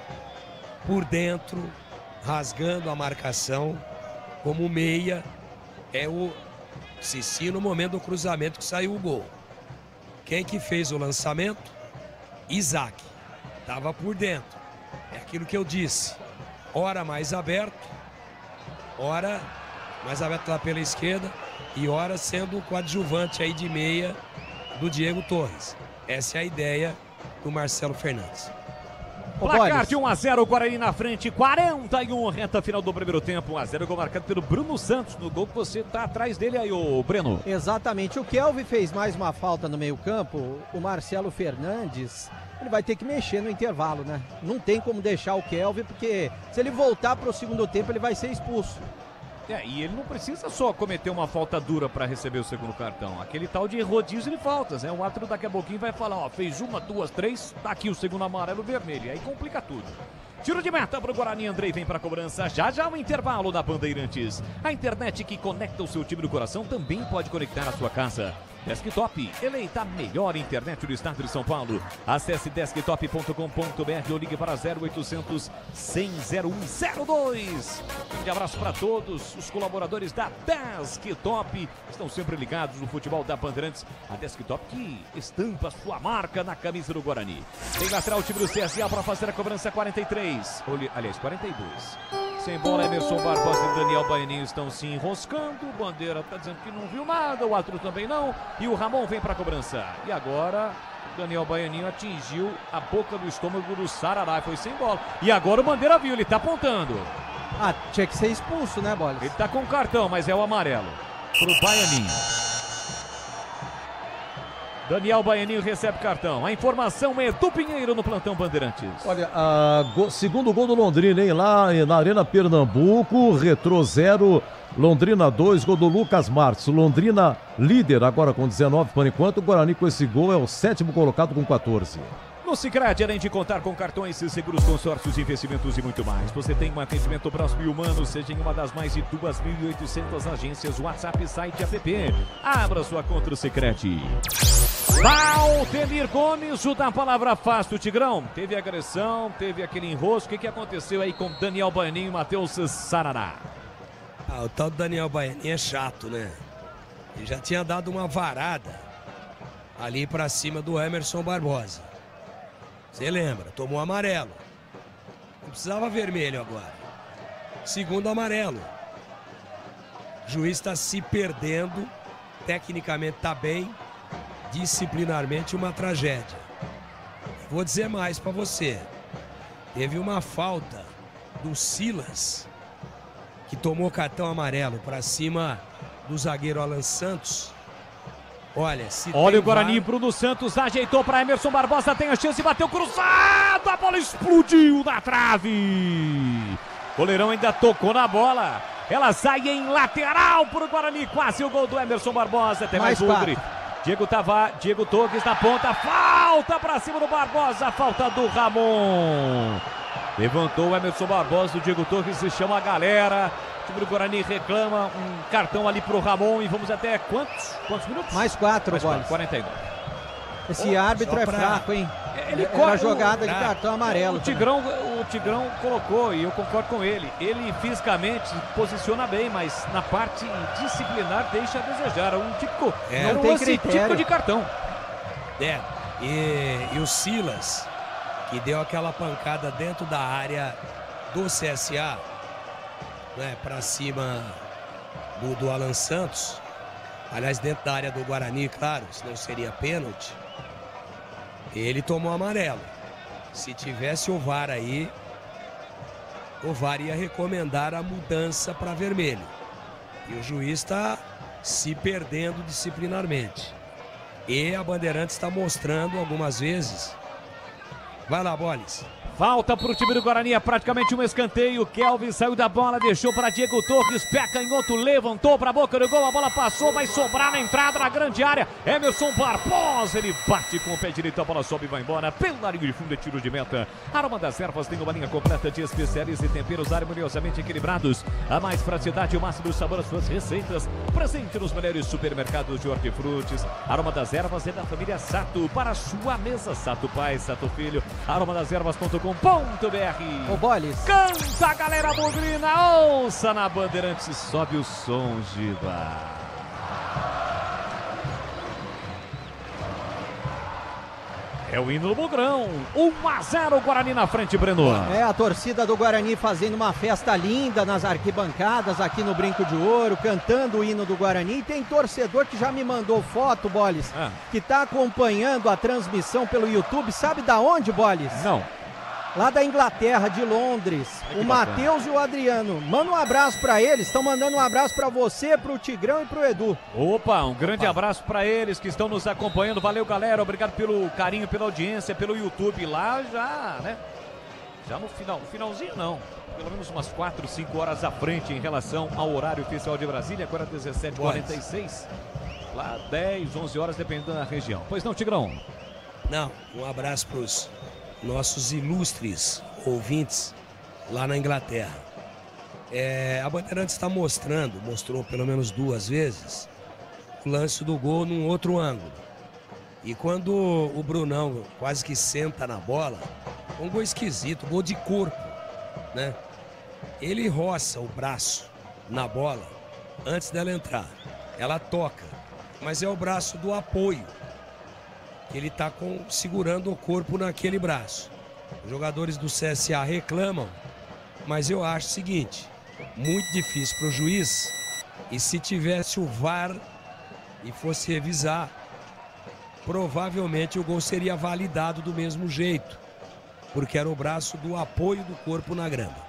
por dentro, rasgando a marcação, como meia, é o Cicinho no momento do cruzamento que saiu o gol. Quem que fez o lançamento? Isaac. Tava por dentro. É aquilo que eu disse. Ora mais aberto, ora mais aberto lá pela esquerda e ora sendo o coadjuvante aí de meia do Diego Torres. Essa é a ideia do Marcelo Fernandes. Placar de 1-0, Guarani na frente, 41, reta final do primeiro tempo, 1-0, gol marcado pelo Bruno Santos, no gol que você tá atrás dele aí, ô Breno. Exatamente, o Kelvin fez mais uma falta no meio campo, o Marcelo Fernandes, ele vai ter que mexer no intervalo, né? Não tem como deixar o Kelvin, porque se ele voltar para o segundo tempo, ele vai ser expulso. E ele não precisa só cometer uma falta dura para receber o segundo cartão. Aquele tal de rodízio de faltas, né? O árbitro daqui a pouquinho vai falar, ó, fez 1, 2, 3, tá aqui o segundo amarelo vermelho. Aí complica tudo. Tiro de meta pro Guarani, Andrei vem pra cobrança. Já o intervalo da Bandeirantes. A internet que conecta o seu time do coração também pode conectar a sua casa. Desktop, eleita a melhor internet do estado de São Paulo. Acesse desktop.com.br ou ligue para 0800 100 0102. Um abraço para todos os colaboradores da Desktop. Estão sempre ligados no futebol da Bandeirantes. A Desktop que estampa sua marca na camisa do Guarani. Tem lateral o time do CSA para fazer a cobrança 43. Aliás, 42. Sem bola, Emerson Barbosa e Daniel Baianinho estão se enroscando. O Bandeira está dizendo que não viu nada, o outro também não. E o Ramon vem para a cobrança. E agora Daniel Baianinho atingiu a boca do estômago do Sarará, foi sem bola. E agora o Bandeira viu, ele tá apontando. Ah, tinha que ser expulso, né, Bolis? Ele tá com cartão, mas é o amarelo pro Baianinho. Daniel Baianinho recebe cartão. A informação é do Pinheiro no plantão Bandeirantes. Olha, segundo gol do Londrina, hein? Lá na Arena Pernambuco, Retrô 0, Londrina 2, gol do Lucas Marques. Londrina líder agora com 19 por enquanto. O Guarani com esse gol é o 7º colocado com 14. No Sicredi, além de contar com cartões, seguros, consórcios, investimentos e muito mais, você tem um atendimento próximo e humano, seja em uma das mais de 2.800 agências, WhatsApp, site e app. Abra sua conta no Sicredi. Valtemir Gomes, o da palavra fácil, o Tigrão. Teve agressão, teve aquele enrosco. O que aconteceu aí com Daniel Baianinho e Matheus Sarará? O tal do Daniel Baianinho é chato, né? Ele já tinha dado uma varada ali pra cima do Emerson Barbosa. Você lembra? Tomou amarelo. Não precisava vermelho agora. Segundo amarelo. O juiz está se perdendo. Tecnicamente está bem. Disciplinarmente uma tragédia. Vou dizer mais para você. Teve uma falta do Silas, que tomou cartão amarelo para cima do zagueiro Alan Santos. Olha o Guarani, Bruno Santos ajeitou para Emerson Barbosa, tem a chance, bateu cruzado, a bola explodiu na trave. Goleirão ainda tocou na bola, ela sai em lateral para o Guarani, quase o gol do Emerson Barbosa, tem mais bugre. Diego Torres na ponta, falta para cima do Barbosa, falta do Ramon. Levantou o Emerson Barbosa, o Diego Torres se chama a galera. O time do Guarani reclama um cartão ali pro Ramon e vamos até quantos minutos? Mais 4, Bolis. 49. Esse árbitro é fraco, hein? Ele Era a jogada de cartão amarelo. O Tigrão colocou, e eu concordo com ele. Ele fisicamente posiciona bem, mas na parte disciplinar deixa a desejar. Um típico, não tem típico de cartão. E o Silas, que deu aquela pancada dentro da área do CSA, né, para cima do Alan Santos, aliás, dentro da área do Guarani, claro, senão seria pênalti. Ele tomou amarelo. Se tivesse o VAR aí, o VAR ia recomendar a mudança para vermelho. E o juiz está se perdendo disciplinarmente. E a Bandeirantes está mostrando algumas vezes. Vai lá, Bolis. Falta para o time do Guarani, é praticamente um escanteio. Kelvin saiu da bola, deixou para Diego Torres, pé canhoto, levantou para a boca do gol, a bola passou, vai sobrar na entrada na grande área. Emerson Barbosa, ele bate com o pé direito, a bola sobe e vai embora. Pela linha de fundo, é tiro de meta. Aroma das Ervas tem uma linha completa de especiarias e temperos harmoniosamente equilibrados. A mais praticidade e o máximo sabor às suas receitas. Presente nos melhores supermercados de hortifrutis. Aroma das Ervas é da família Sato. Para a sua mesa, Sato Pai, Sato Filho. aromadeservas.com.br. Ô, Bolis. Canta a galera bugrina, ouça na Bandeirantes, sobe o som, Giba. É o hino do Bugrão, 1-0 Guarani na frente, Breno. É a torcida do Guarani fazendo uma festa linda nas arquibancadas aqui no Brinco de Ouro, cantando o hino do Guarani. E tem torcedor que já me mandou foto, Bolis, que tá acompanhando a transmissão pelo YouTube. Sabe da onde, Bolis? Não. Lá da Inglaterra, de Londres, o Matheus e o Adriano. Manda um abraço pra eles, estão mandando um abraço pra você, pro Tigrão e pro Edu. Opa, um grande abraço pra eles que estão nos acompanhando. Valeu, galera, obrigado pelo carinho, pela audiência, pelo YouTube. Lá já, né? Já no finalzinho não. Pelo menos umas 4, 5 horas à frente em relação ao horário oficial de Brasília, agora 17h46. Lá 10, 11 horas, dependendo da região. Pois não, Tigrão? Não, um abraço pros nossos ilustres ouvintes lá na Inglaterra. A Bandeirantes está mostrou pelo menos 2 vezes o lance do gol num outro ângulo. E quando o Brunão quase que senta na bola, um gol esquisito, gol de corpo, né? Ele roça o braço na bola antes dela entrar. Ela toca, mas é o braço do apoio. Ele está segurando o corpo naquele braço. Os jogadores do CSA reclamam, mas eu acho o seguinte, muito difícil para o juiz, e se tivesse o VAR e fosse revisar, provavelmente o gol seria validado do mesmo jeito, porque era o braço do apoio do corpo na grama.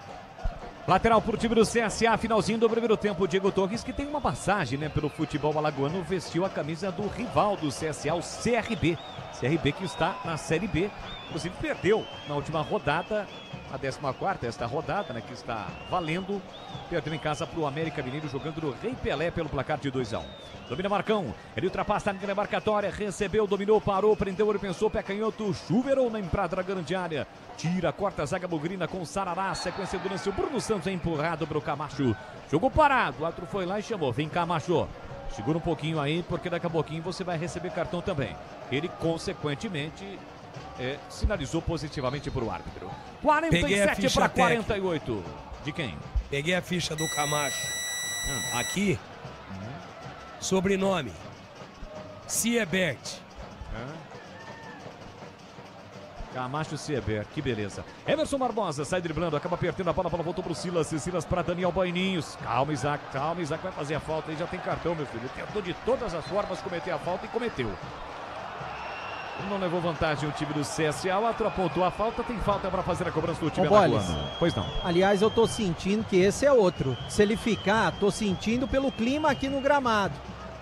Lateral pro time do CSA, finalzinho do primeiro tempo. O Diego Torres, que tem uma passagem, né, pelo futebol alagoano, vestiu a camisa do rival do CSA, o CRB. CRB que está na Série B, inclusive perdeu na última rodada, a 14ª, esta rodada, né, que está valendo. Perdeu em casa pro América Mineiro, jogando no Rei Pelé pelo placar de 2-1. Domina Marcão, ele ultrapassa a linha demarcatória, recebeu, dominou, parou, prendeu, ele pensou, pé canhoto, chuveirou na entrada da grande área. Tira, corta a zaga bugrina com o Sarará, sequência do lance, o Bruno Santos é empurrado pro Camacho. Jogou parado, o outro foi lá e chamou, vem Camacho. Segura um pouquinho aí, porque daqui a pouquinho você vai receber cartão também. Ele, consequentemente, sinalizou positivamente para o árbitro. 47 para 48. De quem? Peguei a ficha do Camacho. Aqui. Sobrenome. Siebert. Camacho Siebert, que beleza. Emerson Barbosa sai driblando, acaba perdendo a bola voltou pro Silas. Silas para Daniel Boininhos. Calma, Isaac, vai fazer a falta. Ele já tem cartão, meu filho. Ele tentou de todas as formas cometer a falta e cometeu. Ele não levou vantagem o time do CSA. O outro apontou a falta, tem falta para fazer a cobrança do time alagoano. Pois não. Aliás, eu tô sentindo que esse é outro. Se ele ficar, tô sentindo pelo clima aqui no gramado.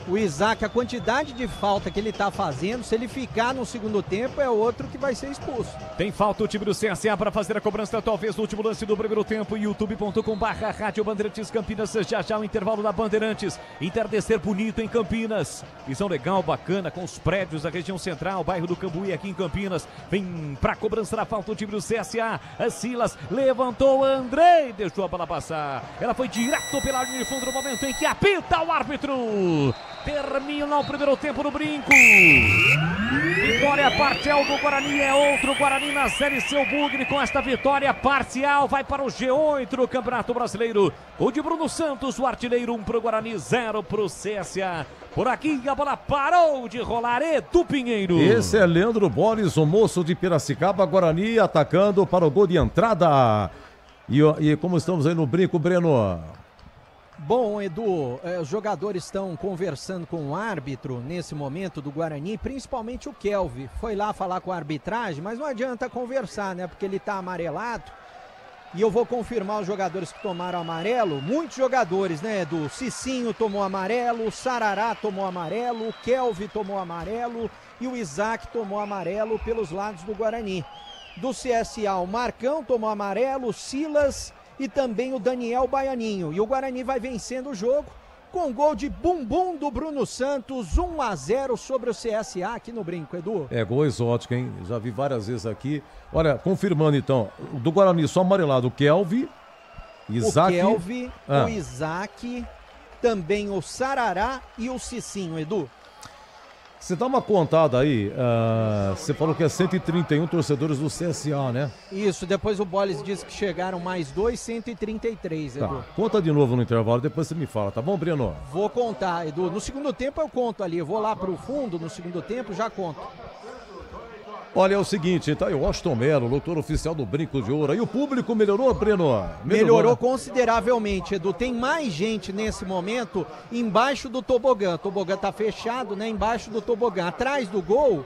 O Isaac, a quantidade de falta que ele tá fazendo, se ele ficar no segundo tempo, é outro que vai ser expulso. Tem falta o time do CSA para fazer a cobrança, talvez no último lance do primeiro tempo. youtube.com/Rádio Bandeirantes Campinas. Já o intervalo da Bandeirantes. Entardecer bonito em Campinas. Visão legal, bacana, com os prédios da região central, bairro do Cambuí aqui em Campinas. Vem pra cobrança da falta o time do CSA. A Silas levantou, Andrei deixou a bola passar. Ela foi direto pela linha de fundo no momento em que apita o árbitro. Termina o primeiro tempo no Brinco. Vitória parcial do Guarani, é outro Guarani na Série C. O Bugre com esta vitória parcial vai para o G8 do Campeonato Brasileiro. Gol de Bruno Santos, o artilheiro, 1 pro Guarani, 0 pro CSA. Por aqui a bola parou de rolar, Edu Pinheiro. Esse é Leandro Boris, o moço de Piracicaba. Guarani atacando para o gol de entrada. E como estamos aí no Brinco, Breno? Bom, Edu, os jogadores estão conversando com o árbitro nesse momento do Guarani, principalmente o Kelvin. Foi lá falar com a arbitragem, mas não adianta conversar, né? Porque ele tá amarelado. E eu vou confirmar os jogadores que tomaram amarelo. Muitos jogadores, né, Edu? Cicinho tomou amarelo, o Sarará tomou amarelo, o Kelvin tomou amarelo e o Isaac tomou amarelo pelos lados do Guarani. Do CSA, o Marcão tomou amarelo, o Silas e também o Daniel Baianinho. E o Guarani vai vencendo o jogo com gol de bumbum do Bruno Santos, 1-0 sobre o CSA aqui no Brinco, Edu. É gol exótico, hein? Já vi várias vezes aqui. Olha, confirmando então, do Guarani só amarelado o Kelvin, Isaac... O Kelvin, o Isaac, também o Sarará e o Cicinho, Edu. Você dá uma contada aí, você falou que é 131 torcedores do CSA, né? Isso, depois o Bolis disse que chegaram mais 2, 133, Edu. Tá, conta de novo no intervalo, depois você me fala, tá bom, Breno? Vou contar, Edu. No segundo tempo eu conto ali, eu vou lá pro fundo no segundo tempo, já conto. Olha, é o seguinte, tá aí o Washington Melo, locutor oficial do Brinco de Ouro. E o público melhorou, Breno? Melhorou consideravelmente, Edu. Tem mais gente nesse momento embaixo do tobogã. O tobogã tá fechado, né? Embaixo do tobogã. Atrás do gol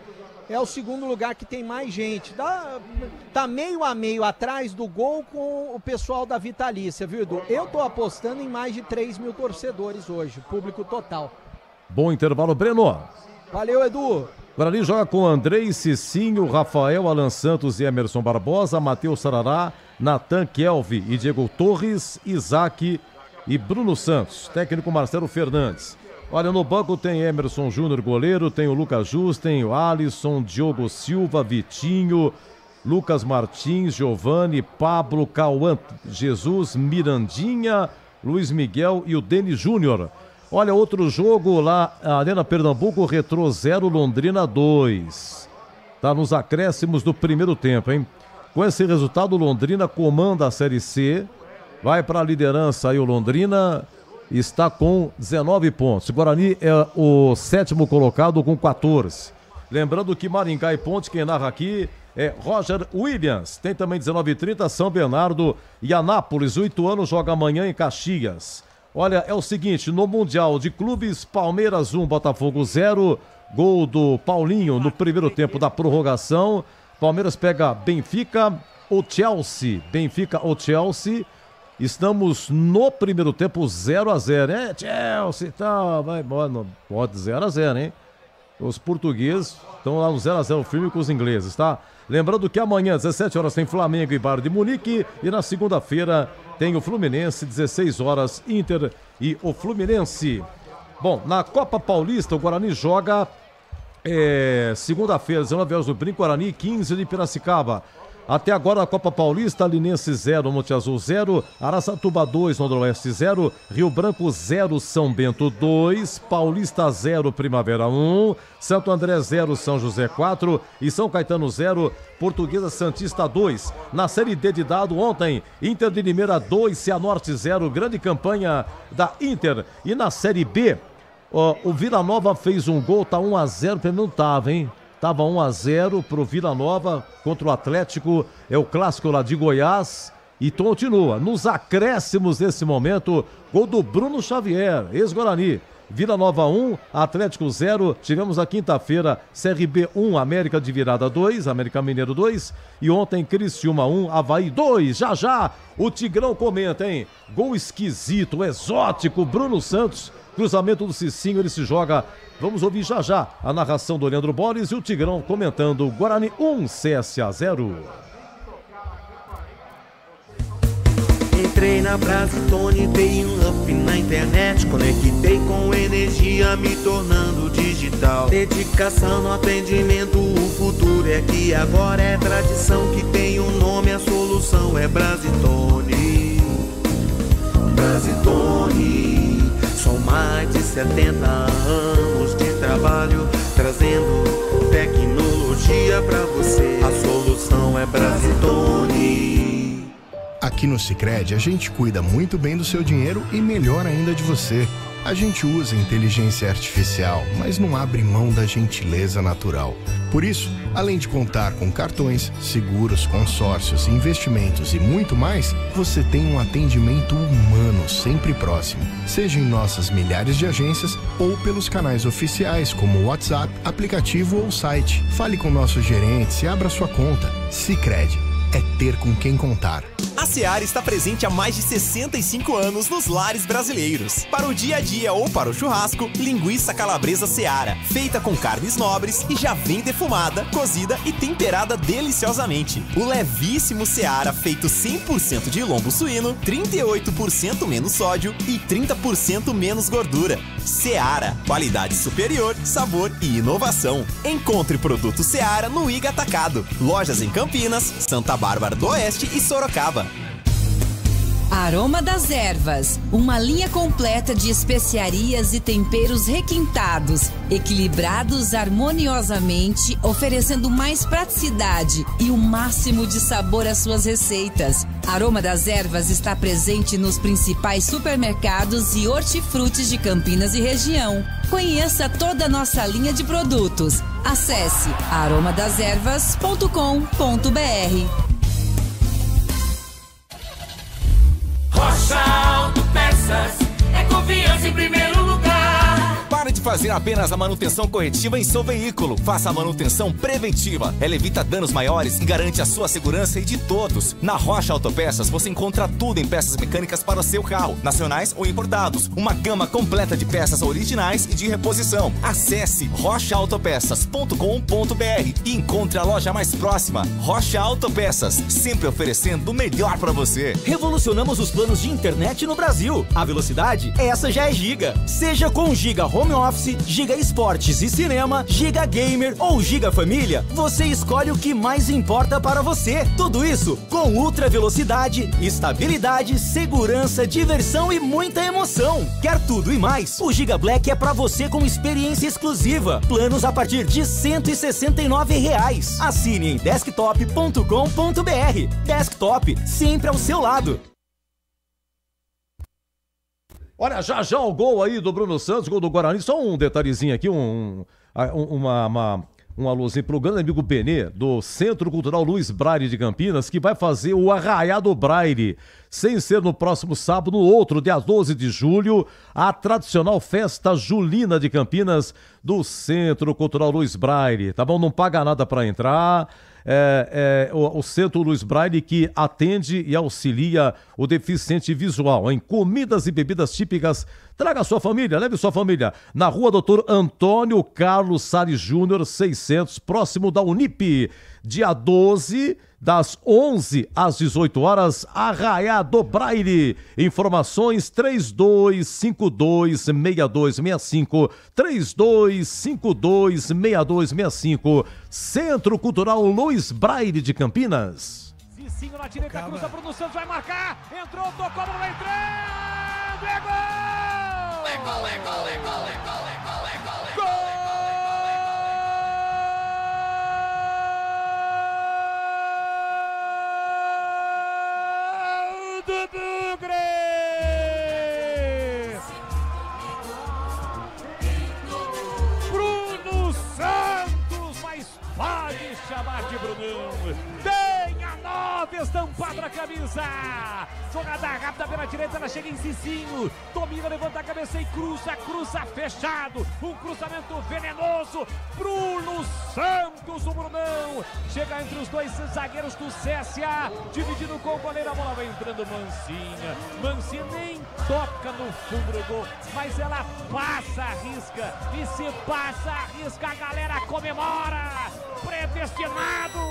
é o segundo lugar que tem mais gente. Tá meio a meio atrás do gol com o pessoal da Vitalícia, viu, Edu? Eu tô apostando em mais de 3 mil torcedores hoje, público total. Bom intervalo, Breno. Valeu, Edu. Guarani joga com Andrei, Cicinho, Rafael, Alan Santos e Emerson Barbosa, Matheus Sarará, Natan, Kelvin e Diego Torres, Isaac e Bruno Santos. Técnico Marcelo Fernandes. Olha, no banco tem Emerson Júnior, goleiro, tem o Lucas Jus, tem o Alisson, Diogo Silva, Vitinho, Lucas Martins, Giovani, Pablo, Cauã, Jesus, Mirandinha, Luiz Miguel e o Denis Júnior. Olha, outro jogo lá, Arena Pernambuco, Retrô 0, Londrina 2. Tá nos acréscimos do primeiro tempo, hein? Com esse resultado, Londrina comanda a Série C, vai para a liderança aí o Londrina, está com 19 pontos. O Guarani é o 7º colocado com 14. Lembrando que Maringá e Ponte, quem narra aqui é Roger Williams. Tem também 19h30, São Bernardo e Anápolis. O Ituano joga amanhã em Caxias. Olha, é o seguinte, no Mundial de Clubes, Palmeiras 1, Botafogo 0, Gol do Paulinho no primeiro tempo da prorrogação. Palmeiras pega Benfica ou Chelsea. Benfica ou Chelsea. Estamos no primeiro tempo 0-0, né? Chelsea, tá, vai, pode 0-0, hein? Os portugueses estão lá no 0-0 firme com os ingleses, tá? Lembrando que amanhã, às 17 horas, tem Flamengo e Bayern de Munique. E na segunda-feira tem o Fluminense, 16 horas, Inter e o Fluminense. Bom, na Copa Paulista, o Guarani joga segunda-feira, 19 horas do Brinco, Guarani, 15 de Piracicaba. Até agora na Copa Paulista, Linense 0, Monte Azul 0, Araçatuba 2, Noroeste 0, Rio Branco 0, São Bento 2, Paulista 0, Primavera 1, Santo André 0, São José 4 e São Caetano 0, Portuguesa Santista 2. Na Série D de dado ontem, Inter de Limeira 2, Cianorte 0, grande campanha da Inter. E na Série B, o Vila Nova fez um gol, tá 1-0, pelo menos tava, hein? Tava 1-0 pro Vila Nova contra o Atlético, é o clássico lá de Goiás, e continua. Nos acréscimos desse momento, gol do Bruno Xavier, ex-Guarani. Vila Nova 1, Atlético 0. Tivemos a quinta-feira CRB 1, América de Virada 2, América Mineiro 2. E ontem Criciúma 1, Avaí 2. Já, o Tigrão comenta, hein? Gol esquisito, exótico, Bruno Santos. Cruzamento do Cicinho, ele se joga. Vamos ouvir já a narração do Leandro Borges e o Tigrão comentando Guarani 1, CSA 0. Entrei na Brasitone, dei um up na internet, conectei com energia, me tornando digital. Dedicação no atendimento, o futuro é que agora é tradição que tem um nome, a solução é Brasitone. Brasitone. São mais de 70 anos de trabalho, trazendo tecnologia pra você. A solução é Brasitone. Aqui no Sicredi, a gente cuida muito bem do seu dinheiro e melhor ainda de você. A gente usa inteligência artificial, mas não abre mão da gentileza natural. Por isso, além de contar com cartões, seguros, consórcios, investimentos e muito mais, você tem um atendimento humano sempre próximo, seja em nossas milhares de agências ou pelos canais oficiais como WhatsApp, aplicativo ou site. Fale com nossos gerentes e abra sua conta. Sicredi é ter com quem contar. A Seara está presente há mais de 65 anos nos lares brasileiros. Para o dia a dia ou para o churrasco, linguiça calabresa Seara, feita com carnes nobres e já vem defumada, cozida e temperada deliciosamente. O levíssimo Seara, feito 100% de lombo suíno, 38% menos sódio e 30% menos gordura. Seara, qualidade superior, sabor e inovação. Encontre produto Seara no Iga Atacado. Lojas em Campinas, Santa Bárbara do Oeste e Sorocaba. Aroma das Ervas, uma linha completa de especiarias e temperos requintados, equilibrados harmoniosamente, oferecendo mais praticidade e o máximo de sabor às suas receitas. Aroma das Ervas está presente nos principais supermercados e hortifrutis de Campinas e região. Conheça toda a nossa linha de produtos. Acesse aromadeservas.com.br. Rocha Autopeças é confiança em primeiro lugar. Pare de fazer apenas a manutenção corretiva em seu veículo. Faça a manutenção preventiva. Ela evita danos maiores e garante a sua segurança e de todos. Na Rocha Autopeças você encontra tudo em peças mecânicas para o seu carro, nacionais ou importados. Uma gama completa de peças originais e de reposição. Acesse rochaautopeças.com.br e encontre a loja mais próxima. Rocha Autopeças, sempre oferecendo o melhor para você. Revolucionamos os planos de internet no Brasil. A velocidade, essa já é Giga. Seja com Giga Home Office, Giga Esportes e Cinema, Giga Gamer ou Giga Família, você escolhe o que mais importa para você. Tudo isso com ultra velocidade, estabilidade, segurança, diversão e muita emoção. Quer tudo e mais? O Giga Black é para você com experiência exclusiva. Planos a partir de R$ 169. Assine em desktop.com.br. Desktop, sempre ao seu lado. Olha, já o gol aí do Bruno Santos, gol do Guarani. Só um detalhezinho aqui, Um alôzinho pro grande amigo Benê, do Centro Cultural Luiz Braille de Campinas, que vai fazer o Arraiá do Braille. Sem ser no próximo sábado, no outro, dia 12 de julho, a tradicional festa julina de Campinas, do Centro Cultural Luiz Braille. Tá bom? Não paga nada para entrar. O Centro Luiz Braille que atende e auxilia o deficiente visual em comidas e bebidas típicas. Traga sua família, leve sua família. Na rua Doutor Antônio Carlos Salles Júnior, 600, próximo da Unip. Dia 12, das 11 às 18 horas, Arraiá do Braille. Informações 3252-6265, 3252-6265, Centro Cultural Luiz Braille de Campinas. Cicinho na direita, cruza, Bruno Santos vai marcar, entrou, tocou, não vai entrar, é gol! É gol, é gol, é gol, é gol, é gol, é gol, é gol! Do Bugre! Bruno Santos, mas pode chamar de Brunão. Tem a 9 estampada na camisa. Jogada rápida pela direita, ela chega em Cicinho. Domina, levanta a cabeça e cruza fechado. Um cruzamento venenoso. Bruno Santos, o Brunão. Chega entre os dois zagueiros do CSA. Dividindo com o goleiro, a bola vai entrando Mancinha. Mancinha nem toca no fundo do gol, mas ela passa a risca. E se passa a risca, a galera comemora. Predestinado.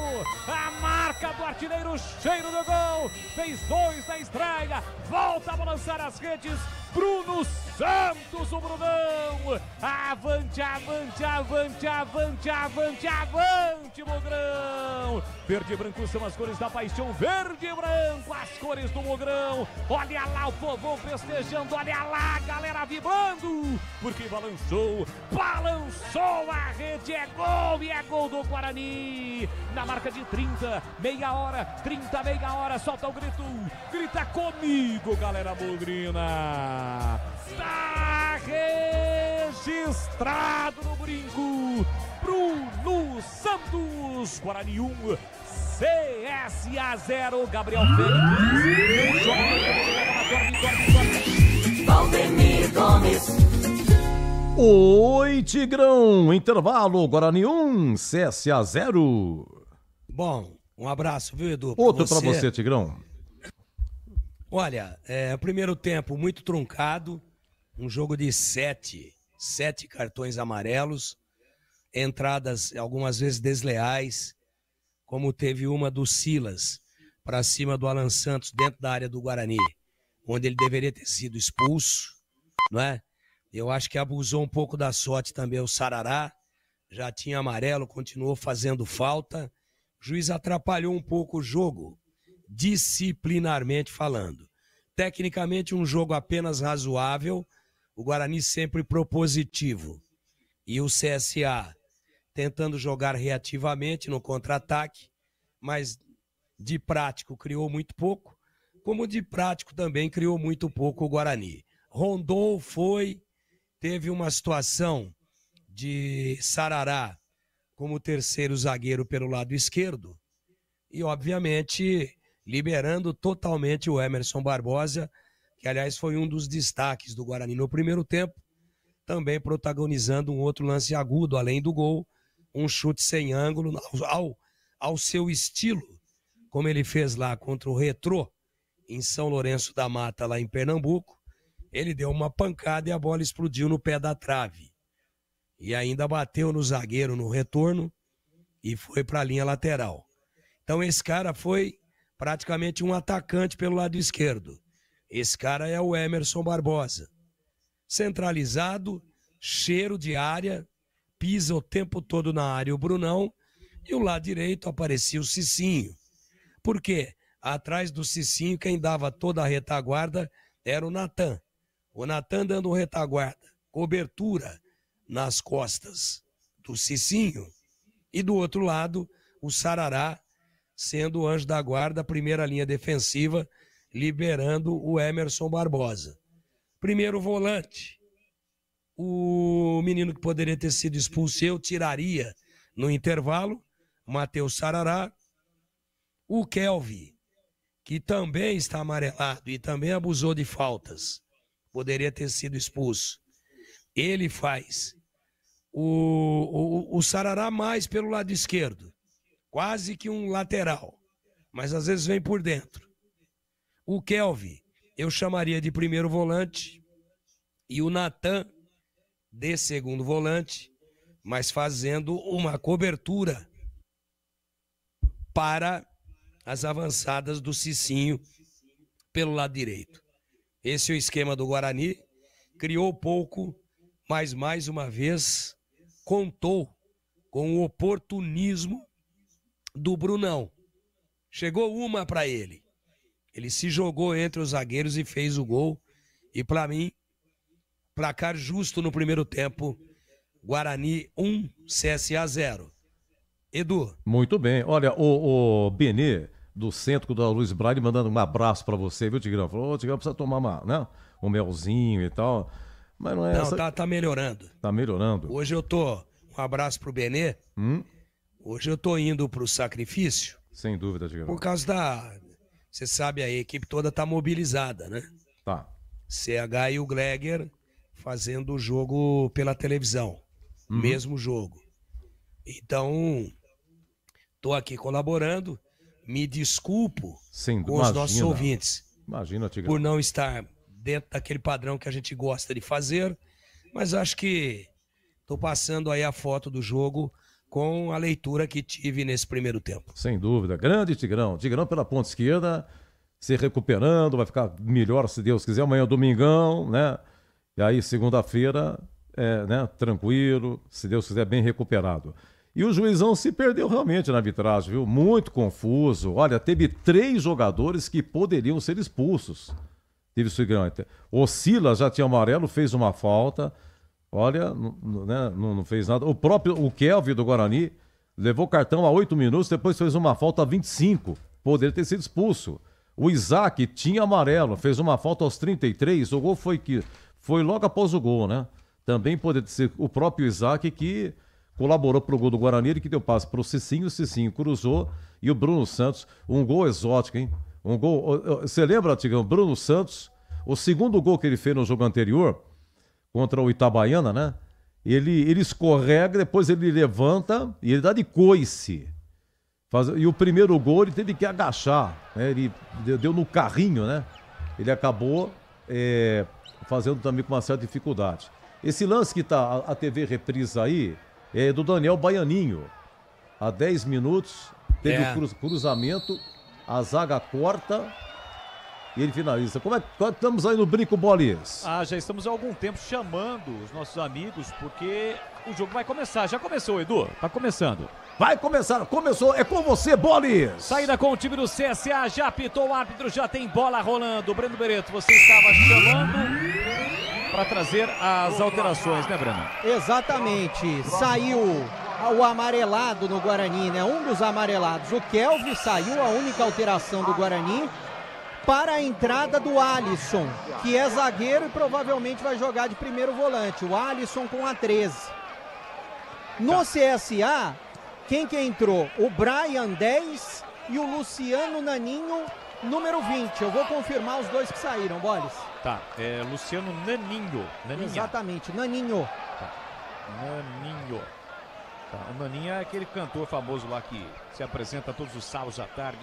A marca do artilheiro, cheiro do gol. Fez 2 na estreia. Volta a balançar as redes. Bruno Santos, o Brunão. Avante, avante, avante, avante, avante, avante, Mogrão. Verde e branco são as cores da paixão. Verde e branco, as cores do Mogrão. Olha lá o povão festejando. Olha lá a galera vibrando. Porque balançou a rede. É gol e é gol do Guarani. Na marca de 30, meia hora. Solta o grito. Grita comigo, galera Mogrina. Está registrado no brinco. Bruno Santos, Guarani 1, CSA 0. Gabriel Félix. Valdemir Gomes. Oi, Tigrão. Intervalo, Guarani 1, CSA 0. Bom, um abraço, viu, Edu? Outro pra você, Tigrão. Olha, primeiro tempo muito truncado, um jogo de 7 cartões amarelos, entradas algumas vezes desleais, como teve uma do Silas para cima do Alan Santos dentro da área do Guarani, onde ele deveria ter sido expulso, não é? Eu acho que abusou um pouco da sorte também o Sarará, já tinha amarelo, continuou fazendo falta, o juiz atrapalhou um pouco o jogo, disciplinarmente falando. Tecnicamente um jogo apenas razoável, o Guarani sempre propositivo. E o CSA tentando jogar reativamente no contra-ataque, mas de prático criou muito pouco, como de prático também criou muito pouco o Guarani. Rondou, teve uma situação de Sarará como terceiro zagueiro pelo lado esquerdo e, obviamente, liberando totalmente o Emerson Barbosa, que, aliás, foi um dos destaques do Guarani no primeiro tempo, também protagonizando um outro lance agudo, além do gol, um chute sem ângulo, ao seu estilo, como ele fez lá contra o Retrô, em São Lourenço da Mata, lá em Pernambuco. Ele deu uma pancada e a bola explodiu no pé da trave. E ainda bateu no zagueiro no retorno e foi para a linha lateral. Então esse cara foi praticamente um atacante pelo lado esquerdo. Esse cara é o Emerson Barbosa. Centralizado, cheiro de área, pisa o tempo todo na área o Brunão, e o lado direito aparecia o Cicinho. Por quê? Atrás do Cicinho, quem dava toda a retaguarda era o Natan. O Natan dando retaguarda, cobertura nas costas do Cicinho. E do outro lado, o Sarará, sendo o anjo da guarda, primeira linha defensiva, liberando o Emerson Barbosa. Primeiro volante, o menino que poderia ter sido expulso, eu tiraria no intervalo, Matheus Sarará, o Kelvin, que também está amarelado e também abusou de faltas, poderia ter sido expulso. Ele faz o Sarará mais pelo lado esquerdo, quase que um lateral, mas às vezes vem por dentro. O Kelvin eu chamaria de primeiro volante e o Natan de segundo volante, mas fazendo uma cobertura para as avançadas do Cicinho pelo lado direito. Esse é o esquema do Guarani, criou pouco, mas mais uma vez contou com o oportunismo do Brunão. Chegou uma para ele. Ele se jogou entre os zagueiros e fez o gol. E para mim, placar justo no primeiro tempo. Guarani 1, CSA 0. Edu. Muito bem. Olha, o Benê, do centro da Luiz Braille, mandando um abraço para você, viu, Tigrão? Falou, Tigrão, precisa tomar um melzinho e tal. Mas não é Não, essa... tá melhorando. Tá melhorando. Hoje eu tô... Um abraço pro Benê. Hoje eu tô indo pro sacrifício. Sem dúvida, Tigrão. Por causa da... Você sabe, a equipe toda tá mobilizada, né? Tá. CH e o Gleger fazendo o jogo pela televisão. Mesmo jogo. Então, tô aqui colaborando. Me desculpo com os nossos ouvintes. Imagina, Tigrão. Por não estar dentro daquele padrão que a gente gosta de fazer. Mas acho que tô passando aí a foto do jogo com a leitura que tive nesse primeiro tempo. Sem dúvida. Grande Tigrão. Tigrão pela ponta esquerda, se recuperando, vai ficar melhor se Deus quiser. Amanhã é domingão, né? E aí segunda-feira, né? Tranquilo, se Deus quiser, bem recuperado. E o juizão se perdeu realmente na arbitragem, viu? Muito confuso. Olha, teve 3 jogadores que poderiam ser expulsos. Teve o Tigrão. O Silas já tinha amarelo, fez uma falta. Olha, não fez nada. O Kelvin do Guarani levou cartão a 8 minutos, depois fez uma falta a 25. Poderia ter sido expulso. O Isaac tinha amarelo, fez uma falta aos 33. O gol foi logo após o gol, né? Também poderia ser o próprio Isaac que colaborou para o gol do Guarani, ele que deu passe para o Cicinho cruzou. E o Bruno Santos, um gol exótico, hein? Um gol. Você lembra, Tigão? Bruno Santos, o segundo gol que ele fez no jogo anterior, contra o Itabaiana, né? Ele escorrega, depois ele levanta e ele dá de coice. E o primeiro gol ele teve que agachar, né? Ele deu no carrinho, né? Ele acabou fazendo também com uma certa dificuldade. Esse lance que tá a TV reprisa aí é do Daniel Baianinho. Há 10 minutos teve o cruzamento, a zaga corta e ele finaliza. Como estamos aí no Brinco Bolis? Já estamos há algum tempo chamando os nossos amigos, porque o jogo vai começar. Já começou, Edu? Tá começando. Vai começar, começou, é com você, Bolis! Saída com o time do CSA, já apitou o árbitro, já tem bola rolando. Breno Bereto, você estava chamando para trazer as alterações, né, Breno? Exatamente, saiu o amarelado no Guarani, né? Um dos amarelados, o Kelvin, saiu a única alteração do Guarani para a entrada do Alisson, que é zagueiro e provavelmente vai jogar de primeiro volante. O Alisson com a 13. No CSA, quem que entrou? O Brian 10 e o Luciano Naninho, número 20. Eu vou confirmar os dois que saíram, Bolis. Tá, Luciano Naninho. Exatamente, Naninho. Tá. Naninho. Tá, o Naninho é aquele cantor famoso lá que se apresenta todos os sábados à tarde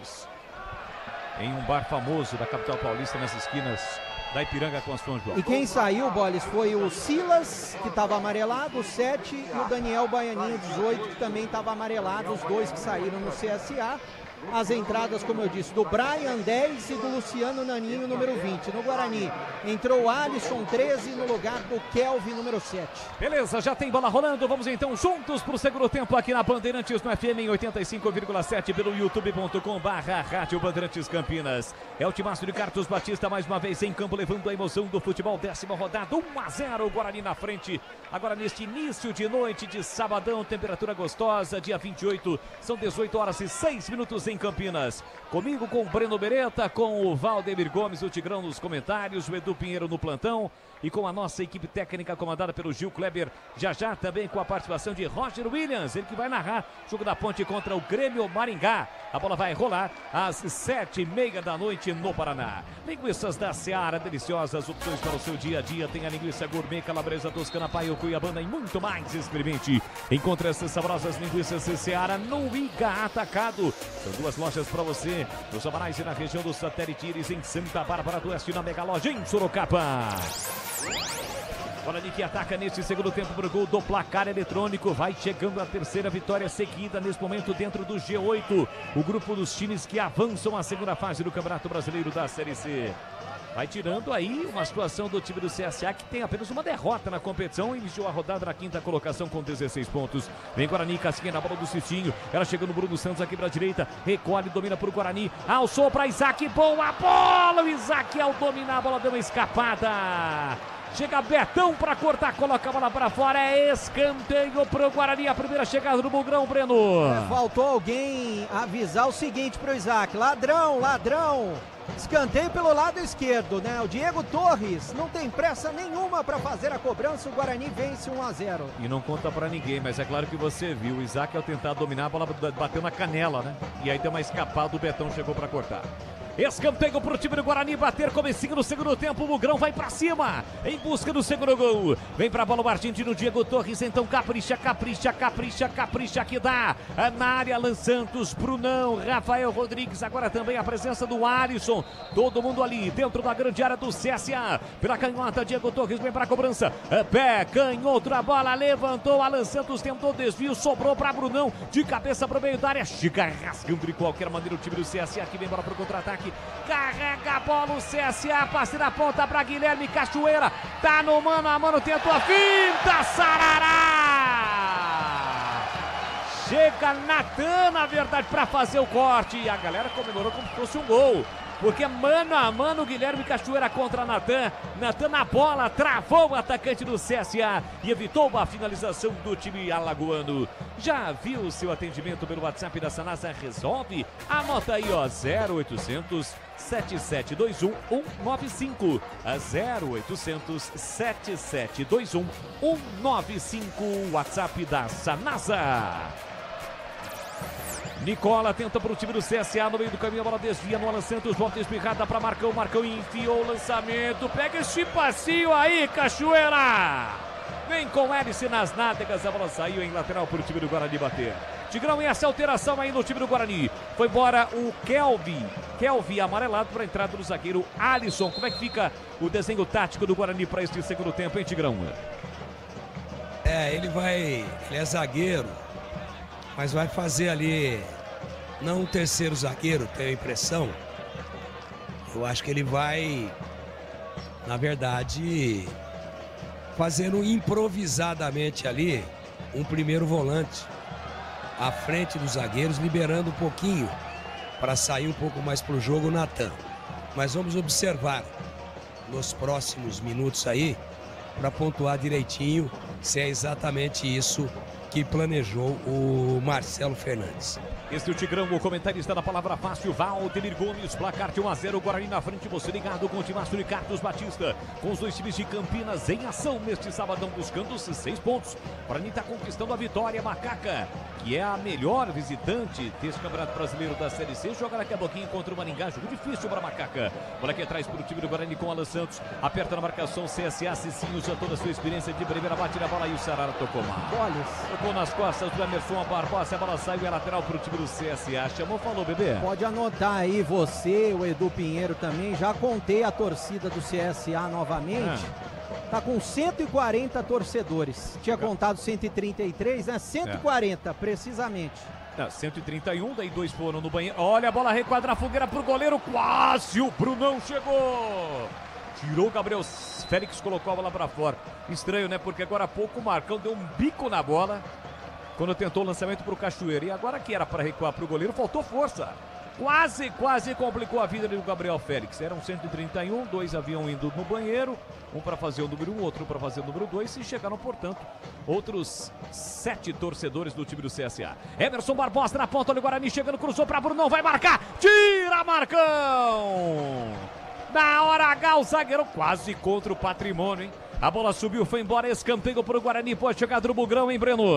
em um bar famoso da capital paulista, nas esquinas da Ipiranga com São João. E quem saiu, Bolis, foi o Silas, que estava amarelado, o 7, e o Daniel Baianinho, 18, que também estava amarelado, os dois que saíram no CSA. As entradas, como eu disse, do Brian 10 e do Luciano Naninho, número 20. No Guarani, entrou o Alisson 13 no lugar do Kelvin, número 7. Beleza, já tem bola rolando. Vamos então juntos pro segundo tempo aqui na Bandeirantes, no FM em 85,7, pelo youtube.com/Rádio Bandeirantes Campinas. É o timaço de Carlos Batista mais uma vez em campo, levando a emoção do futebol. 10ª rodada, 1-0, o Guarani na frente. Agora neste início de noite de sabadão, temperatura gostosa, dia 28, são 18 horas e 6 minutos em Campinas. Comigo, com o Breno Beretta, com o Valdemir Gomes, o Tigrão nos comentários, o Edu Pinheiro no plantão e com a nossa equipe técnica comandada pelo Gil Kleber. Já também com a participação de Roger Williams, ele que vai narrar o jogo da Ponte contra o Grêmio Maringá. A bola vai rolar às 7h30 da noite no Paraná. Linguiças da Seara, deliciosas opções para o seu dia a dia. Tem a linguiça gourmet, calabresa toscana, paio, cuiabana e muito mais. Experimente. Encontre essas saborosas linguiças Seara no Iga Atacado. São 2 lojas para você, nos Amarais e na região do Satélite Íris, em Santa Bárbara do Oeste, na Mega Loja em Sorocaba. Guarani que ataca neste segundo tempo para o gol do placar eletrônico. Vai chegando a terceira vitória seguida nesse momento dentro do G8. O grupo dos times que avançam à segunda fase do Campeonato Brasileiro da Série C. Vai tirando aí uma situação do time do CSA que tem apenas uma derrota na competição. Iniciou a rodada na 5ª colocação com 16 pontos. Vem Guarani, casquinha na bola do Cicinho. Ela chega no Bruno Santos aqui para a direita. Recolhe, domina para o Guarani. Alçou para Isaac. Boa bola! O Isaac ao dominar a bola deu uma escapada. Chega Betão para cortar, coloca a bola para fora, é escanteio pro Guarani, a primeira chegada do Bugrão, Breno. Faltou alguém avisar o seguinte pro Isaac, ladrão, escanteio pelo lado esquerdo, né? O Diego Torres não tem pressa nenhuma para fazer a cobrança, o Guarani vence 1-0. E não conta para ninguém, mas é claro que você viu, o Isaac ao tentar dominar, a bola bateu na canela, né? E aí deu uma escapada, o Betão chegou para cortar. Escanteio pro time do Guarani bater, comecinho no segundo tempo, o Bugrão vai pra cima, em busca do segundo gol. Vem pra bola o argentino Diego Torres, então capricha, que dá. Na área, Alan Santos, Brunão, Rafael Rodrigues, agora também a presença do Alisson. Todo mundo ali dentro da grande área do CSA. Pela canhota, Diego Torres vem pra cobrança. Pé, canhoto, a bola levantou, Alan Santos tentou desvio, sobrou pra Brunão, de cabeça pro meio da área, chega rasgando de qualquer maneira o time do CSA que vem embora pro contra-ataque. Carrega a bola o CSA, passe na ponta para Guilherme Cachoeira, tá no mano a mano, tentou a finta, Sarará! Chega Natan, na verdade, para fazer o corte, e a galera comemorou como se fosse um gol, porque mano a mano, Guilherme Cachoeira contra Natan. Natan na bola, travou o atacante do CSA e evitou a finalização do time alagoano. Já viu o seu atendimento pelo WhatsApp da Sanasa? Resolve? Anota aí, ó, 0800 7721 195. 0800 7721 195. WhatsApp da Sanasa. Nicola tenta para o time do CSA no meio do caminho, a bola desvia no Alan Santos, volta espirrada para Marcão, Marcão enfiou o lançamento, pega esse passinho aí, Cachoeira! Vem com hélice nas nádegas, a bola saiu em lateral para o time do Guarani bater. Tigrão, e essa alteração aí no time do Guarani. Foi embora o Kelvin amarelado para a entrada do zagueiro Alisson. Como é que fica o desenho tático do Guarani para este segundo tempo, hein, Tigrão? Ele é zagueiro, mas vai fazer ali, não um terceiro zagueiro, tenho a impressão. Eu acho que ele vai, na verdade, fazendo improvisadamente ali um primeiro volante à frente dos zagueiros, liberando um pouquinho para sair um pouco mais para o jogo o Natan. Mas vamos observar nos próximos minutos aí para pontuar direitinho se é exatamente isso que planejou o Marcelo Fernandes. Este é o Tigrão, o comentarista da Palavra Fácil, Valdemir Gomes, placar de 1-0, Guarani na frente, você ligado com o timaço de Carlos Batista, com os dois times de Campinas em ação neste sabadão, buscando os 6 pontos. O Guarani está conquistando a vitória, Macaca, que é a melhor visitante deste Campeonato Brasileiro da Série C, joga daqui a pouquinho contra o Maringá, jogo difícil para Macaca. Bola aqui atrás para o time do Guarani com Alan Santos, aperta na marcação, CSA, Cicinho, já toda a sua experiência de primeira, bate na bola e o Sarara tocou mal. Tocou nas costas do Emerson Barbosa, a bola saiu, é lateral para o time do CSA. Chamou, falou, bebê. Pode anotar aí você, o Edu Pinheiro também. Já contei a torcida do CSA novamente. Tá com 140 torcedores. Tinha contado 133, né? 140, precisamente. 131, daí 2 foram no banheiro. Olha a bola requadra a fogueira pro goleiro. Quase o Brunão chegou. Tirou o Gabriel Félix, colocou a bola pra fora. Estranho, né? Porque agora há pouco o Marcão deu um bico na bola quando tentou o lançamento pro Cachoeira. E agora que era para recuar pro goleiro, faltou força. quase complicou a vida do Gabriel Félix. Eram 131, 2 haviam ido no banheiro, um para fazer o número 1, outro para fazer o número 2, e chegaram, portanto, outros 7 torcedores do time do CSA. Emerson Barbosa na ponta do Guarani, chegando, cruzou para Brunão, vai marcar, tira Marcão! Na hora H, o zagueiro quase contra o Patrimônio, hein? A bola subiu, foi embora, escanteio para o Guarani, pode chegar do Bugrão, hein, Breno?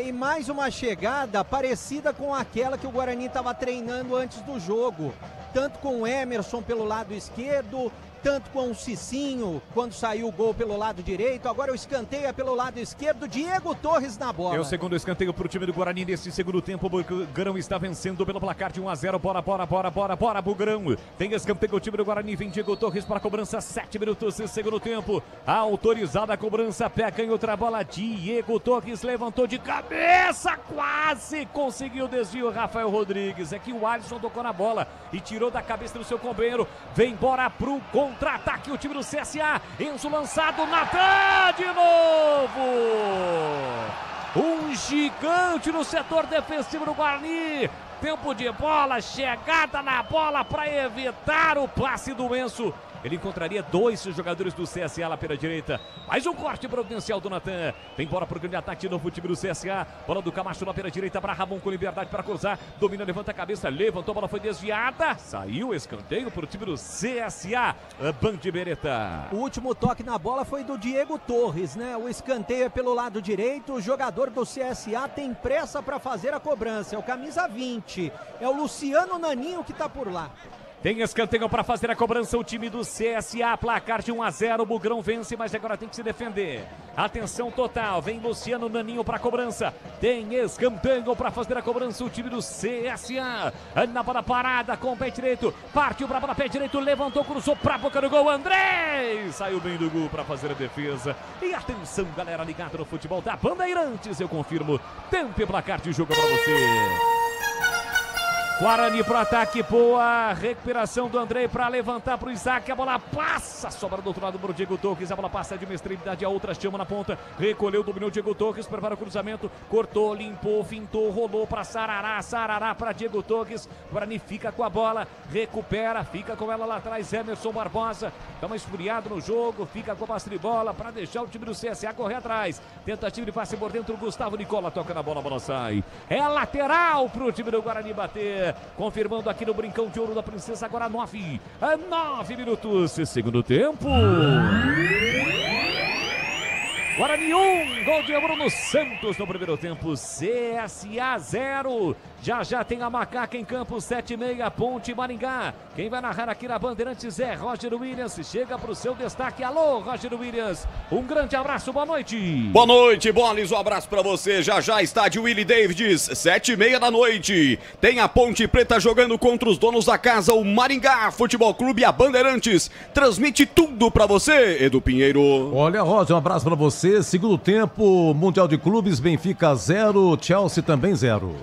E mais uma chegada parecida com aquela que o Guarani estava treinando antes do jogo. Tanto com o Emerson pelo lado esquerdo, tanto com o Cicinho, quando saiu o gol pelo lado direito. Agora o escanteio é pelo lado esquerdo, Diego Torres na bola. É o segundo escanteio para o time do Guarani nesse segundo tempo. O Bugrão está vencendo pelo placar de 1-0. Bora, Bugrão. Tem escanteio o time do Guarani, vem Diego Torres para a cobrança, 7 minutos do segundo tempo. Autorizada a cobrança, pega em outra bola, Diego Torres levantou de cabeça, quase conseguiu o desvio, Rafael Rodrigues. É que o Alisson tocou na bola e tirou da cabeça do seu companheiro. Vem embora pro contra-ataque o time do CSA. Enzo lançado, Natan de novo. Um gigante no setor defensivo do Guarani. Tempo de bola, chegada na bola para evitar o passe do Enzo. Ele encontraria 2 jogadores do CSA lá pela direita. Mais um corte providencial do Natan. Vem bola pro grande ataque de novo o time do CSA. Bola do Camacho lá pela direita para Ramon com liberdade para cruzar. Domina, levanta a cabeça, levantou, a bola foi desviada. Saiu escanteio pro time do CSA. Band Beretta. O último toque na bola foi do Diego Torres, né? O escanteio é pelo lado direito. O jogador do CSA tem pressa para fazer a cobrança. É o camisa 20. É o Luciano Naninho que tá por lá. Tem escanteio para fazer a cobrança o time do CSA, placar de 1-0, o Bugrão vence, mas agora tem que se defender. Atenção total, vem Luciano Naninho para a cobrança, tem escanteio para fazer a cobrança o time do CSA. Na bola parada com o pé direito, partiu para a bola pé direito, levantou, cruzou para a boca do gol, André! Saiu bem do gol para fazer a defesa. E atenção galera ligada no futebol da Bandeirantes, eu confirmo, tempo e placar de jogo para você. Guarani pro ataque, boa recuperação do Andrei para levantar pro Isaac, a bola passa, sobra do outro lado pro Diego Torres, a bola passa de uma extremidade a outra, chama na ponta, recolheu, dominou Diego Torres, prepara o cruzamento, cortou, limpou, fintou, rolou para Sarará para Diego Torres, Guarani fica com a bola, recupera, fica com ela lá atrás, Emerson Barbosa, dá uma esfriada no jogo, fica com a passe de bola para deixar o time do CSA correr atrás, tentativa de passe por dentro, Gustavo Nicola toca na bola, a bola sai, é lateral pro time do Guarani bater. Confirmando aqui no Brincão de Ouro da Princesa, agora 9 minutos, segundo tempo. Guarani 1, gol de Bruno Santos no primeiro tempo, CSA 0. Já tem a Macaca em campo, 7h30, Ponte Maringá. Quem vai narrar aqui na Bandeirantes é Roger Williams. Chega para o seu destaque. Alô, Roger Williams. Um grande abraço, boa noite. Boa noite, Bolis. Um abraço para você. Já estádio Willie Davids, 7h30 da noite. Tem a Ponte Preta jogando contra os donos da casa, o Maringá Futebol Clube e a Bandeirantes. Transmite tudo para você, Edu Pinheiro. Olha, Roger, um abraço para você. Segundo tempo, Mundial de Clubes, Benfica 0, Chelsea também 0.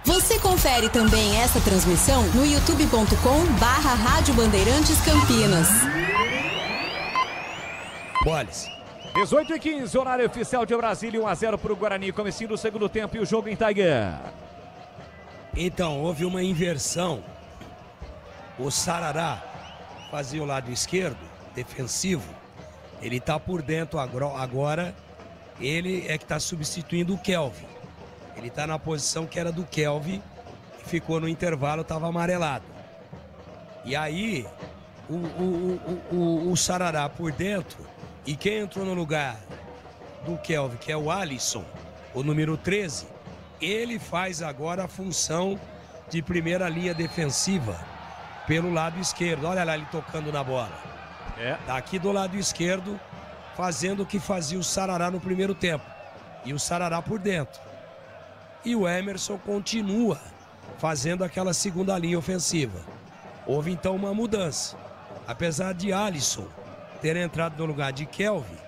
Você confere também essa transmissão no youtube.com/Rádio Bandeirantes Campinas. Boles. 18h15, horário oficial de Brasília, 1-0 para o Guarani, comecinho do segundo tempo e o jogo em Tiger. Então, houve uma inversão. O Sarará fazia o lado esquerdo, defensivo. Ele tá por dentro agora, ele é que tá substituindo o Kelvin. Ele tá na posição que era do Kelvin e ficou no intervalo, tava amarelado. E aí, o Sarará por dentro, e quem entrou no lugar do Kelvin, que é o Alisson, o número 13, ele faz agora a função de primeira linha defensiva pelo lado esquerdo. Olha lá ele tocando na bola. Tá aqui do lado esquerdo, fazendo o que fazia o Sarará no primeiro tempo. E o Sarará por dentro. E o Emerson continua fazendo aquela segunda linha ofensiva. Houve então uma mudança. Apesar de Alisson ter entrado no lugar de Kelvin,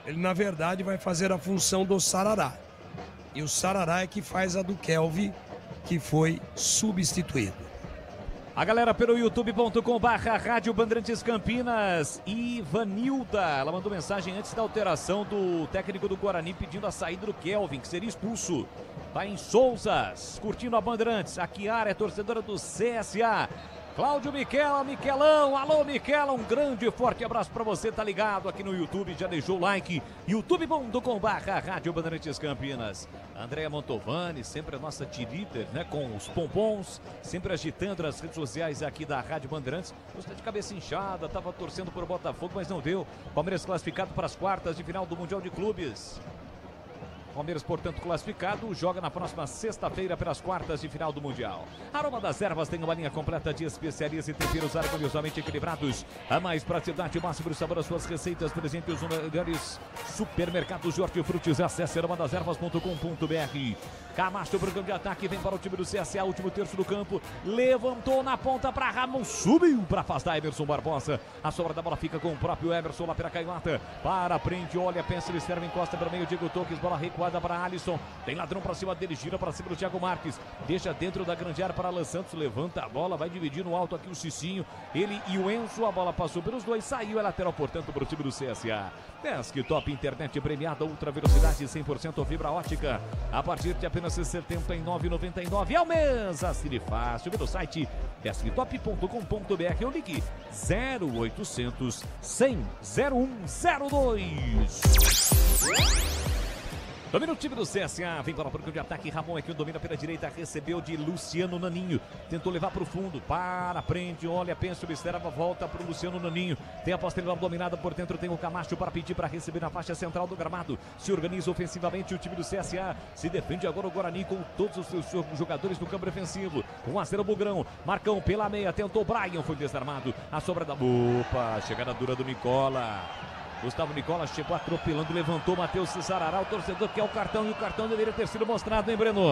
ele na verdade vai fazer a função do Sarará. E o Sarará é que faz a do Kelvin, que foi substituído. A galera pelo youtube.com/Rádio Bandeirantes Campinas. Ivanilda, ela mandou mensagem antes da alteração do técnico do Guarani pedindo a saída do Kelvin, que seria expulso. Vai em Souzas, curtindo a Bandeirantes. A Kiara é torcedora do CSA. Cláudio Miquelão, alô Miquela, um grande e forte abraço pra você, tá ligado aqui no YouTube, já deixou o like, youtube.com/Rádio Bandeirantes Campinas. Andréa Montovani, sempre a nossa líder, né, com os pompons, sempre agitando as redes sociais aqui da Rádio Bandeirantes. Você tá de cabeça inchada, tava torcendo por Botafogo, mas não deu. Palmeiras classificado para as quartas de final do Mundial de Clubes. Palmeiras, portanto, classificado, joga na próxima sexta-feira pelas quartas de final do Mundial. Aroma das Ervas tem uma linha completa de especiarias e temperos harmoniosamente equilibrados. A mais praticidade, o máximo de sabor às suas receitas, presente os melhores supermercados de hortifrutis. Acesse aromadeservas.com.br. Camacho, programa de ataque, vem para o time do CSA, último terço do campo. Levantou na ponta para Ramon, subiu para afastar Emerson Barbosa. A sobra da bola fica com o próprio Emerson lá pela canhota. Para, prende, olha, pensa, ele serve, encosta pelo meio, Diego Toques, bola recuada para Alisson, tem ladrão para cima dele, gira para cima do Thiago Marques, deixa dentro da grande área para Alan Santos, levanta a bola, vai dividir no alto aqui o Cicinho, ele e o Enzo, a bola passou pelos dois, saiu, é lateral, portanto, para o time do CSA. Desktop internet premiada, ultra velocidade, 100% fibra ótica, a partir de apenas R$ 79,99 ao mês. Assine fácil pelo site desktop.com.br ou ligue 0800 100 0102. Domina o time do CSA, vem para o programa de ataque, Ramon é quem domina pela direita, recebeu de Luciano Naninho, tentou levar para o fundo, prende, olha, pensa, observa, volta para o Luciano Naninho, tem a posse dominada por dentro, tem o Camacho para pedir para receber na faixa central do gramado, se organiza ofensivamente o time do CSA, se defende agora o Guarani com todos os seus jogadores no campo defensivo, 1-0 Bugrão, Marcão pela meia, tentou Brian, foi desarmado, a sobra da... chegada dura do Nicola. Gustavo Nicola chegou atropelando, levantou Matheus Sarará, o torcedor quer o cartão e o cartão deveria ter sido mostrado, hein, Breno?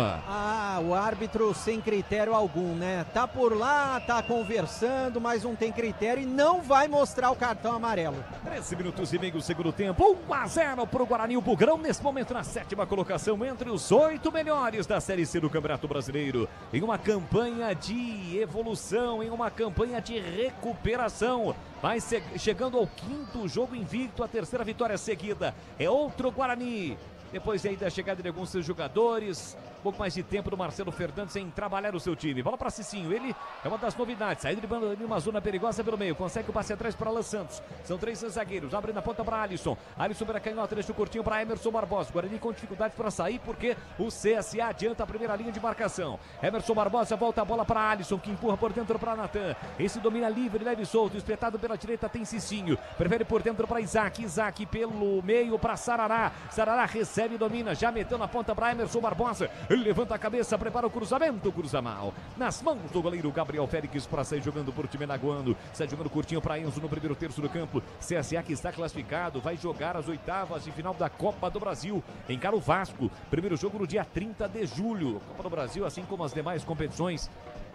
O árbitro sem critério algum, né? Tá por lá, tá conversando, mas não tem critério e não vai mostrar o cartão amarelo. 13 minutos e meio do segundo tempo, 1-0 pro Guarani, o Bugrão nesse momento na 7ª colocação entre os 8 melhores da Série C do Campeonato Brasileiro, em uma campanha de evolução, em uma campanha de recuperação. Vai chegando ao 5º jogo invicto, a 3ª vitória seguida. É outro Guarani. Depois aí da chegada de alguns seus jogadores, um pouco mais de tempo do Marcelo Fernandes em trabalhar o seu time. Bola para Cicinho, ele é uma das novidades. Saída de uma zona perigosa pelo meio, consegue o passe atrás para Alan Santos. São 3 zagueiros, abre na ponta para Alisson. Alisson pela canhota, deixa o curtinho para Emerson Barbosa. Guarani com dificuldade para sair porque o CSA adianta a primeira linha de marcação. Emerson Barbosa volta a bola para Alisson, que empurra por dentro para Natan. Esse domina livre, leve e solto, espetado pela direita tem Cicinho. Prefere por dentro para Isaac. Isaac pelo meio para Sarará. Sarará recebe e domina, já meteu na ponta para Emerson Barbosa, ele levanta a cabeça, prepara o cruzamento, cruza mal, nas mãos do goleiro Gabriel Félix para sair jogando por time Naguando, sai jogando curtinho para Enzo no primeiro terço do campo. CSA que está classificado, vai jogar as 8ª de final da Copa do Brasil, encara o Vasco, primeiro jogo no dia 30 de julho, Copa do Brasil, assim como as demais competições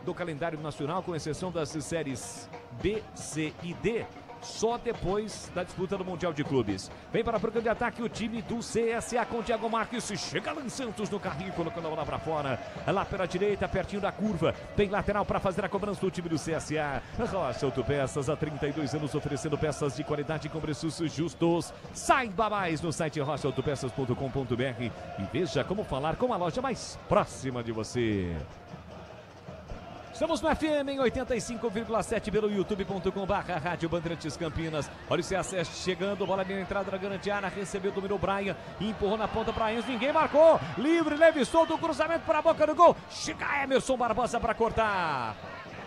do calendário nacional, com exceção das séries B, C e D, só depois da disputa do Mundial de Clubes. Vem para o programa de ataque o time do CSA com Thiago Marques. Chega Alan Santos no carrinho, colocando a bola para fora. Lá pela direita, pertinho da curva. Tem lateral para fazer a cobrança do time do CSA. Rocha Autopeças, há 32 anos oferecendo peças de qualidade com preços justos. Saiba mais no site rochaautopeças.com.br e veja como falar com a loja mais próxima de você. Estamos no FM em 85,7 pelo youtube.com/Rádio Bandeirantes Campinas. Olha o CSA chegando, bola na entrada da grande área, recebeu, dominou Brian, empurrou na ponta para Enzo, ninguém marcou, livre, leve, solto, cruzamento para a boca do gol, chega Emerson Barbosa para cortar.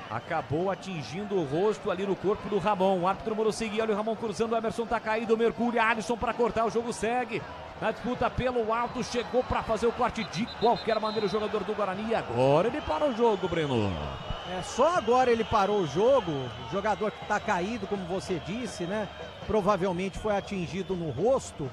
Acabou atingindo o rosto ali no corpo do Ramon. O árbitro mandou seguir, olha o Ramon cruzando, o Emerson tá caído, Mercúrio, Alisson para cortar, o jogo segue. Na disputa pelo alto, chegou para fazer o corte de qualquer maneira o jogador do Guarani. Agora ele para o jogo, Breno. Só agora ele parou o jogo. O jogador que está caído, como você disse, né? Provavelmente foi atingido no rosto.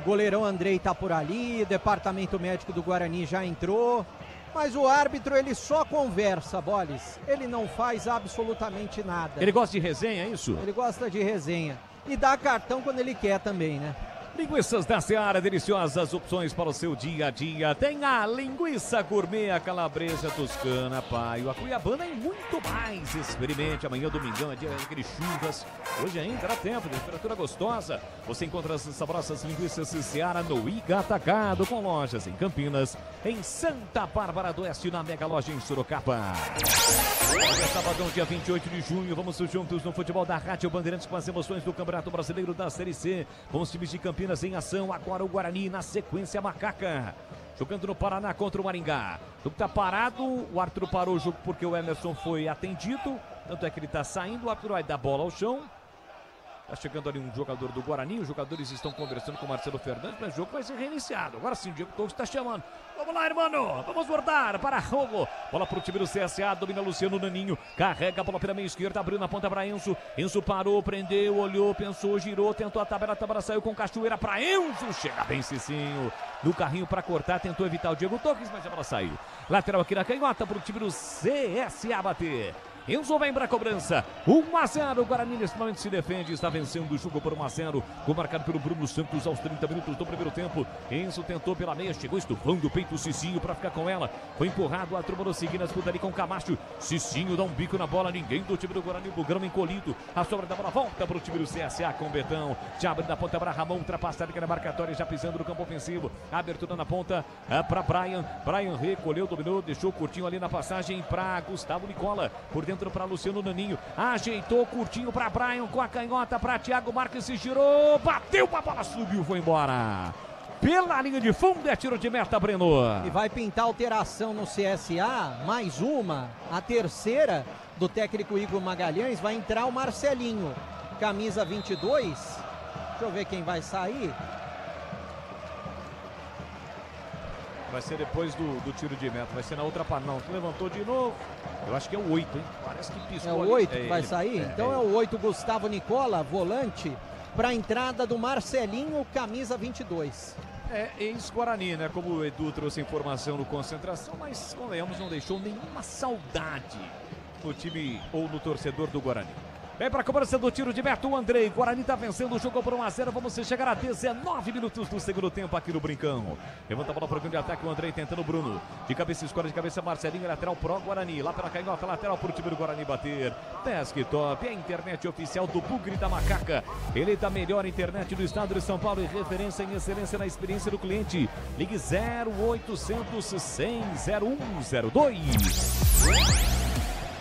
O goleirão Andrei tá por ali, o departamento médico do Guarani já entrou. Mas o árbitro, ele só conversa, Boles. Ele não faz absolutamente nada. Ele gosta de resenha, é isso? Ele gosta de resenha. E dá cartão quando ele quer também, né? Linguiças da Seara, deliciosas opções para o seu dia a dia. Tem a linguiça gourmet, a calabresa toscana, paio, a cuiabana e muito mais. Experimente, amanhã domingão é dia daqueles chuvas. Hoje ainda dá tempo, temperatura gostosa. Você encontra as saborosas linguiças Seara no Iga Atacado, com lojas em Campinas, em Santa Bárbara do Oeste, na Mega Loja em Sorocaba. Hoje é sabadão, dia 28 de junho, vamos juntos no futebol da Rádio Bandeirantes com as emoções do Campeonato Brasileiro da Série C. Com os times de Campinas em ação, agora o Guarani, na sequência Macaca. Jogando no Paraná contra o Maringá. O jogo tá parado, o árbitro parou o jogo porque o Emerson foi atendido. Tanto é que ele tá saindo, o árbitro vai dar bola ao chão. Tá chegando ali um jogador do Guarani, os jogadores estão conversando com o Marcelo Fernandes, mas o jogo vai ser reiniciado. Agora sim, o Diego Torres está chamando. Vamos lá, irmão, vamos guardar para Rogo. Bola para o time do CSA, domina Luciano Naninho, carrega a bola pela meia esquerda, abriu na ponta para Enzo. Enzo parou, prendeu, olhou, pensou, girou, tentou a tabela saiu com Cachoeira para Enzo. Chega bem Cicinho, no carrinho para cortar, tentou evitar o Diego Torres, mas a bola saiu. Lateral aqui na canhota para o time do CSA bater. Enzo vem para a cobrança, 1-0, o Guarani nesse momento se defende, está vencendo o jogo por 1-0, gol marcado pelo Bruno Santos aos 30 minutos do primeiro tempo. Enzo tentou pela meia, chegou estufando o peito o Cicinho para ficar com ela, foi empurrado, a turma do seguir na disputa ali com o Camacho. Cicinho dá um bico na bola, ninguém do time do Guarani, o Bugrão encolhido, a sobra da bola volta para o time do CSA com o Betão, já abre na ponta para Ramon, ultrapassada que na marcatória, já pisando no campo ofensivo, abertura na ponta para Brian recolheu, dominou, deixou curtinho ali na passagem para Gustavo Nicola, por dentro para Luciano Naninho, ajeitou curtinho para Brian com a canhota para Thiago Marques, se girou, bateu, a bola subiu, foi embora. Pela linha de fundo é tiro de meta, Breno. E vai pintar alteração no CSA, mais uma, a terceira do técnico Igor Magalhães, vai entrar o Marcelinho, camisa 22, deixa eu ver quem vai sair. Vai ser depois do tiro de meta, vai ser na outra parte. Não, levantou de novo. Eu acho que é o 8, hein? Parece que piscou. É o 8 que vai sair? Então é o 8, Gustavo Nicola, volante, para a entrada do Marcelinho, camisa 22. É ex-Guarani, né? Como o Edu trouxe informação no Concentração, mas, convenhamos, não deixou nenhuma saudade no time ou no torcedor do Guarani. Vem para a cobrança do tiro de meta o Andrei. Guarani está vencendo o jogo por 1-0. Vamos chegar a 19 minutos do segundo tempo aqui no Brincão. Levanta a bola para o grande ataque. O Andrei tentando o Bruno. De cabeça escura, de cabeça Marcelinho. Lateral pro Guarani. Lá pela canhota, lateral para o time do Guarani bater. Desktop, a internet oficial do Bugre da Macaca. Eleita a melhor internet do estado de São Paulo e referência em excelência na experiência do cliente. Ligue 0800 100 0102.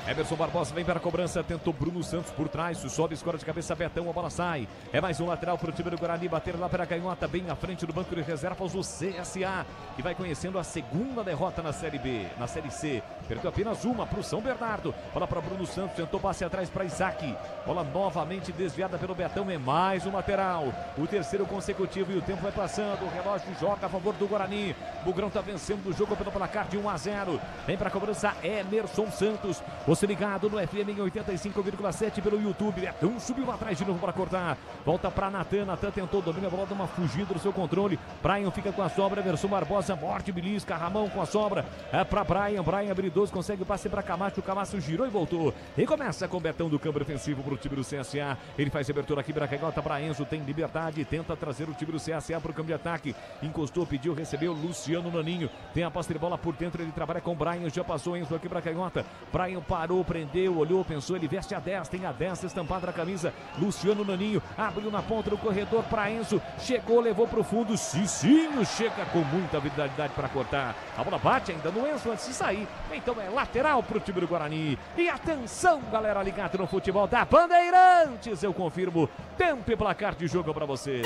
Emerson Barbosa vem para a cobrança, tentou Bruno Santos por trás, sobe, escora de cabeça, Betão, a bola sai. É mais um lateral para o time do Guarani, bater lá para a canhota, bem à frente do banco de reservas, o CSA, que vai conhecendo a segunda derrota na Série B, na Série C. Perdeu apenas uma para o São Bernardo. Bola para Bruno Santos, tentou passe atrás para Isaac. Bola novamente desviada pelo Betão, é mais um lateral. O terceiro consecutivo e o tempo vai passando, o relógio joga a favor do Guarani. Bugrão está vencendo o jogo pelo placar de 1-0. Vem para a cobrança Emerson Santos. Você ligado no FM em 85,7 pelo YouTube. Betão subiu atrás de novo para cortar. Volta para Natan. Natan tentou domínio, a bola dá uma fugida do seu controle. Brian fica com a sobra. Emerson Barbosa morte, belisca. Ramon com a sobra. É para Brian. Brian habilidoso, consegue o passe para Camacho. O Camacho girou e voltou. E começa com o Betão do câmbio ofensivo para o time do CSA. Ele faz abertura aqui para a canhota para Enzo. Tem liberdade. Tenta trazer o time do CSA para o câmbio de ataque. Encostou, pediu, recebeu. Luciano Naninho. Tem a posse de bola por dentro. Ele trabalha com Brian. Já passou Enzo aqui para a canhota. Brian parou, prendeu, olhou, pensou, ele veste a 10, tem a 10 estampada na camisa. Luciano Naninho abriu na ponta do corredor para Enzo, chegou, levou para o fundo. Cicinho chega com muita habilidade para cortar. A bola bate ainda no Enzo antes de sair. Então é lateral para o time do Guarani. E atenção, galera ligada no futebol da Bandeirantes. Eu confirmo tempo e placar de jogo para você.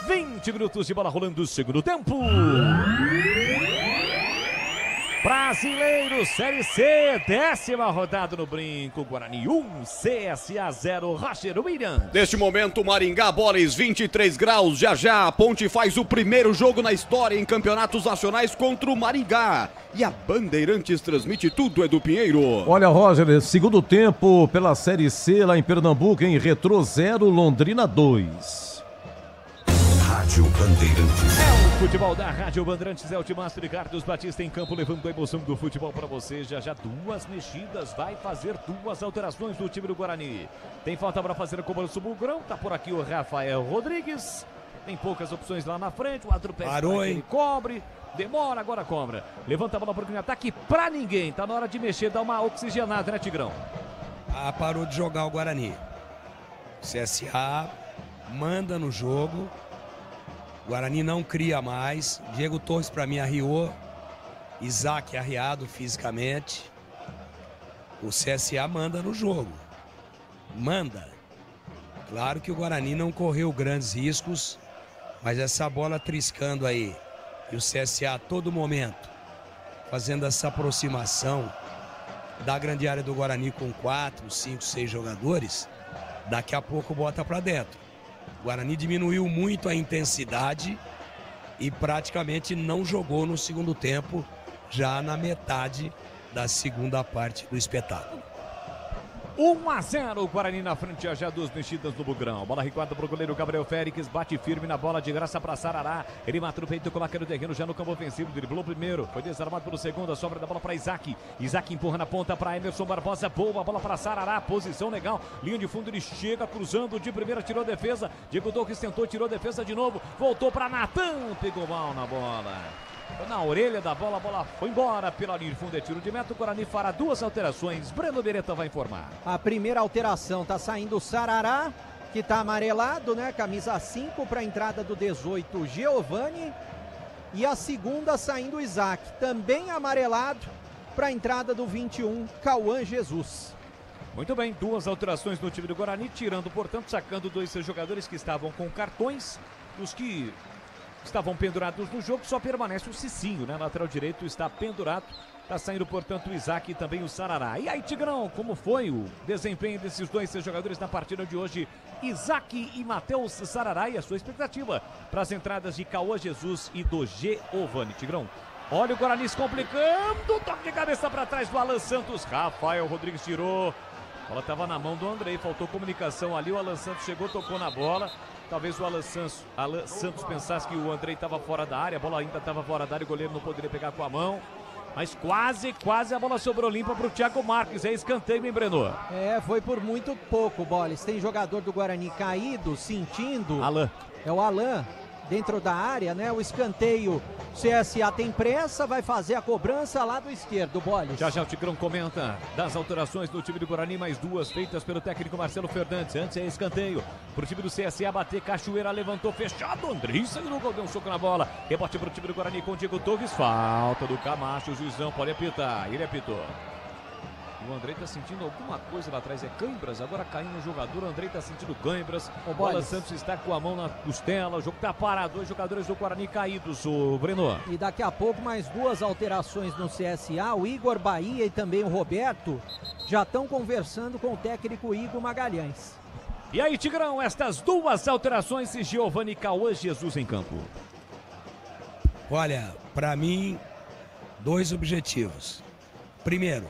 20 minutos de bola rolando o segundo tempo. Brasileiro, Série C, 10ª rodada no Brinco. Guarani 1, CSA 0, Roger Williams. Neste momento, Maringá, Boles, 23 graus. Já a Ponte faz o primeiro jogo na história em campeonatos nacionais contra o Maringá. E a Bandeirantes transmite tudo, Edu Pinheiro. Olha, Roger, segundo tempo pela Série C lá em Pernambuco, em Retrô 0, Londrina 2. Rádio Bandeirantes. É o futebol da Rádio Bandeirantes, é o Timaço de Carlos Batista em campo, levando a emoção do futebol para você. Já duas mexidas, vai fazer duas alterações do time do Guarani. Tem falta para fazer a cobrança do Bugrão, tá por aqui o Rafael Rodrigues. Tem poucas opções lá na frente, o Adrupé ele cobre, demora, agora cobra. Levanta a bola para o ataque para ninguém, tá na hora de mexer, dá uma oxigenada, né, Tigrão? Parou de jogar o Guarani. CSA manda no jogo. O Guarani não cria mais. Diego Torres para mim arriou. Isaac arriado fisicamente. O CSA manda no jogo. Manda. Claro que o Guarani não correu grandes riscos, mas essa bola triscando aí e o CSA a todo momento fazendo essa aproximação da grande área do Guarani com 4, 5, 6 jogadores, daqui a pouco bota para dentro. O Guarani diminuiu muito a intensidade e praticamente não jogou no segundo tempo, já na metade da segunda parte do espetáculo. 1-0, o Guarani na frente, já duas mexidas no Bugrão. Bola recuada para o goleiro Gabriel Félix, bate firme na bola de graça para Sarará. Ele mata o peito, coloca no terreno já no campo ofensivo, driblou primeiro, foi desarmado pelo segundo, a sobra da bola para Isaac. Isaac empurra na ponta para Emerson Barbosa, boa bola para Sarará, posição legal, linha de fundo, ele chega cruzando de primeira, tirou a defesa. Diego Torres tentou, tirou a defesa de novo, voltou para Natan, pegou mal na bola. Na orelha da bola, a bola foi embora pela linha de fundo, é tiro de meta. O Guarani fará duas alterações. Breno Beretta vai informar. A primeira alteração, tá saindo o Sarará, que tá amarelado, né? Camisa 5 para a entrada do 18, Giovani. E a segunda saindo o Isaac, também amarelado, para a entrada do 21, Cauã Jesus. Muito bem, duas alterações no time do Guarani, tirando, portanto, sacando dois jogadores que estavam com cartões. Os que estavam pendurados no jogo, só permanece o Cicinho, né? Lateral direito está pendurado. Tá saindo, portanto, o Isaac e também o Sarará. E aí, Tigrão, como foi o desempenho desses dois jogadores na partida de hoje? Isaac e Matheus Sarará, e a sua expectativa para as entradas de Cauã Jesus e do Giovani. Tigrão, olha o Guarani se complicando, toque de cabeça para trás do Alan Santos. Rafael Rodrigues tirou. A bola estava na mão do Andrei, faltou comunicação ali. O Alan Santos chegou, tocou na bola. Talvez o Alan Santos pensasse que o Andrei estava fora da área, a bola ainda estava fora da área, o goleiro não poderia pegar com a mão. Mas quase a bola sobrou limpa para o Thiago Marques. É escanteio, hein, Breno? É, foi por muito pouco, Boles. Tem jogador do Guarani caído, sentindo. Alan. É o Alan, dentro da área, né? O escanteio, CSA tem pressa, vai fazer a cobrança lá do esquerdo, Boles. Já o Tigrão comenta das alterações do time do Guarani, mais duas feitas pelo técnico Marcelo Fernandes. Antes é escanteio pro time do CSA bater, Cachoeira levantou, fechado, Andrei saiu no gol, deu um soco na bola. Rebote pro time do Guarani com o Diego Torres, falta do Camacho, o juizão pode apitar, ele apitou. O Andrei tá sentindo alguma coisa lá atrás, é cãibras, agora caindo no jogador, o Andrei tá sentindo cãibras, o Bola Santos está com a mão na costela, o jogo tá parado, dois jogadores do Guarani caídos, o Breno. E daqui a pouco mais duas alterações no CSA, o Igor Bahia e também o Roberto já estão conversando com o técnico Igor Magalhães. E aí, Tigrão, estas duas alterações, Giovani e Cauã Jesus em campo. Olha, para mim, dois objetivos. Primeiro,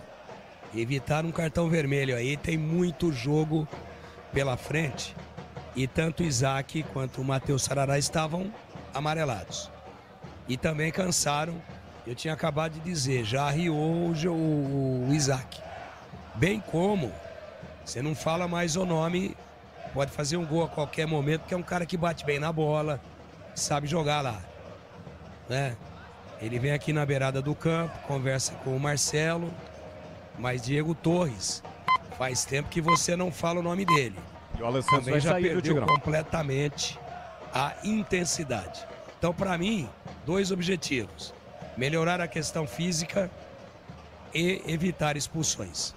evitar um cartão vermelho aí, tem muito jogo pela frente e tanto o Isaac quanto o Matheus Sarará estavam amarelados e também cansaram. Eu tinha acabado de dizer, já arriou o Isaac, bem como você não fala mais o nome, pode fazer um gol a qualquer momento, porque é um cara que bate bem na bola, sabe jogar lá, né? Ele vem aqui na beirada do campo, conversa com o Marcelo. Mas Diego Torres, faz tempo que você não fala o nome dele. E o Alan Santos também já sair, perdeu completamente a intensidade. Então, para mim, dois objetivos: melhorar a questão física e evitar expulsões.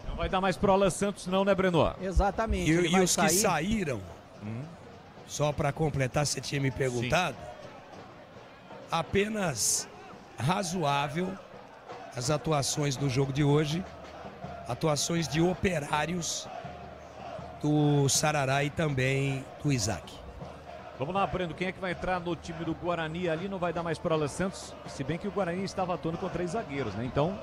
Não vai dar mais pro Alan Santos não, né, Breno? Exatamente. E os que saíram, só para completar, você tinha me perguntado, apenas razoável as atuações do jogo de hoje, atuações de operários do Sarará e também do Isaac. Vamos lá, Breno, quem é que vai entrar no time do Guarani ali? Não vai dar mais para o Alan Santos, se bem que o Guarani estava atuando com 3 zagueiros, né? Então,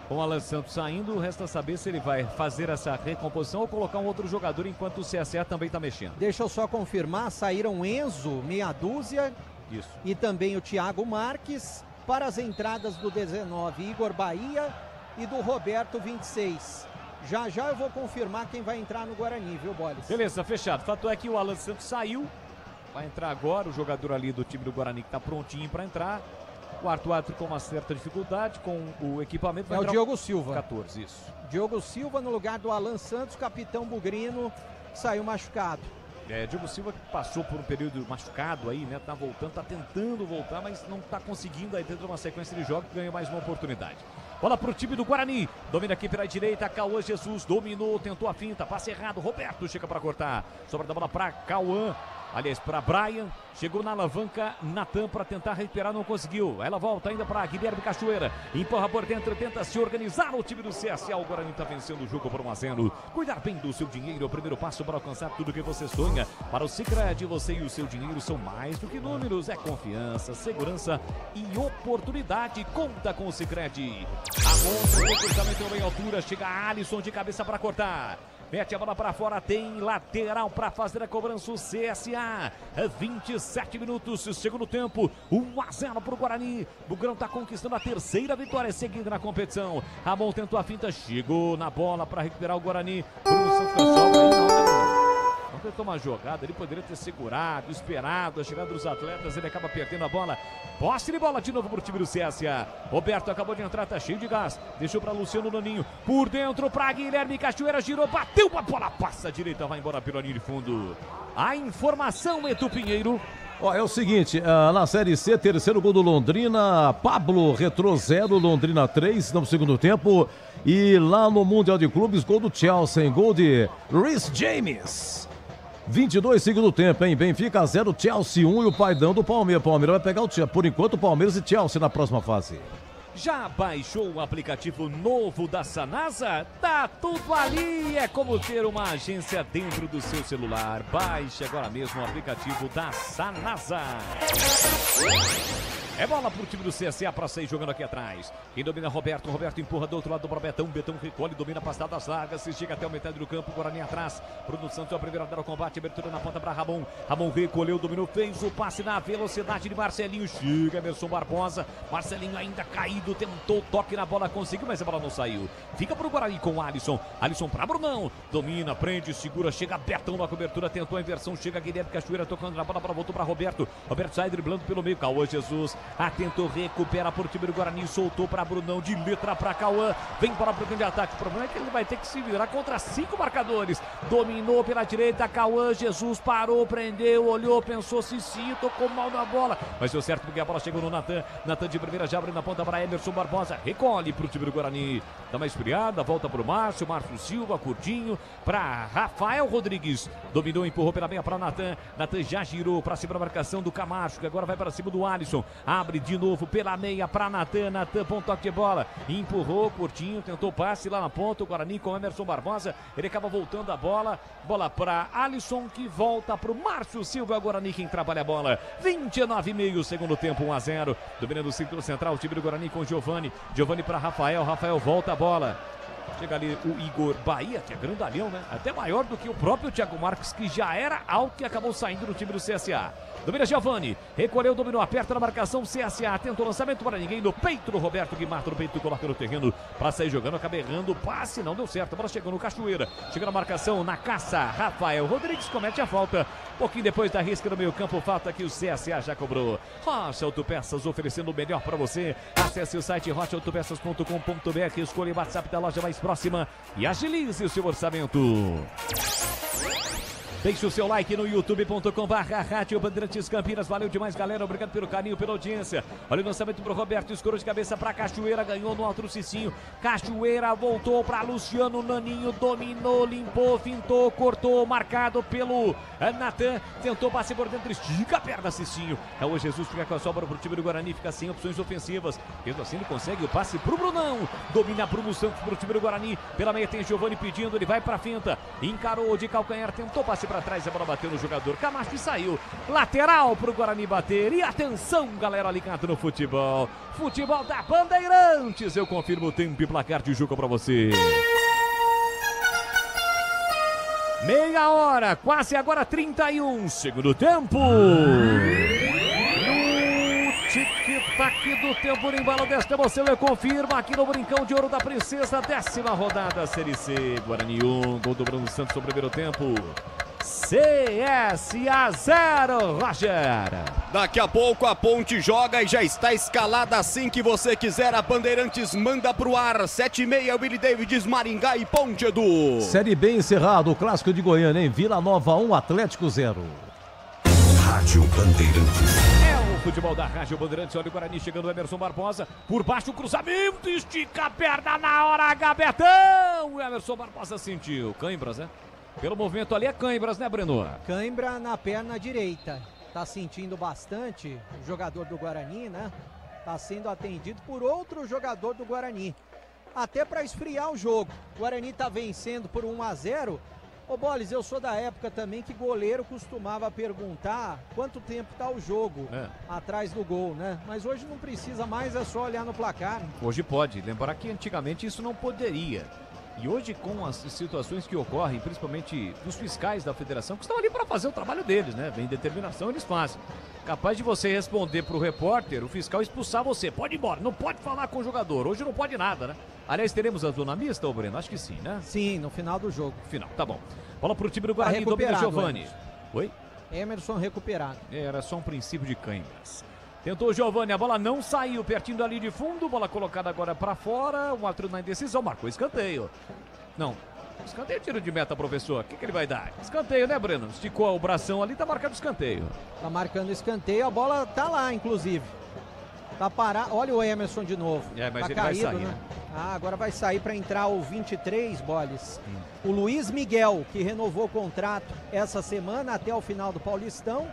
Com o Alan Santos saindo, resta saber se ele vai fazer essa recomposição ou colocar um outro jogador enquanto o CSA também está mexendo. Deixa eu só confirmar, saíram Enzo, meia dúzia, Isso. e também o Thiago Marques, para as entradas do 19, Igor Bahia e do Roberto 26. Já eu vou confirmar quem vai entrar no Guarani, viu, Bolis? Beleza, fechado. Fato é que o Alan Santos saiu, vai entrar agora o jogador ali do time do Guarani que está prontinho para entrar. O Arthur com uma certa dificuldade com o equipamento. Vai o Diogo Silva. 14, isso. Diogo Silva no lugar do Alan Santos, capitão Bugrino, saiu machucado. Diogo Silva que passou por um período machucado aí, né? Tá voltando, tá tentando voltar, mas não tá conseguindo aí dentro de uma sequência de jogos, ganha mais uma oportunidade. Bola pro time do Guarani, domina aqui pela direita, Cauã Jesus dominou, tentou a finta, passe errado, Roberto chega para cortar, sobra da bola para Cauã. Aliás, para Brian, chegou na alavanca, Natan para tentar recuperar, não conseguiu. Ela volta ainda para Guilherme Cachoeira, empurra por dentro, tenta se organizar o time do CSA. O Guarani está vencendo o jogo por 1-0. Cuidar bem do seu dinheiro é o primeiro passo para alcançar tudo que você sonha. Para o Sicredi, você e o seu dinheiro são mais do que números, é confiança, segurança e oportunidade. Conta com o Sicredi. A o cruzamento em altura, chega Alisson de cabeça para cortar. Mete a bola para fora, tem lateral para fazer a cobrança o CSA. 27 minutos, segundo tempo, 1-0 para o Guarani. Bugrão está conquistando a terceira vitória seguida na competição. Ramon tentou a finta, chegou na bola para recuperar o Guarani. Bruno Santos sobra aí, não tentou uma jogada, ele poderia ter segurado, esperado a chegada dos atletas, ele acaba perdendo a bola. Posse de bola de novo para o time do CSA. Roberto acabou de entrar, tá cheio de gás. Deixou para Luciano Naninho, por dentro para Guilherme Cachoeira, girou, bateu, a bola passa à direita, vai embora pela linha de fundo. A informação, Edu Pinheiro. Ó, é o seguinte, na Série C, terceiro gol do Londrina, Pablo Retrô 0, Londrina 3 no segundo tempo. E lá no Mundial de Clubes, gol do Chelsea, gol de Reece James. 22 segundo tempo, hein? Benfica 0, Chelsea 1 e o paidão do Palmeiras. Palmeiras vai pegar por enquanto, Palmeiras e Chelsea na próxima fase. Já baixou o aplicativo novo da Sanasa? Tá tudo ali, é como ter uma agência dentro do seu celular. Baixe agora mesmo o aplicativo da Sanasa. É bola pro time do CSA para sair jogando aqui atrás. Quem domina Roberto. Roberto empurra do outro lado para Betão. Betão recolhe, domina passadas largas. Se chega até o metade do campo. Guarani atrás. Bruno Santos é o primeiro a dar o combate. Abertura na ponta para Ramon. Ramon recolheu, dominou, fez o passe na velocidade de Marcelinho. Chega Emerson Barbosa. Marcelinho ainda caído. Tentou toque na bola, conseguiu, mas a bola não saiu. Fica pro Guarani com o Alisson. Alisson para Brunão. Domina, prende, segura. Chega Betão na cobertura. Tentou a inversão. Chega Guilherme Cachoeira tocando na bola. Voltou para Roberto. Roberto sai driblando pelo meio. Cauã Jesus. Atentou, recupera por time do Guarani, soltou para Brunão, de letra para Cauã, vem para o grande ataque. O problema é que ele vai ter que se virar contra 5 marcadores. Dominou pela direita, Cauã Jesus parou, prendeu, olhou, pensou, Cici, tocou mal na bola, mas deu certo porque a bola chegou no Natan. Natan de primeira já abre na ponta para Emerson Barbosa, recolhe para o time do Guarani, dá uma esfriada, volta para o Márcio Silva, curtinho, para Rafael Rodrigues, dominou, empurrou pela meia para Natan. Natan já girou para cima da marcação do Camacho, que agora vai para cima do Alisson, abre de novo pela meia para Natan. Natan, ponto toque de bola, empurrou, curtinho, tentou passe lá na ponta. O Guarani com Emerson Barbosa, ele acaba voltando a bola para Alisson, que volta para o Márcio Silva. O Guarani quem trabalha a bola, 29,5 segundo tempo, 1-0, dominando o círculo central, o time do Guarani com Giovani para Rafael volta a bola. Chega ali o Igor Bahia, que é grandalhão, né? Até maior do que o próprio Thiago Marques, que já era alto e acabou saindo do time do CSA. Domina Giovani, recolheu, dominou, aperta na marcação, CSA, tentou lançamento para ninguém, no peito do Roberto, que mata no peito, coloca no terreno para sair jogando, acaba errando, passe, não deu certo, a bola chegou no Cachoeira, chega na marcação, na caça, Rafael Rodrigues comete a falta, pouquinho depois da risca no meio campo, falta que o CSA já cobrou. Rocha Autopeças, oferecendo o melhor para você, acesse o site rochaautopeças.com.br, escolha o WhatsApp da loja mais próxima e agilize o seu orçamento. Deixe o seu like no youtube.com/Rádio Bandeirantes Campinas. Valeu demais, galera. Obrigado pelo carinho, pela audiência. Olha o lançamento pro Roberto. Escorou de cabeça para Cachoeira. Ganhou no alto do Cicinho. Cachoeira voltou para Luciano Naninho. Dominou, limpou, fintou, cortou. Marcado pelo Natan. Tentou passe por dentro. Estica a perna, Cicinho. O Jesus fica com a sobra pro time do Guarani. Fica sem opções ofensivas. Mesmo assim, ele consegue o passe pro Brunão. Domina Bruno Santos pro time do Guarani. Pela meia tem Giovani pedindo. Ele vai pra finta. Encarou de calcanhar. Tentou passe pra trás, a bola bateu no jogador Camacho e saiu. Lateral pro Guarani bater. E atenção, galera ligada no futebol. Futebol da Bandeirantes. Eu confirmo o tempo e placar de jogo pra você. Meia hora, quase agora 31, segundo tempo. Tic-tac do tempo no embalo desta emoção, eu confirmo aqui no Brincão de Ouro da Princesa, 10ª rodada Série C. Guarani 1, gol do Bruno Santos no primeiro tempo. CSA 0, Roger. Daqui a pouco a Ponte joga e já está escalada assim que você quiser. A Bandeirantes manda pro ar. 7h30, Willie Davids, Maringá e Ponte, Edu. Série B encerrado, o clássico de Goiânia, hein? Vila Nova 1, Atlético 0. Rádio Bandeirantes. É o futebol da Rádio Bandeirantes. Olha o Guarani chegando, o Emerson Barbosa. Por baixo o cruzamento, estica a perna na hora, Gabetão. O Emerson Barbosa sentiu. Cãibras, né? Pelo movimento ali é cãibras, né, Breno? Cãibra na perna direita. Tá sentindo bastante o jogador do Guarani, né? Tá sendo atendido por outro jogador do Guarani. Até para esfriar o jogo. O Guarani tá vencendo por 1-0. Ô Boles, eu sou da época também que goleiro costumava perguntar quanto tempo tá o jogo atrás do gol, né? Mas hoje não precisa mais, é só olhar no placar. Hoje pode. Lembrar que antigamente isso não poderia. E hoje, com as situações que ocorrem, principalmente dos fiscais da federação, que estão ali para fazer o trabalho deles, né? Vem determinação, eles fazem. Capaz de você responder para o repórter, o fiscal expulsar você. Pode ir embora, não pode falar com o jogador. Hoje não pode nada, né? Aliás, teremos a zona mista, ô Breno? Acho que sim, né? Sim, no final do jogo. Final, tá bom. Bola pro time do Guarani, domina Giovani. Oi? Emerson recuperado. Era só um princípio de cãibras. Tentou o Giovani, a bola não saiu, pertinho ali de fundo, bola colocada agora pra fora, o árbitro na indecisão, marcou escanteio. Não, escanteio, tiro de meta, professor, o que ele vai dar? Escanteio, né, Breno? Esticou o bração ali, tá marcando escanteio. Tá marcando escanteio, a bola tá lá, inclusive. Tá parado, olha o Emerson de novo. É, mas tá ele caído, vai sair, né? Ah, agora vai sair para entrar o 23, Boles. O Luiz Miguel, que renovou o contrato essa semana até o final do Paulistão.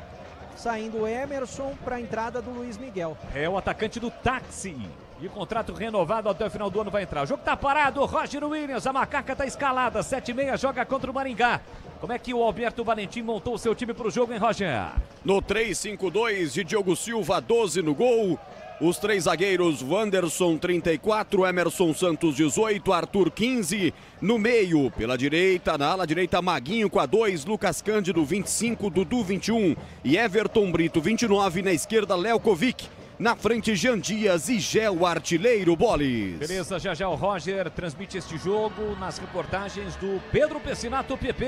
Saindo o Emerson para a entrada do Luiz Miguel. É o atacante do táxi. E o contrato renovado até o final do ano vai entrar. O jogo tá parado, Roger Williams, a macaca tá escalada. 7h30, joga contra o Maringá. Como é que o Alberto Valentim montou o seu time pro jogo, hein, Roger? No 3-5-2 de Diogo Silva, 12 no gol. Os três zagueiros, Wanderson 34, Emerson Santos 18, Arthur 15. No meio, pela direita, na ala direita, Maguinho com a 2, Lucas Cândido 25, Dudu 21 e Everton Brito 29. Na esquerda, Lelkovic. Na frente, Jean Dias e Gel Artilheiro, Boles. Beleza, já o Roger transmite este jogo nas reportagens do Pedro Pessinato PP.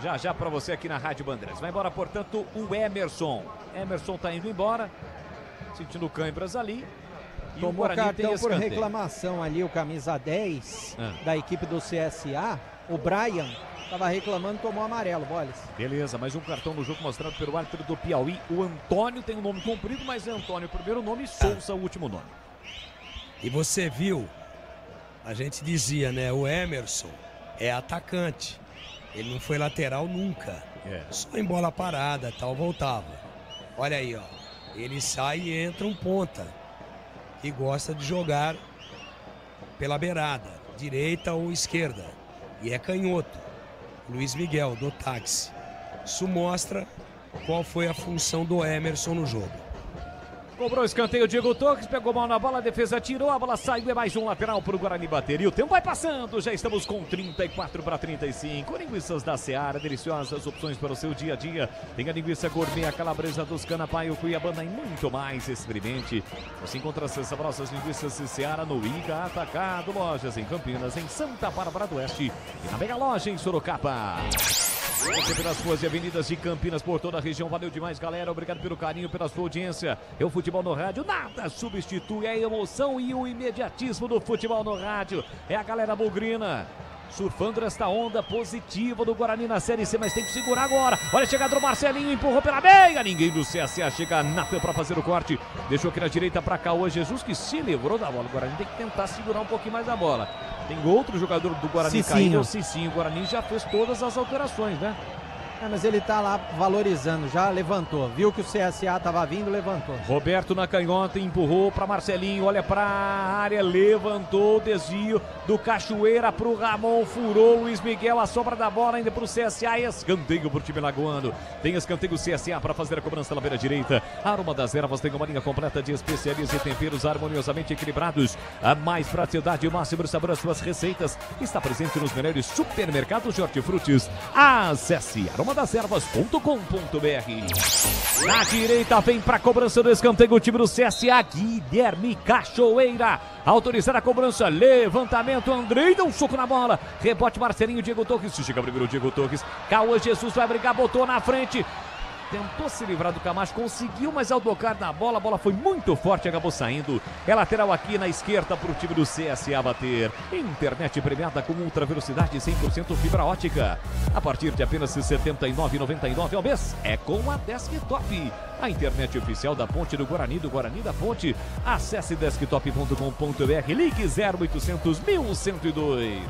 Já para você aqui na Rádio Bandeirantes. Vai embora, portanto, o Emerson. Emerson tá indo embora. Sentindo cãibras ali. E tomou o Guarani cartão por tem reclamação ali, o camisa 10 da equipe do CSA, o Brian, estava reclamando, tomou amarelo, Boles. Beleza, mais um cartão no jogo mostrado pelo árbitro do Piauí. O Antônio tem um nome comprido, mas é Antônio o primeiro nome e Souza o último nome. E você viu, a gente dizia, né, o Emerson é atacante. Ele não foi lateral nunca. Só em bola parada, tal, voltava. Olha aí, ó. Ele sai e entra um ponta que gosta de jogar pela beirada, direita ou esquerda. E é canhoto. Luiz Miguel, do táxi. Isso mostra qual foi a função do Emerson no jogo. Cobrou o escanteio, Diego Torres, pegou mal na bola, a defesa tirou, a bola saiu, é mais um lateral para o Guarani bater. E o tempo vai passando, já estamos com 34-35. Linguiças da Seara, deliciosas opções para o seu dia a dia. Tem a linguiça gourmet, a calabresa dos Canapaio, Cuiabana e muito mais. Experimente. Você encontra essas saborosas linguiças de Seara no Iga Atacado, lojas em Campinas, em Santa Bárbara do Oeste e na Mega Loja em Sorocaba. Você pelas ruas e avenidas de Campinas, por toda a região. Valeu demais, galera. Obrigado pelo carinho, pela sua audiência. É o futebol no rádio. Nada substitui a emoção e o imediatismo do futebol no rádio. É a galera bugrina surfando nesta onda positiva do Guarani na Série C, mas tem que segurar agora. Olha a chegada do Marcelinho, empurrou pela meia. Ninguém do CSA chega Natan para fazer o corte. Deixou aqui na direita para Cauã Jesus, que se livrou da bola. O Guarani tem que tentar segurar um pouquinho mais a bola. Tem outro jogador do Guarani caindo, é o Cicinho. O Guarani já fez todas as alterações, né? Mas ele tá lá valorizando, já levantou. Viu que o CSA tava vindo, levantou. Roberto na canhota, empurrou para Marcelinho, olha para a área, levantou o desvio do Cachoeira pro Ramon, furou Luiz Miguel, a sobra da bola ainda pro CSA, escanteio pro time lagoano. Tem escanteio CSA para fazer a cobrança na beira direita. Aroma das Ervas tem uma linha completa de especiarias e temperos harmoniosamente equilibrados. A mais praticidade e o máximo sabor às suas receitas está presente nos melhores supermercados de hortifrutis. Acesse aromadas-ervas.com.br. Na direita vem para a cobrança do escanteio o time do CSA, Guilherme Cachoeira. Autorizar a cobrança, levantamento, Andrei dá um soco na bola. Rebote Marcelinho, Diego Torres. Se chega primeiro o Diego Torres. Cauã Jesus vai brigar, botou na frente. Tentou se livrar do Camacho, conseguiu, mas ao tocar na bola, a bola foi muito forte, acabou saindo. É lateral aqui na esquerda para o time do CSA bater. Internet premiada com ultra velocidade 100% fibra ótica. A partir de apenas R$ 79,99 ao mês, é com a Desktop. A internet oficial da Ponte do Guarani da Ponte. Acesse desktop.com.br, ligue 0800 1102.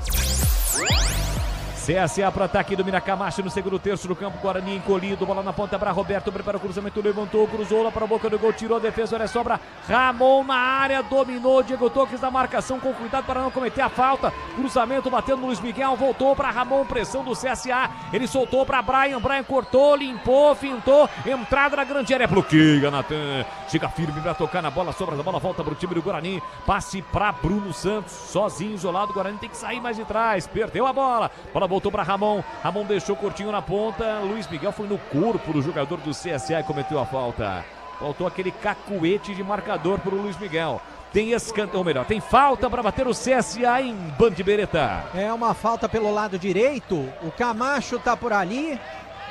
CSA para ataque, domina Camacho no segundo terço do campo, Guarani encolhido, bola na ponta para Roberto, prepara o cruzamento, levantou, cruzou lá para a boca do gol, tirou a defesa, olha sobra, Ramon na área, dominou, Diego Torres na marcação, com cuidado para não cometer a falta, cruzamento batendo no Luiz Miguel, voltou para Ramon, pressão do CSA, ele soltou para Brian cortou, limpou, fintou, entrada na grande área, bloqueia Natan, chega firme para tocar na bola, sobra da bola, volta para o time do Guarani, passe para Bruno Santos, sozinho, isolado, o Guarani tem que sair mais de trás, perdeu a bola voltou para Ramon, Ramon deixou curtinho na ponta, Luiz Miguel foi no corpo do jogador do CSA e cometeu a falta. Faltou aquele cacuete de marcador para o Luiz Miguel. Tem escanteio, ou melhor, tem falta para bater o CSA em Bandibereta. É uma falta pelo lado direito, o Camacho tá por ali,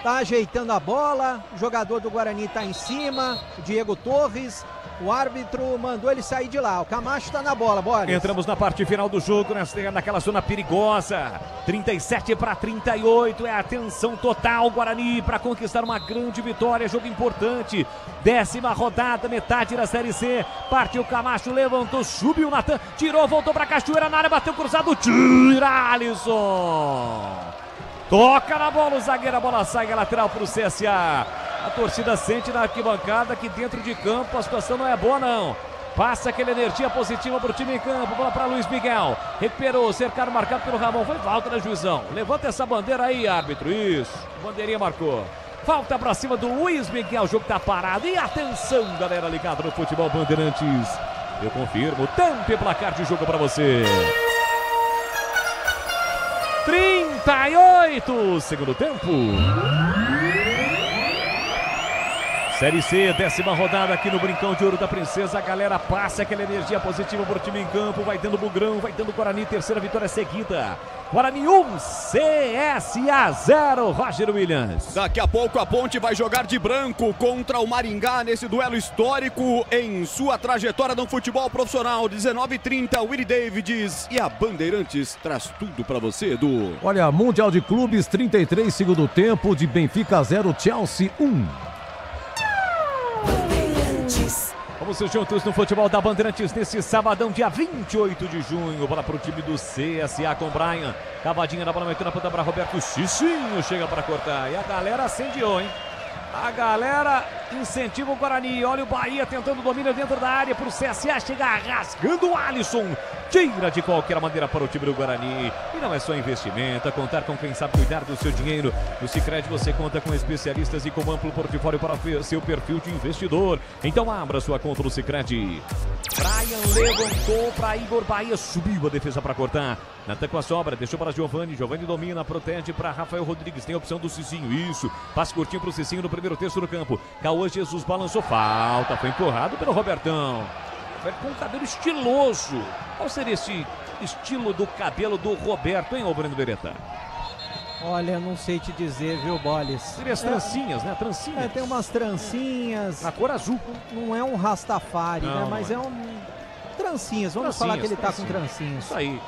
tá ajeitando a bola, o jogador do Guarani tá em cima, o Diego Torres. O árbitro mandou ele sair de lá. O Camacho tá na bola, Boris. Entramos na parte final do jogo, naquela zona perigosa. 37-38. É atenção total, Guarani, para conquistar uma grande vitória. Jogo importante. 10ª rodada, metade da Série C. Partiu o Camacho, levantou, subiu o Natan, tirou, voltou para Cachoeira na área, bateu cruzado, tira Alisson. Toca na bola o zagueiro, a bola sai, é lateral para o CSA. A torcida sente na arquibancada que dentro de campo a situação não é boa não. Passa aquela energia positiva para o time em campo, bola para Luiz Miguel. Recuperou, cercado, marcado pelo Ramon, foi falta da juizão. Levanta essa bandeira aí, árbitro, isso. Bandeirinha marcou. Falta para cima do Luiz Miguel, o jogo tá parado. E atenção, galera ligada no Futebol Bandeirantes. Eu confirmo, tempo e placar de jogo para você. 38, segundo tempo. Série C, 10ª rodada aqui no Brincão de Ouro da Princesa. A galera passa aquela energia positiva para o time em campo. Vai dando Bugrão, vai dando Guarani. Terceira vitória seguida. Guarani 1, CSA 0. Roger Williams. Daqui a pouco a Ponte vai jogar de branco contra o Maringá nesse duelo histórico em sua trajetória no futebol profissional. 19h30, Willie Davids e a Bandeirantes traz tudo para você, Edu. Olha, Mundial de Clubes, 33, segundo tempo, de Benfica 0, Chelsea 1. Vamos juntos no futebol da Bandeirantes nesse sabadão, dia 28 de junho. Bola para o time do CSA com Brian. Cavadinha na bola, metendo na ponta para Roberto. Cicinho chega para cortar. E a galera acendiou, hein? A galera incentiva o Guarani. Olha o Bahia tentando domínio dentro da área para o CSA. Chega rasgando o Alisson. Tira de qualquer maneira para o time do Guarani. E não é só investimento, é contar com quem sabe cuidar do seu dinheiro. No Sicredi você conta com especialistas e com amplo portfólio para seu perfil de investidor. Então abra sua conta no Sicredi. Brian levantou para Igor, Bahia subiu a defesa para cortar. Natan com a sobra, deixou para Giovani. Giovani domina, protege para Rafael Rodrigues. Tem a opção do Cicinho, isso. Passe curtinho para o Cicinho no primeiro terço do campo. Cauã Jesus balançou, falta, foi empurrado pelo Robertão. Com um cabelo estiloso. Qual seria esse estilo do cabelo do Roberto, hein, Breno Beretta? Olha, eu não sei te dizer, viu, Bolis? Seria as trancinhas, né? Trancinhas. É, tem umas trancinhas. Na cor azul. Não é um Rastafari, não, né? Mas é um... Trancinhas, vamos falar que ele tá com trancinhas. Isso aí.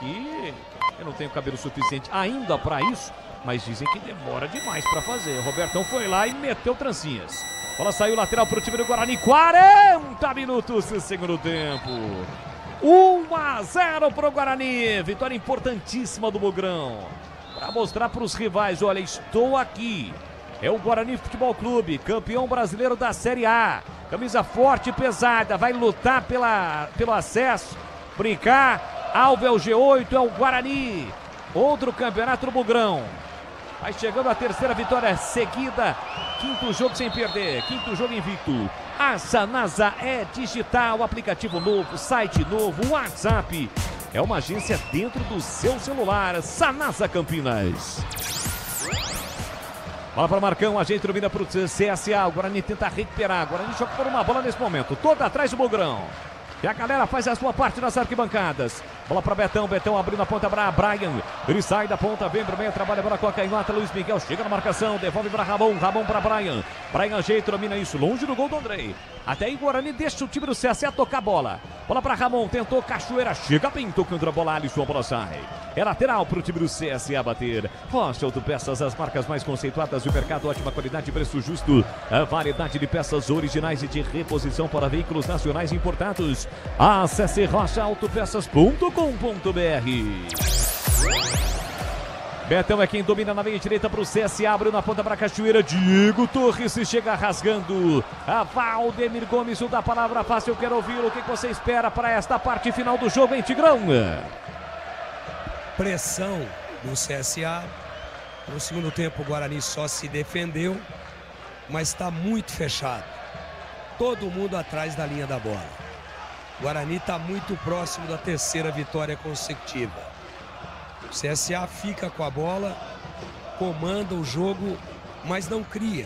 E eu não tenho cabelo suficiente ainda para isso, mas dizem que demora demais para fazer. O Robertão foi lá e meteu trancinhas. Bola saiu lateral para o time do Guarani. 40 minutos do segundo tempo. 1-0 para o Guarani. Vitória importantíssima do Bugrão. para mostrar para os rivais, olha, estou aqui. É o Guarani Futebol Clube, campeão brasileiro da Série A. Camisa forte e pesada, vai lutar pelo acesso, brincar. Alvo é o G8, é o Guarani. Outro campeonato no Bugrão. Vai chegando a terceira vitória seguida. Quinto jogo sem perder, quinto jogo invicto. A Sanasa é digital, aplicativo novo, site novo, WhatsApp. É uma agência dentro do seu celular. Sanasa Campinas. Bola para o Marcão, a gente domina para o CSA. O Guarani tenta recuperar. O Guarani joga por uma bola nesse momento. Toda atrás do Bugrão. E a galera faz a sua parte nas arquibancadas. Bola para Betão, Betão abrindo a ponta para Brian. Ele sai da ponta, vem para o meio, trabalha a bola com a canhota. Luiz Miguel chega na marcação, devolve para Ramon, Ramon para Brian. Brian ajeita, domina isso, longe do gol do Andrei. Até aí Guarani deixa o time do CSA tocar a bola. Bola para Ramon, tentou Cachoeira, chega bem, tocando contra a bola, Alisson, a bola sai. É lateral para o time do CSA bater. Rocha Autopeças, as marcas mais conceituadas do mercado, ótima qualidade e preço justo. A variedade de peças originais e de reposição para veículos nacionais importados. Acesse rochaautopeças.com.br. Betão é quem domina na meia direita para o CSA, abriu na ponta para Cachoeira, Diego Torres chega rasgando. A Valdemir Gomes, o da palavra fácil, eu quero ouvi-lo. O que você espera para esta parte final do jogo, hein, Tigrão? Pressão do CSA. No segundo tempo o Guarani só se defendeu, mas está muito fechado. Todo mundo atrás da linha da bola. O Guarani está muito próximo da terceira vitória consecutiva. O CSA fica com a bola, comanda o jogo, mas não cria.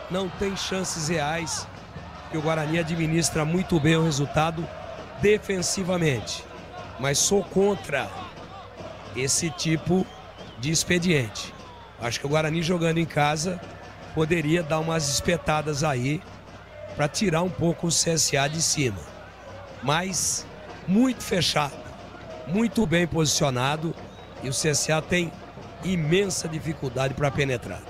Não tem chances reais. E o Guarani administra muito bem o resultado defensivamente. Mas sou contra esse tipo de expediente. Acho que o Guarani jogando em casa poderia dar umas espetadas aí para tirar um pouco o CSA de cima. Mas muito fechado, muito bem posicionado e o CSA tem imensa dificuldade para penetrar.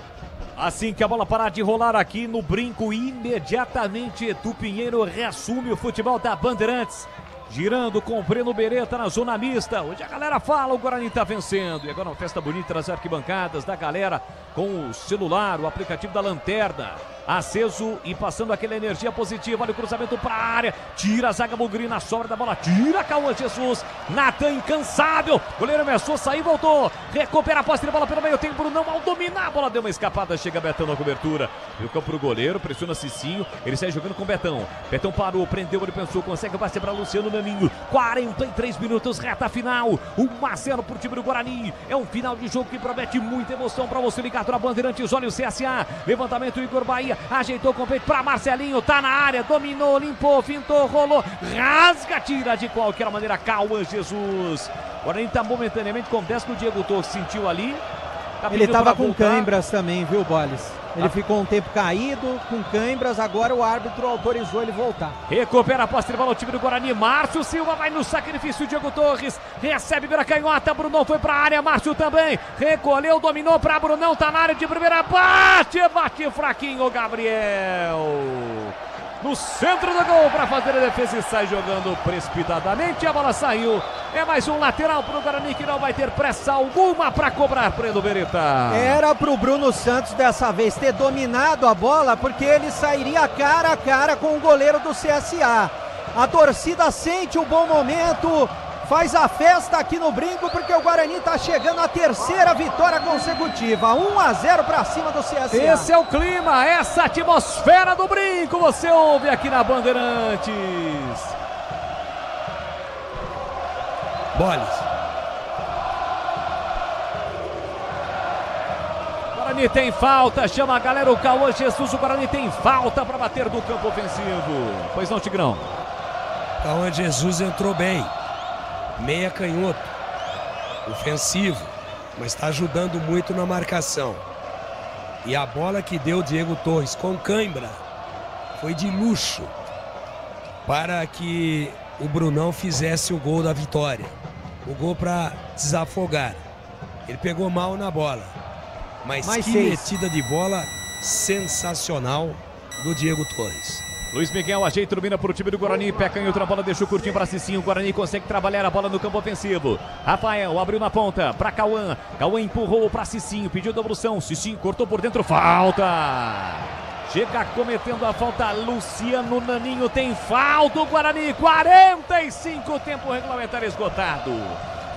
Assim que a bola parar de rolar aqui no brinco, imediatamente Edu Pinheiro reassume o futebol da Bandeirantes. Girando com o Breno Beretta na zona mista, onde a galera fala, o Guarani tá vencendo. E agora uma festa bonita nas arquibancadas da galera com o celular, o aplicativo da lanterna, aceso e passando aquela energia positiva. Olha o cruzamento para a área, tira a zaga Bugri na sobra da bola, tira Cauã Jesus, Natan incansável, goleiro começou a sair, voltou, recupera a posse de bola pelo meio, tem o Brunão ao dominar, a bola deu uma escapada, chega Betão na cobertura, viu o campo pro goleiro, pressiona Cicinho, ele sai jogando com Betão, Betão parou, prendeu, ele pensou, consegue o passe para Luciano Naninho, 43 minutos, reta final, 1-0 pro time do Guarani, é um final de jogo que promete muita emoção para você ligado na Bandeirantes. Olha o CSA, levantamento Igor Bahia, ajeitou com o peito para Marcelinho, tá na área, dominou, limpou, fintou, rolou, rasga, tira de qualquer maneira, Cauã Jesus. O Guarani tá momentaneamente com 10 que o Diego Torres sentiu ali. Ele tava com cãibras também, viu, Boles? Ele ficou um tempo caído, com cãibras, agora o árbitro autorizou ele voltar. Recupera a posse de bola o time do Guarani, Márcio Silva vai no sacrifício, Diego Torres recebe pela canhota, Brunão foi pra área, Márcio também, recolheu, dominou pra Brunão, tá na área de primeira, bate fraquinho, Gabriel. No centro do gol para fazer a defesa e sai jogando precipitadamente, a bola saiu. É mais um lateral para o Guarani que não vai ter pressa alguma para cobrar, Breno Beretta. Era para o Bruno Santos dessa vez ter dominado a bola, porque ele sairia cara a cara com o goleiro do CSA. A torcida sente o bom momento, faz a festa aqui no brinco, porque o Guarani está chegando à terceira vitória consecutiva. 1-0 para cima do CSA. Esse é o clima, essa atmosfera do brinco, você ouve aqui na Bandeirantes. Boles. Guarani tem falta, chama a galera, o Cauã Jesus, o Guarani tem falta para bater do campo ofensivo. Pois não, Tigrão? Cauã Jesus entrou bem. Meia canhoto, ofensivo, mas está ajudando muito na marcação. E a bola que deu o Diego Torres com cãibra foi de luxo para que o Brunão fizesse o gol da vitória. O gol para desafogar. Ele pegou mal na bola, mas que metida de bola sensacional do Diego Torres. Luiz Miguel ajeita, domina para o time do Guarani. Pé canhoto na bola, deixou curtinho para Cicinho. O Guarani consegue trabalhar a bola no campo ofensivo. Rafael abriu na ponta para Cauã. Cauã empurrou para Cicinho, pediu devolução. Cicinho cortou por dentro, falta. Chega cometendo a falta Luciano Naninho. Tem falta o Guarani. 45, tempo regulamentar esgotado.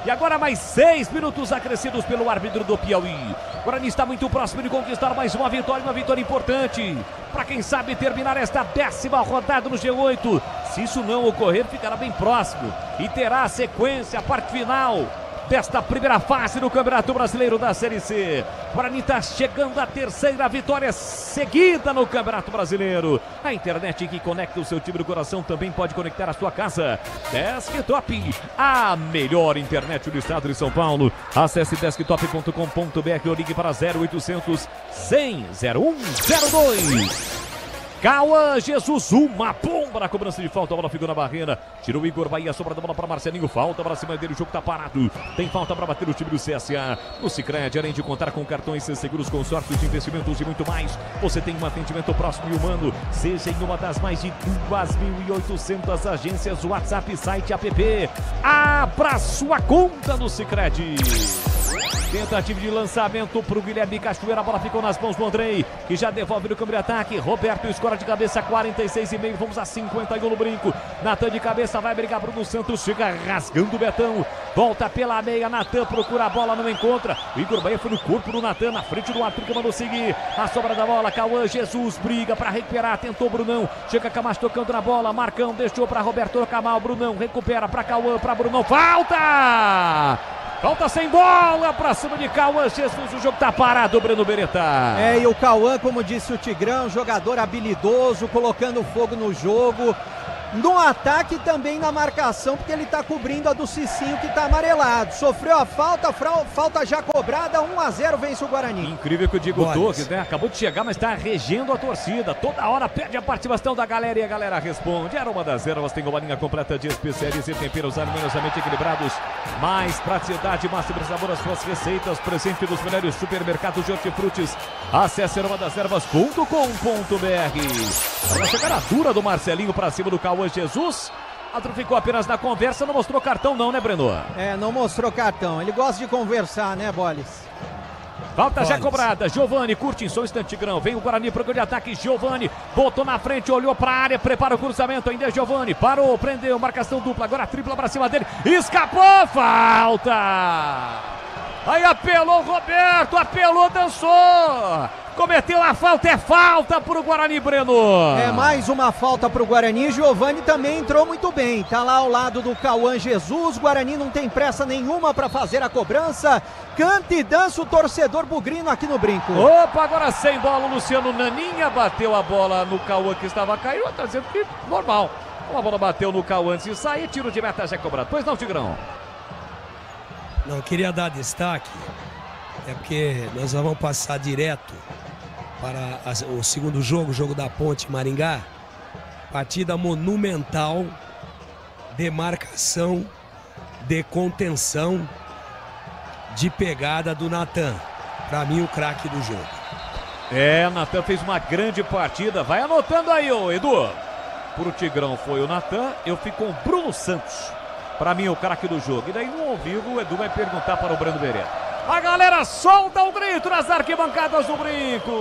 E agora mais 6 minutos acrescidos pelo árbitro do Piauí. O Guarani está muito próximo de conquistar mais uma vitória importante. Para quem sabe terminar esta 10ª rodada no G8. Se isso não ocorrer, ficará bem próximo. E terá a sequência, a parte final desta primeira fase do Campeonato Brasileiro da Série C. O Guarani está chegando à 3ª vitória seguida no Campeonato Brasileiro. A internet que conecta o seu time do coração também pode conectar a sua casa. Desktop, a melhor internet do estado de São Paulo. Acesse desktop.com.br ou ligue para 0800 100 0102. Cauã Jesus, uma bomba na cobrança de falta, a bola ficou na barreira, tirou o Igor Bahia, sobra da bola para Marcelinho, falta para cima dele, o jogo tá parado, tem falta para bater o time do CSA. No Sicredi, além de contar com cartões seguros, consórcios de investimentos e muito mais, você tem um atendimento próximo e humano, seja em uma das mais de 2.800 agências, WhatsApp, site, app, abra sua conta no Sicredi. Tentativa de lançamento para o Guilherme Cachoeira, a bola ficou nas mãos do Andrei, que já devolve no campo de ataque. Roberto escora de cabeça, 46,5, vamos a 51 no brinco. Natan de cabeça, vai brigar Bruno Santos, chega rasgando o Betão, volta pela meia, Natan procura a bola, não encontra. O Igor Bahia foi no corpo do Natan, na frente do Arthur, que mandou seguir. A sobra da bola, Cauã Jesus briga para recuperar, tentou Brunão, chega Camacho tocando na bola, Marcão deixou para Roberto Camal, Brunão recupera para Cauã, para Brunão, falta! Falta sem bola pra cima de Cauã Jesus, o jogo tá parado, Breno Beretta. E o Cauã, como disse o Tigrão, jogador habilidoso, colocando fogo no jogo. No ataque também na marcação, porque ele tá cobrindo a do Cicinho, que tá amarelado. Sofreu a falta já cobrada, 1-0, vence o Guarani. Incrível que o Diego Torres, né? Acabou de chegar, mas tá regendo a torcida. Toda hora pede a participação da galera e a galera responde. Era uma das ervas, tem uma linha completa de especiarias e temperos harmoniosamente equilibrados. Mais praticidade, máximo sabor às suas receitas. Presente dos melhores supermercados de hortifrutis. Acesse ervas.com.br. Agora chegada dura do Marcelinho pra cima do Cauã Jesus. Outro ficou apenas na conversa, não mostrou cartão não, né, Breno? Não mostrou cartão. Ele gosta de conversar, né, Boles? Falta já cobrada, Giovani curte só um instante, Grão. Vem o Guarani pro gol de ataque, Giovani botou na frente, olhou pra área, prepara o cruzamento, ainda é Giovani, parou, prendeu, marcação dupla, agora tripla pra cima dele, escapou, falta! Aí apelou o Roberto, apelou, dançou! Cometeu a falta, é falta pro Guarani, Breno. Mais uma falta pro Guarani. Giovani também entrou muito bem. Tá lá ao lado do Cauã Jesus. Guarani não tem pressa nenhuma para fazer a cobrança. Canta e dança o torcedor bugrino aqui no brinco. Opa, agora sem bola, o Luciano Naninha bateu a bola no Cauã que estava caindo. Tá dizendo que normal. A bola bateu no Cauã antes de sair, tiro de meta já cobrado. Pois não, Tigrão? Não, eu queria dar destaque. É porque nós vamos passar direto para o segundo jogo, o jogo da Ponte Maringá. Partida monumental, de marcação, de contenção, de pegada do Natan. Para mim, o craque do jogo. Natan fez uma grande partida. Vai anotando aí, ô Edu. Pro Tigrão foi o Natan, eu fico com o Bruno Santos. Para mim, o craque do jogo. E daí, no ao vivo, o Edu vai perguntar para o Breno Beretta. A galera solta o grito nas arquibancadas do brinco.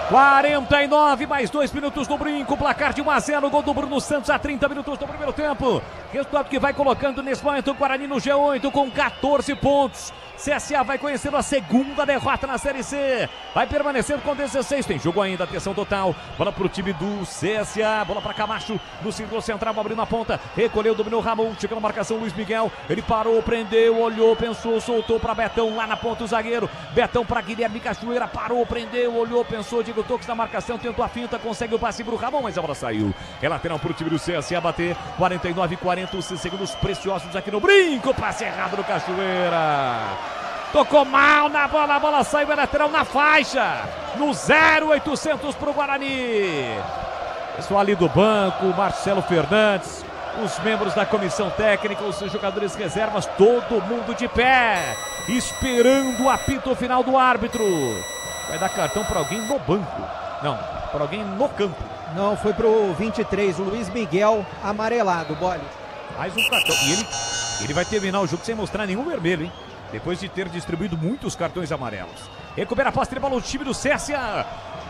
49 mais 2 minutos no brinco, placar de 1-0, gol do Bruno Santos a 30 minutos do primeiro tempo. Resultado que vai colocando nesse momento o Guarani no G8 com 14 pontos. CSA vai conhecendo a segunda derrota na Série C. Vai permanecendo com 16. Tem jogo ainda, atenção total. Bola pro time do CSA. Bola para Camacho. No círculo central, abrindo a ponta. Recolheu, dominou Ramon. Chega na marcação, Luiz Miguel. Ele parou, prendeu, olhou, pensou, soltou para Betão. Lá na ponta o zagueiro. Betão para Guilherme Cachoeira. Parou, prendeu, olhou, pensou. Diego Toques na marcação. Tentou a finta, consegue o passe pro Ramon, mas a bola saiu. É lateral pro time do CSA bater. 49 e 40 segundos preciosos aqui no brinco. Passe errado do Cachoeira. Tocou mal na bola, a bola saiu, é lateral na faixa, no 0800 pro Guarani. Pessoal ali do banco, Marcelo Fernandes, os membros da comissão técnica, os jogadores reservas, todo mundo de pé, esperando o apito final do árbitro. vai dar cartão para alguém no banco. Não, para alguém no campo. Não, foi pro 23, o Luiz Miguel, amarelado, Bolle. Mais um cartão. E ele vai terminar o jogo sem mostrar nenhum vermelho, hein? Depois de ter distribuído muitos cartões amarelos. Recupera a posse de bola o time do CSA.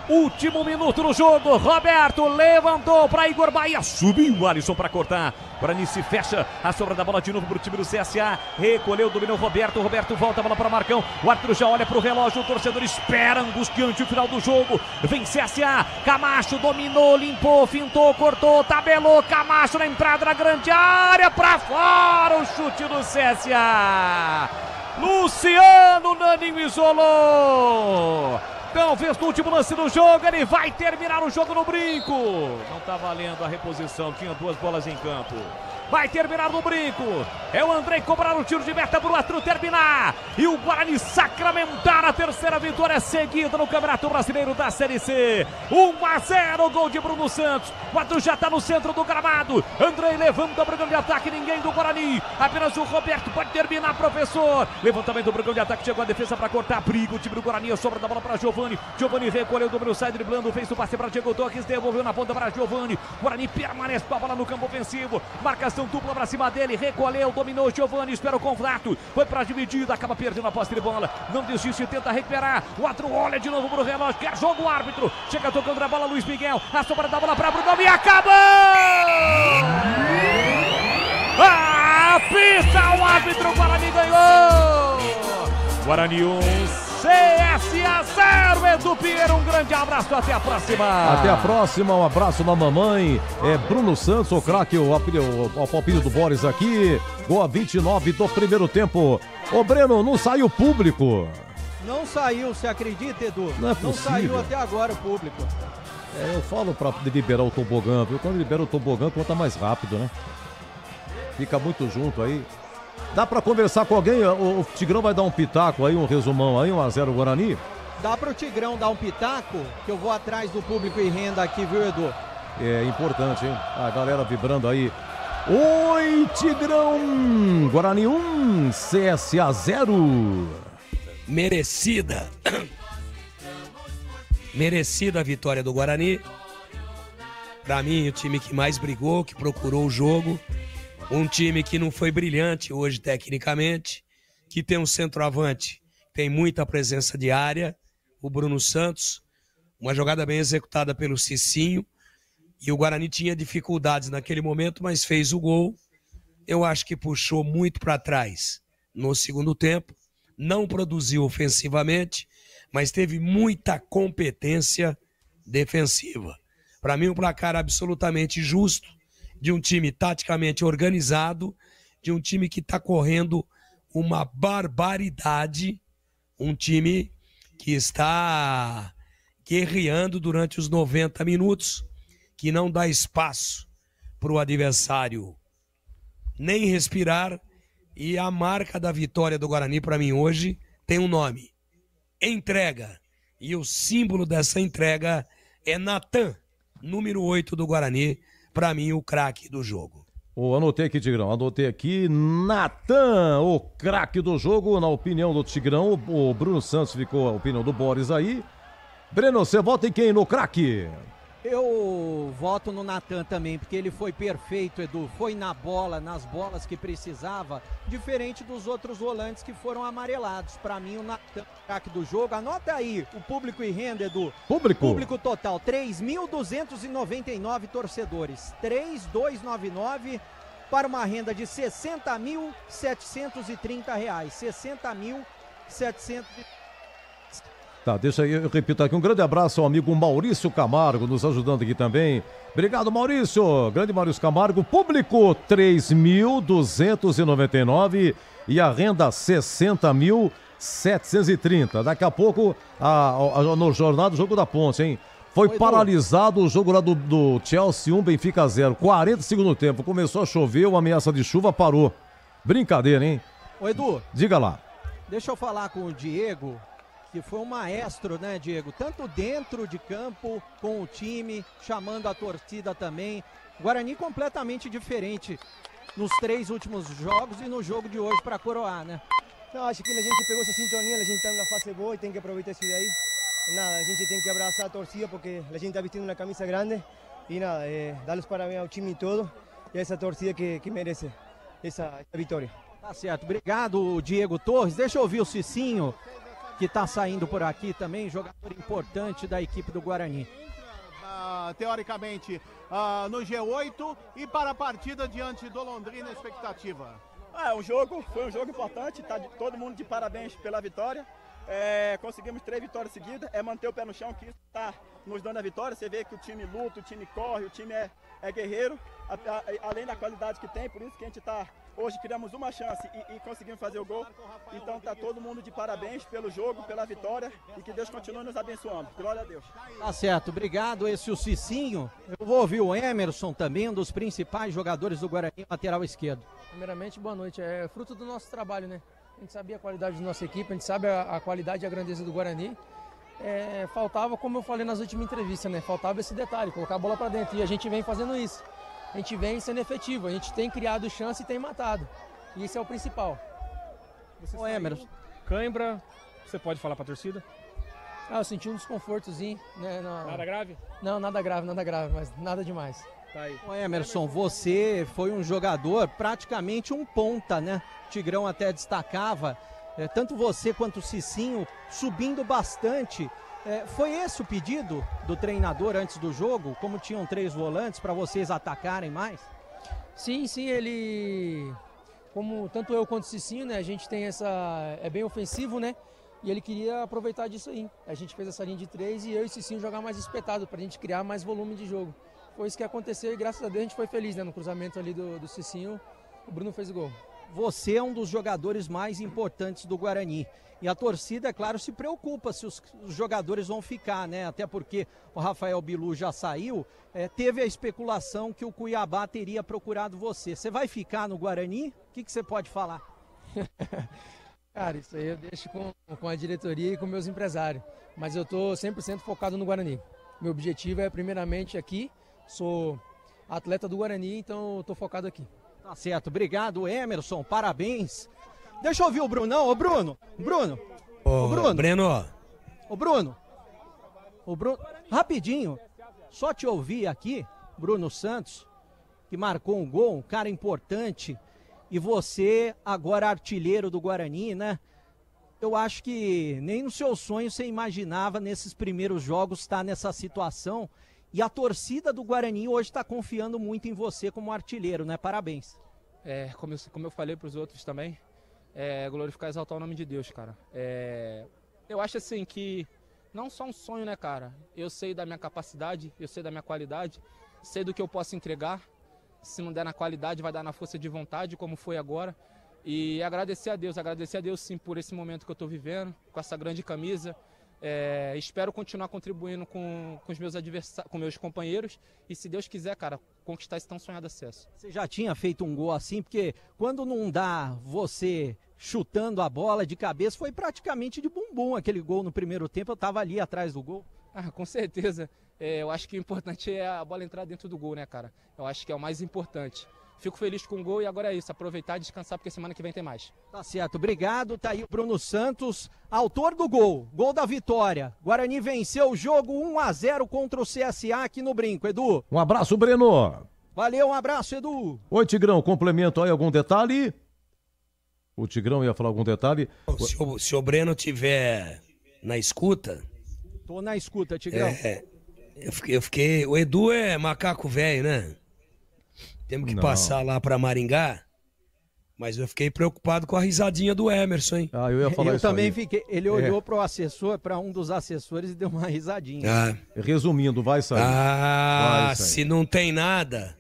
Último minuto no jogo. Roberto levantou para Igor Bahia. Subiu o Alisson para cortar. Guarani se fecha. A sobra da bola de novo para o time do CSA. Recolheu, dominou Roberto. Roberto volta a bola para Marcão. O árbitro já olha para o relógio. O torcedor espera angustiante o final do jogo. Vem CSA. Camacho dominou, limpou, fintou, cortou, tabelou. Camacho na entrada da grande área. Para fora o chute do CSA. Luciano Naninho isolou. Talvez no último lance do jogo, ele vai terminar o jogo no brinco. Não tá valendo a reposição, tinha duas bolas em campo. Vai terminar no brinco. É o Andrei cobrar o tiro de meta pro Astro terminar. E o Guarani sacramentar a terceira vitória seguida no Campeonato Brasileiro da Série C. 1-0, gol de Bruno Santos. O Astro já tá no centro do gramado. Andrei levanta para o grande ataque, ninguém do Guarani. Apenas o Roberto pode terminar, professor. Levantamento do grande ataque, chegou a defesa para cortar. Briga o time do Guarani, a sobra da bola para Giovani. Giovani recolheu, dominou, sai driblando, fez o passe para Diego Torres, devolveu na ponta para Giovani. Guarani permanece com a bola no campo ofensivo. Marcação dupla para cima dele, recolheu, dominou Giovani, espera o confronto, foi para a dividida, acaba perdendo a posse de bola, não desiste, tenta recuperar, o outro olha de novo pro relógio, quer jogo o árbitro, chega tocando a bola Luiz Miguel, a sobra da bola para Bruno e acabou! Apita o árbitro, Guarani ganhou! Guarani 1, CSA 0, Edu Pinheiro, um grande abraço, até a próxima. Até a próxima, um abraço da mamãe, Bruno Santos, o craque, o palpite do Boris aqui, gol a 29 do primeiro tempo. Ô Breno, não saiu público. Não saiu, você acredita, Edu? Não é possível. Não saiu até agora o público. Eu falo pra liberar o tobogã, viu? Quando libera o tobogã, conta mais rápido, né? Fica muito junto aí. Dá pra conversar com alguém? O Tigrão vai dar um pitaco aí, um resumão aí, 1-0 Guarani? Dá pro Tigrão dar um pitaco, que eu vou atrás do público e renda aqui, viu, Edu? É importante, hein? A galera vibrando aí. Oi, Tigrão! Guarani 1, CSA 0. Merecida. Merecida a vitória do Guarani. Pra mim, o time que mais brigou, que procurou o jogo. Um time que não foi brilhante hoje tecnicamente, que tem um centroavante, tem muita presença de área, o Bruno Santos, uma jogada bem executada pelo Cicinho, e o Guarani tinha dificuldades naquele momento, mas fez o gol. Eu acho que puxou muito para trás no segundo tempo, não produziu ofensivamente, mas teve muita competência defensiva. Para mim, um placar absolutamente justo, de um time taticamente organizado, de um time que está correndo uma barbaridade, um time que está guerreando durante os 90 minutos, que não dá espaço para o adversário nem respirar, e a marca da vitória do Guarani para mim hoje tem um nome: entrega, e o símbolo dessa entrega é Natan, número 8 do Guarani, para mim, o craque do jogo. Anotei aqui, Tigrão. Anotei aqui. Natan, o craque do jogo. Na opinião do Tigrão, o Bruno Santos ficou a opinião do Boris aí. Breno, você vota em quem no craque? Eu voto no Natan também, porque ele foi perfeito, Edu. Foi na bola, nas bolas que precisava, diferente dos outros volantes que foram amarelados. Para mim, o Natan, craque do jogo. Anota aí o público e renda, Edu. Público total, 3.299 torcedores. 3.299 para uma renda de R$ 60.730. R$ 60.730. Tá, deixa aí, eu repito aqui, um grande abraço ao amigo Maurício Camargo, nos ajudando aqui também. Obrigado, Maurício. Grande Maurício Camargo. Público, 3.299 e a renda 60.730. Daqui a pouco, no Jornal do Jogo da Ponte, hein? Foi paralisado o jogo lá do Chelsea 1, Benfica 0. 40 segundo tempo, começou a chover, uma ameaça de chuva parou. Brincadeira, hein? Ô, Edu. Diga lá. Deixa eu falar com o Diego, que foi um maestro, né, Diego? Tanto dentro de campo, com o time, chamando a torcida também. Guarani completamente diferente nos 3 últimos jogos e no jogo de hoje para coroar, né? Não, acho que a gente pegou essa sintonia, a gente está numa fase boa e tem que aproveitar isso daí. nada, a gente tem que abraçar a torcida porque a gente está vestindo uma camisa grande e nada, dar os parabéns ao time todo e a essa torcida que merece essa vitória. Tá certo, obrigado Diego Torres. Deixa eu ouvir o Cicinho, que está saindo por aqui também, jogador importante da equipe do Guarani. Teoricamente no G8 e para a partida diante do Londrina, a expectativa? Foi um jogo importante, tá todo mundo de parabéns pela vitória. Conseguimos 3 vitórias seguidas, manter o pé no chão, que isso está nos dando a vitória. Você vê que o time luta, o time corre, o time é guerreiro, além da qualidade que tem, por isso que a gente está... Hoje criamos uma chance e conseguimos fazer o gol. Então tá todo mundo de parabéns pelo jogo, pela vitória e que Deus continue nos abençoando. Glória a Deus. Tá certo, obrigado. Esse é o Cicinho. Eu vou ouvir o Emerson também, um dos principais jogadores do Guarani, lateral esquerdo. Primeiramente, boa noite. É fruto do nosso trabalho, né? A gente sabia a qualidade da nossa equipe, a gente sabe a qualidade e a grandeza do Guarani. Faltava, como eu falei nas últimas entrevistas, né? Faltava esse detalhe, colocar a bola para dentro. E a gente vem fazendo isso. A gente vem sendo efetivo, a gente tem criado chance e tem matado. E isso é o principal. Ô Emerson, cãibra, você pode falar pra torcida? Eu senti um desconfortozinho, né? Nada grave? Não, nada grave, mas nada demais. Tá aí. Ô Emerson, você foi um jogador, praticamente um ponta, né? O Tigrão até destacava, tanto você quanto o Cicinho, subindo bastante. Foi esse o pedido do treinador antes do jogo? Como tinham 3 volantes, para vocês atacarem mais? Sim, ele... Como tanto eu quanto o Cicinho, né? A gente tem essa... É bem ofensivo, né? E ele queria aproveitar disso aí. A gente fez essa linha de 3 e eu e o Cicinho jogar mais espetado, pra gente criar mais volume de jogo. Foi isso que aconteceu e graças a Deus a gente foi feliz, né? No cruzamento ali do Cicinho, o Bruno fez o gol. Você é um dos jogadores mais importantes do Guarani. E a torcida, é claro, se preocupa se os jogadores vão ficar, né? Até porque o Rafael Bilu já saiu. Teve a especulação que o Cuiabá teria procurado você. Você vai ficar no Guarani? O que você pode falar? Cara, isso aí eu deixo com a diretoria e com meus empresários. Mas eu tô 100% focado no Guarani. Meu objetivo é, primeiramente, aqui. Sou atleta do Guarani, então eu tô focado aqui. Tá certo, obrigado Emerson, parabéns. Deixa eu ouvir o Brunão, ô Bruno. Bruno. Breno. Ô Bruno. Rapidinho, só te ouvir aqui, Bruno Santos, que marcou um gol, um cara importante, e você agora artilheiro do Guarani, né? Eu acho que nem no seu sonho você imaginava nesses primeiros jogos estar nessa situação. E a torcida do Guarani hoje está confiando muito em você como artilheiro, né? Parabéns. Como eu falei para os outros também, glorificar e exaltar o nome de Deus, cara. Eu acho assim que não só um sonho, né, cara? Eu sei da minha capacidade, eu sei da minha qualidade, sei do que eu posso entregar. Se não der na qualidade, vai dar na força de vontade, como foi agora. E agradecer a Deus sim por esse momento que eu estou vivendo, com essa grande camisa. Espero continuar contribuindo com os meus adversários, com meus companheiros e, se Deus quiser, cara, conquistar esse tão sonhado acesso. Você já tinha feito um gol assim? Porque quando não dá você chutando a bola de cabeça, foi praticamente de bumbum aquele gol no primeiro tempo. Eu tava ali atrás do gol. Com certeza. Eu acho que o importante é a bola entrar dentro do gol, né, cara? Eu acho que é o mais importante. Fico feliz com o gol e agora é isso, aproveitar e descansar porque semana que vem tem mais. Tá certo, obrigado. Tá aí o Bruno Santos, autor do gol da vitória. Guarani venceu o jogo 1-0 contra o CSA aqui no Brinco, Edu. Um abraço, Breno. Valeu, um abraço, Edu. Oi, Tigrão, complemento aí algum detalhe? O Tigrão ia falar algum detalhe? Se o Breno tiver na escuta... Tô na escuta, Tigrão. Eu fiquei... O Edu é macaco velho, né? Temos que passar lá pra Maringá, mas eu fiquei preocupado com a risadinha do Emerson, hein? Eu ia falar eu isso também aí. Fiquei. Ele olhou pro assessor, para um dos assessores e deu uma risadinha. Resumindo, vai sair. Vai sair. Se não tem nada,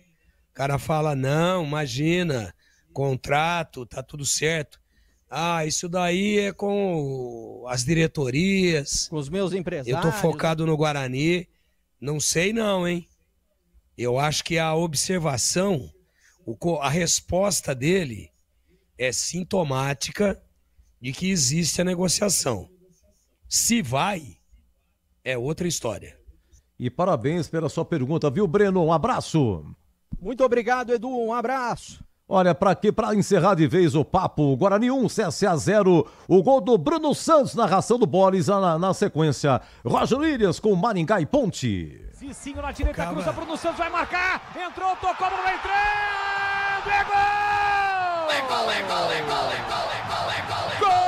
o cara fala, não, imagina, contrato, tá tudo certo. Isso daí é com as diretorias. Com os meus empresários. Eu tô focado no Guarani, não sei não, hein? Eu acho que a observação, a resposta dele é sintomática de que existe a negociação. Se vai, é outra história. E parabéns pela sua pergunta, viu, Breno? Um abraço. Muito obrigado, Edu. Um abraço. Olha, pra encerrar de vez o papo, Guarani 1, CSA 0, o gol do Bruno Santos, narração do Boris, na sequência, Roger Williams com Maringá e Ponte. Cicinho na direita, cruza, Bruno Santos vai marcar, entrou, tocou, Bruno entrando, é gol! É gol, é gol, é gol, é gol, é gol, é gol, é gol!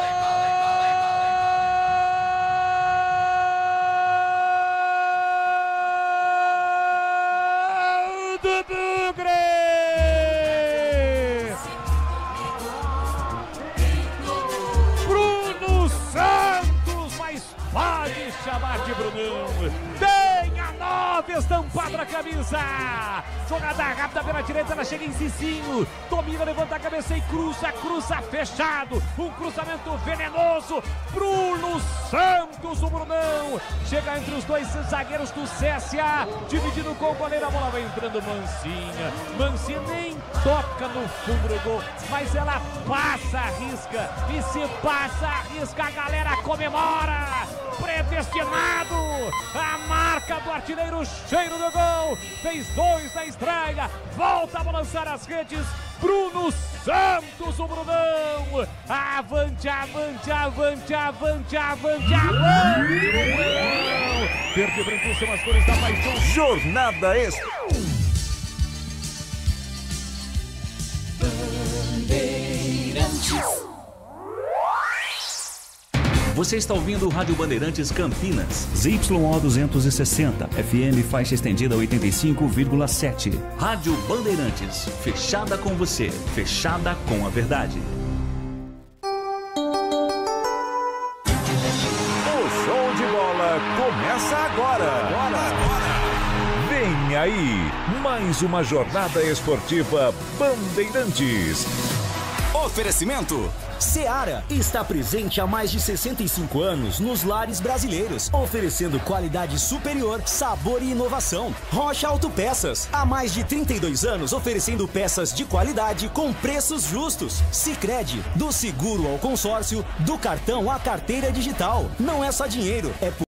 Do Bugre! Bruno Santos, mas pode chamar de Brunão. Tem a 9 estampada na camisa. Jogada rápida pela direita, ela chega em Cicinho. Domina, levanta a cabeça e cruza fechado. Um cruzamento venenoso. Bruno Santos, o Brunão. Chega entre os dois zagueiros do CSA. Dividindo com o goleiro, a bola vai entrando Mancinha. Mancinha nem toca no fundo do gol, mas ela passa a risca. E se passa a risca, a galera comemora. Predestinado. A marca do artilheiro, cheiro do gol. Fez 2 na estreia. Volta a balançar as redes. Bruno Santos, o Brunão. Avante, avante, avante, avante, avante, avante. Brunão. Verde e branco são as cores da paixão. Jornada Você está ouvindo o Rádio Bandeirantes Campinas, ZYO 260, FM faixa estendida 85,7. Rádio Bandeirantes, fechada com você, fechada com a verdade. O show de bola começa agora. Vem aí, mais uma jornada esportiva Bandeirantes. Oferecimento Seara está presente há mais de 65 anos nos lares brasileiros, oferecendo qualidade superior, sabor e inovação. Rocha Autopeças, há mais de 32 anos oferecendo peças de qualidade com preços justos. Sicredi, do seguro ao consórcio, do cartão à carteira digital. Não é só dinheiro, é